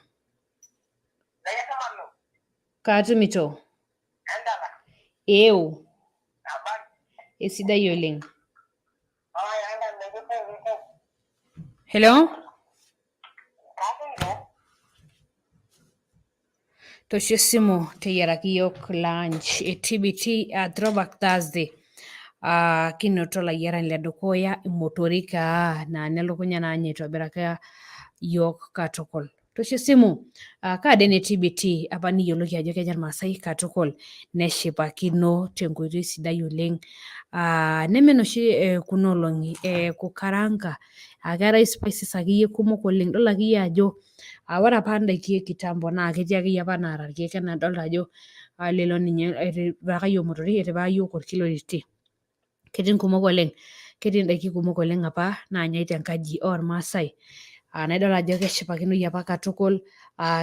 Katumito. Eu. Esidai oleng. Hello? Tosho esimu teyiaraki yiok lunch TBT Throwback Thursday. Kinoto layiarani ledukuya imotorik naa nelukunya naa ninye itobiraka yiok katukul. Tosho esimu kaadene TBT apa niyioloki ajo kenya irmaasai katukul neshipakino tenkoitoi sidai oleng. Neme noshi kuna olong'i kukaranga keetai spices akeyie kumok oleng. Idol akeyie ajo ore apa ndaiki e kitambo naa ketii akeyie apa naata irkeek enaa idolta ajo lelo ninye etipikaka yiok imotorik etipikaka yiok orkiloriti. Ketii nkumok oleng. Ketii ndaiki kumok oleng apa naanyai tenkaji ormaasai. Naidol ajo keshipakinoi apa katukul.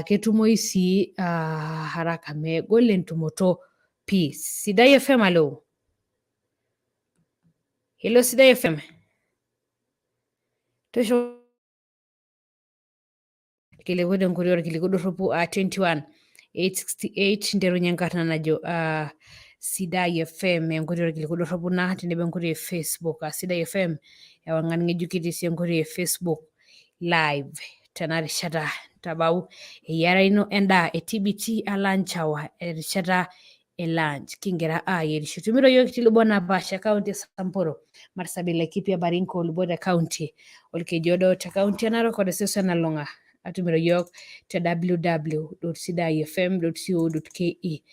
Ketumoyu sii haraka megol entumoto pii. Sidai FM alo. Hello Sidai FM. Tosho kiliku tenkoitoi orkiliku dorropu 21-868 nterunye enkarna najo Sidai FM enkoitoi orkiliku dorropu naa tenebo enkoitoi e Facebook Sidai FM ewang'an ng'ejuk etii sii enkoitoi e Facebook live tena rishata tabau eyiara ino endaa e TBT lunch hour erishata lunch kingira ayierisho. Tumito yiok kitii Lubona Basha kaunti Samburu Marsabit Laikipia Baringo Lubota County Olkejodo te kaunti ya Narok o seuseu nalulung'a. Atumito yiok te www.sidaifm.co.ke.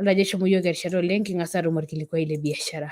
Olaje shomo yiok erishata oleng king'as aatum orkilikwai le biashara.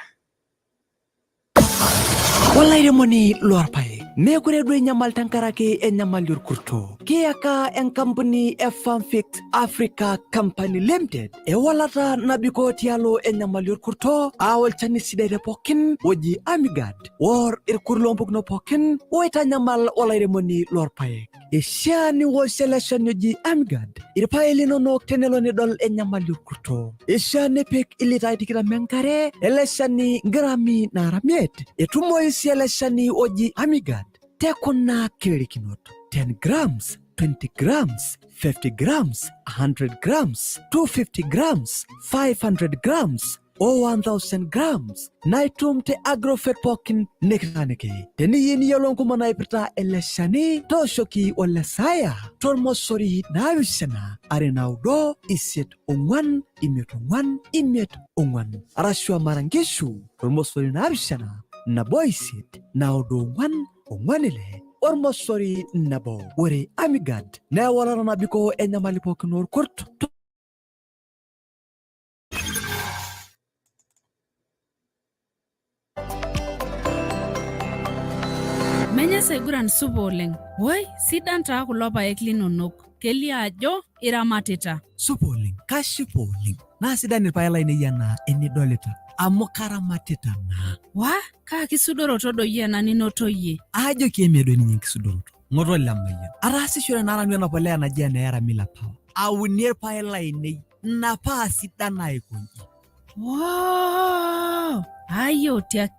Olairemoni lorpaek mekure duo enyamal tenkaraki enyamali orkurto kiyaka enkampuni e Farmfix Africa Company Limited ewalata nabikoo tialo enyamali orkurto olchani sidai pookin oji Amigad or irkurt loompukunot pookin oitanyamal olairemoni lorpaek. Ishaa niwosh ele shani oji Amigad irpaek linonok tenelo nidol enyamali orkurto. Ishaa nipik ilitai 20 enkare ele shani ngrami nara 5 etumoyu sii ele shani oji Amigad tekuna kirikinot 10 grams, 20 grams, 50 grams, 100 grams, 250 grams, 500 grams o 1000 grams naitum te agrofet pokin nekaneke teni yeni yolon kuma naipirta ele shani toshoki ole saya tormosori naabishana arenaudo iset ongwan imet ongwan arashua marangishu tormosori naabishana nabo iset naudo ongwan ile ormosori nabo ore Amigad na wala nabiko enyamali pokin orkurt. Menya seguran supa oleng. Woi, sidan taa kulo paek linonok. Kelio ajo iramatita. Supa oleng, kashipa oleng. Naa sidan irpaek lainei enaa enidolita. Amu karamatita naa. Wah, kaa kisudoroto doi ena ninotoyie. Ajo kiemedo ninye enkisudoroto. Ng'oto lemayian. Ataasishore naa nanu ena polea naji ene Mila Power. Aunie irpaek lainei. Ina paa sidan aikonji. Wow! Ayo tiaki.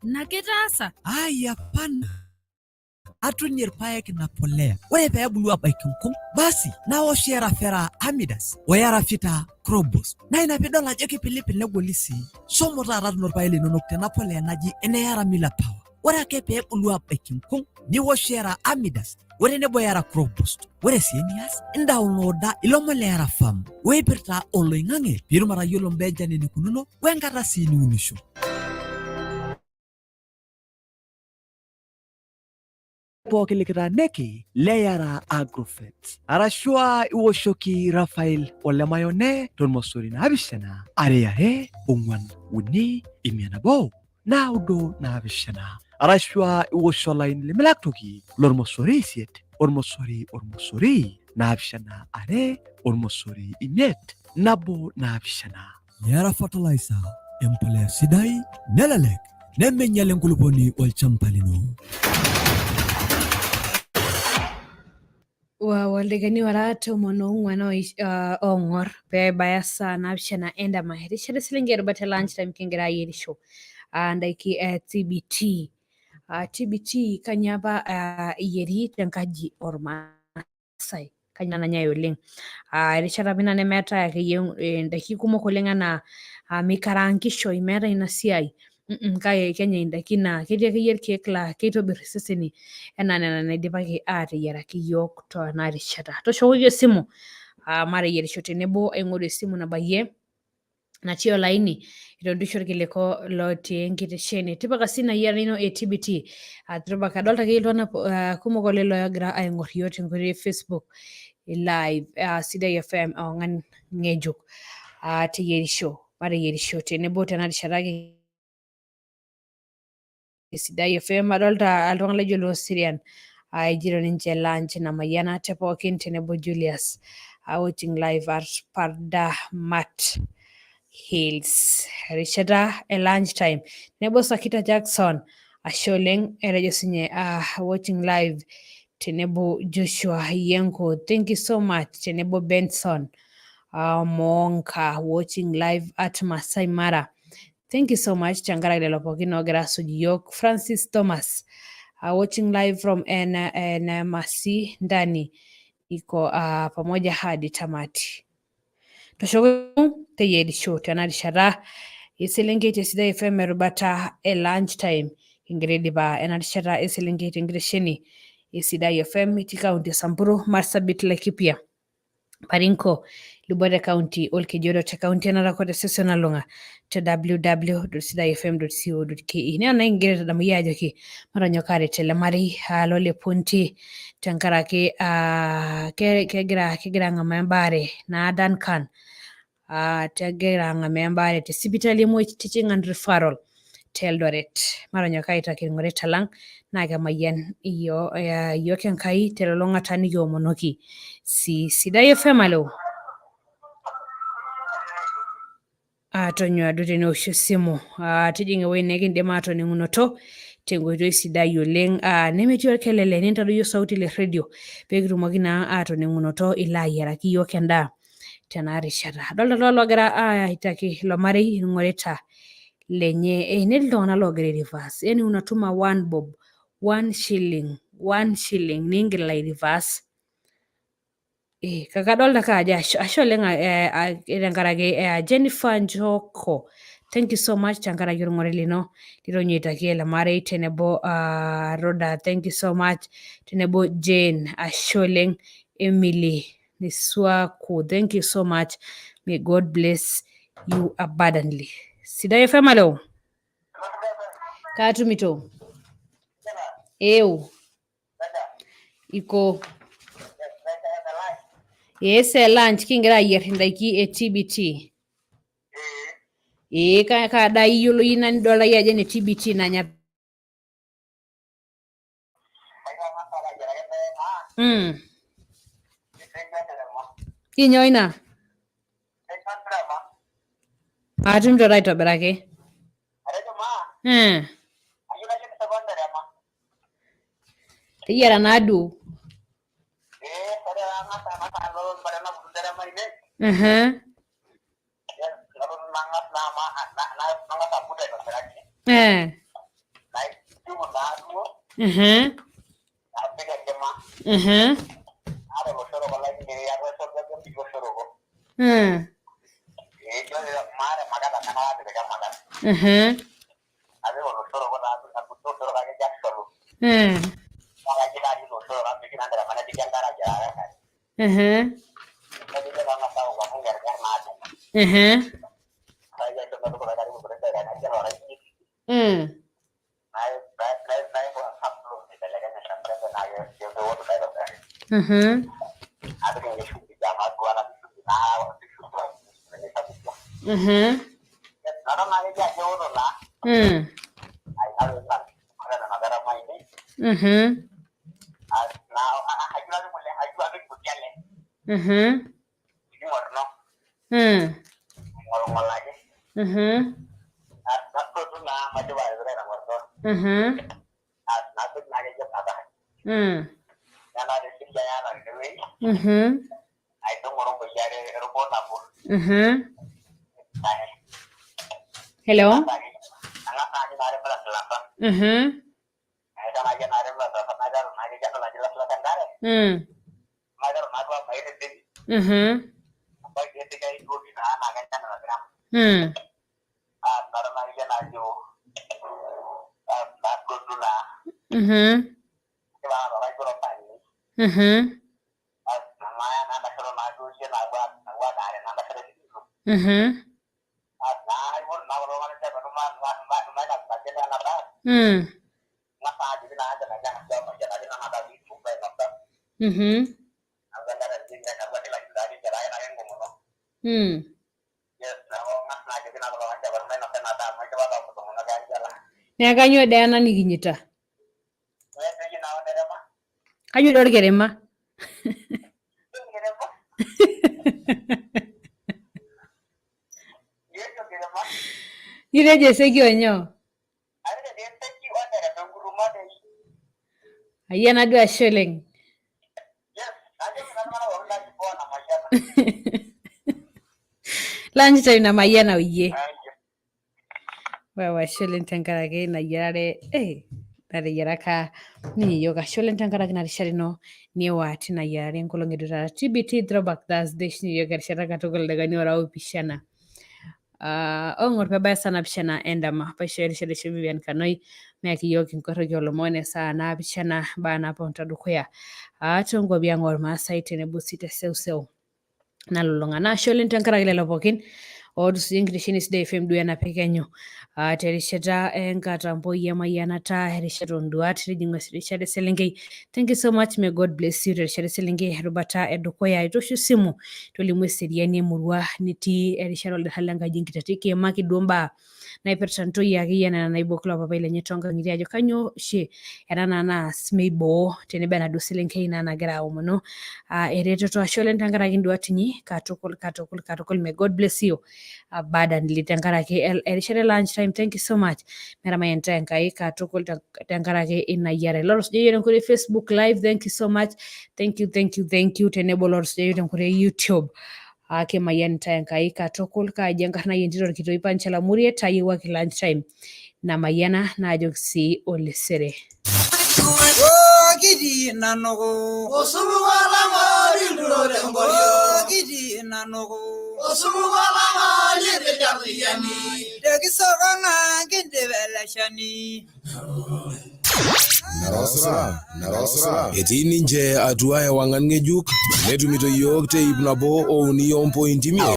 Nakitaasa. Ai hapana. Atunie irpaek na polea. Ore peebulu abaiki nkung, basi nawosh erafera Amidas oyarafita Crobus. Na ina pidol ajo kipilipil negoli sii. Shomo taata tuno irpaek linonok tena polea naji ene Mila Power. Ore ake peebulu abaiki nkung, niwosh era Amidas ore nebo era Crobus. Ore sii enias indownloada ilomon le era farm oipirta oloing'ang'e piitum atayiolo mbaa enchan enikununo wenkata sii niunisho. Pooki likitaaniki leyara agrofet arashua iwoshoki Rafael ole mayone tormosori naabishana are ongwan uni imianabo naudo naabishana arashua iwosho laini limilaktoki lormosori isiet ormosori naabishana are ormosori imiet nabo naabishana. Yara fertilizer empolea sidai nelelek nemenyal enkulupuoni olchamba lino. Waldekani wara tomon ong'wan ong'or peebaya saa naapishana endama erishata eselenkei erubata lunch time kigira ayierisho ndaiki TBT. TBT kanyio apa eyieri tenkaji ormaasai kanyio nanyai oleng. Erishata apa ina nemeetai akeyie ndaiki kumok oleng enaa mikaraankishoi meetai ina siai. Kake kenyai indaiki naa ketii akeyie irkeek laa keitobirr iseseni enaa nena naidipaki aateyiaraki iyiok tena rishata. Tooshokoki esimu mateyierisho tenebo aing'oru esimu nabayie natii olaini itontisho irkiliku lotii enkitesheni. Tipika sii ina yiara ino e TBT. Tipika adolta akeyie iltung'anak kumok oleng loogira aing'orr iyiok tenkoitoi e Facebook live Sidai FM ewang'an ng'ejuk. Mateyierisho tenebo tena rishata Sidai FM adolta iltung'anak laijo loo Sirian ejito ninche lunch namayian ate pookin tenebo Julius watching live at Pardamat Hills. Erishata e lunch time tenebo Sakita Jackson ashe oleng etejo sinye watching live tenebo Joshua Yenko, thank you so much tenebo Benson Monka watching live at Masai Mara. Thank you so much tenkaraki lelo pookin oogira aasuj iyiok. Francis Thomas watching live from NMC ndani iko pamoja hadi tamati. Toshoko teyierisho tena rishata eselenkei te Sidai FM erubata e lunch time kigira aidipa ena rishata eselenkei tenkitesheni Sidai FM etii kaunti e Samburu, Marsabit, Laikipia, Baringo, Lubote County, Olkejuado te kaunti e Narok te season nalulung'a te www.sidaifm.co.ke. Nena nikigira aitadamu iyie ajoki matonyok aaret ele marei lolepunti tenkaraki kegira ang'amaa embaare naa Duncan tegira ng'ame embaare te sipitali much teaching and referral te Eldoret maronyoka itaking'ore talang naa kemayian iyiok Enkai telulung'ata nikiomonoki sidai FM alo tonyua duo tenewosh esimu tijing'a ewueji nikindim aatoning'unoto tenkoitoi sidai oleng nemetii orkelele nintadoyio sauti le radio pee kitumoki naa aatoning'unoto ilo ayiaraki iyiok endaa tena rishata adolta lelo loogira aitaki ilo marei ing'orita lenye netii iltung'anak loogira ai-reverse yani unatuma 1 bob 1 shilling niingil ai-reverse kadolta ajo ashe oleng tenkaraki Jennifer Njoko thank you so much tenkaraki orng'ore lino litonyua aitaki ele marei tenebo Rhoda thank you so much tenebo Jane ashe oleng Emily Niswaku thank you so much may God bless you abundantly sidai FM alo katumito iko lunch kingira ayier indaiki TBT kadaa iyiolo yie ina nidolta yie ajo ene TBT nanya kinyoo ina atumito aitobiraki teyiara naaduo Hello. Neeku kanyoo dee ena nikinyita? Kanyoo dee orkerema? Itejo eseki onyoo? Ayia naduo ashe oleng. Lunch time namayiana oyie. Ashe oleng tenkaraki ina yiarare nateyiaraka ninye iyiok ashe oleng tenkaraki ina rishata ino niwa tina yiarare enkolong edu taata TBT Throwback Thursday shinye iyiok erishata katukul ildaikani ora opishana ong'or peebaya saa napishana endama paisho erishata isho Vivian Kanoi meyaki iyiok inkorroki olomon esaa naapishana mbaa naapuonta dukuya toonkuapi ang' ormaasai tenebo sii te seuseu nalulung'a naa ashe oleng tenkaraki lelo pookin otusujie enkitesheni sidai FM duo enapekenyu terishata enkatampo emayianata erishata onduat nijing'u erishata eselenkei. Thank you so much, may God bless you terishata eselenkei erubata edukuya itosho esimu tolimu Eseriani Emurua nitii erishata oldaha lenkaji enkitate kiimaki duo mbaa naipirta ntoyie akeyie nena naibok ilo papai lenye toonkang'itie ajo kanyoo oshi ena naa naas meiboo teneba enaduo selenkei naa nagira aomonu eretoto ashe oleng tenkaraki induat inyi katukul may God bless you abundantly tenkaraki erishata lunch time. Thank you so much meramayianita Enkai katukul tenkaraki ina yiare lotusujayie tenkoitoi Facebook live. Thank you so much, thank you tenebo lotusujayie tenkoitoi YouTube kimayianita Enkai katukul kaaji enkarna ai entito orkitoi Panchala Muriet ayiewuaki lunch time namayiana naajoki sii olesere. Kiti nanoko osumuwala marinduro temboyo kiti nanoko osumuwala marindiyani dekisokana kindebeleshani Narosra. Etii ninche atua ewang'an ng'ejuk netumito yiok teip nabo ouni ompointi 100.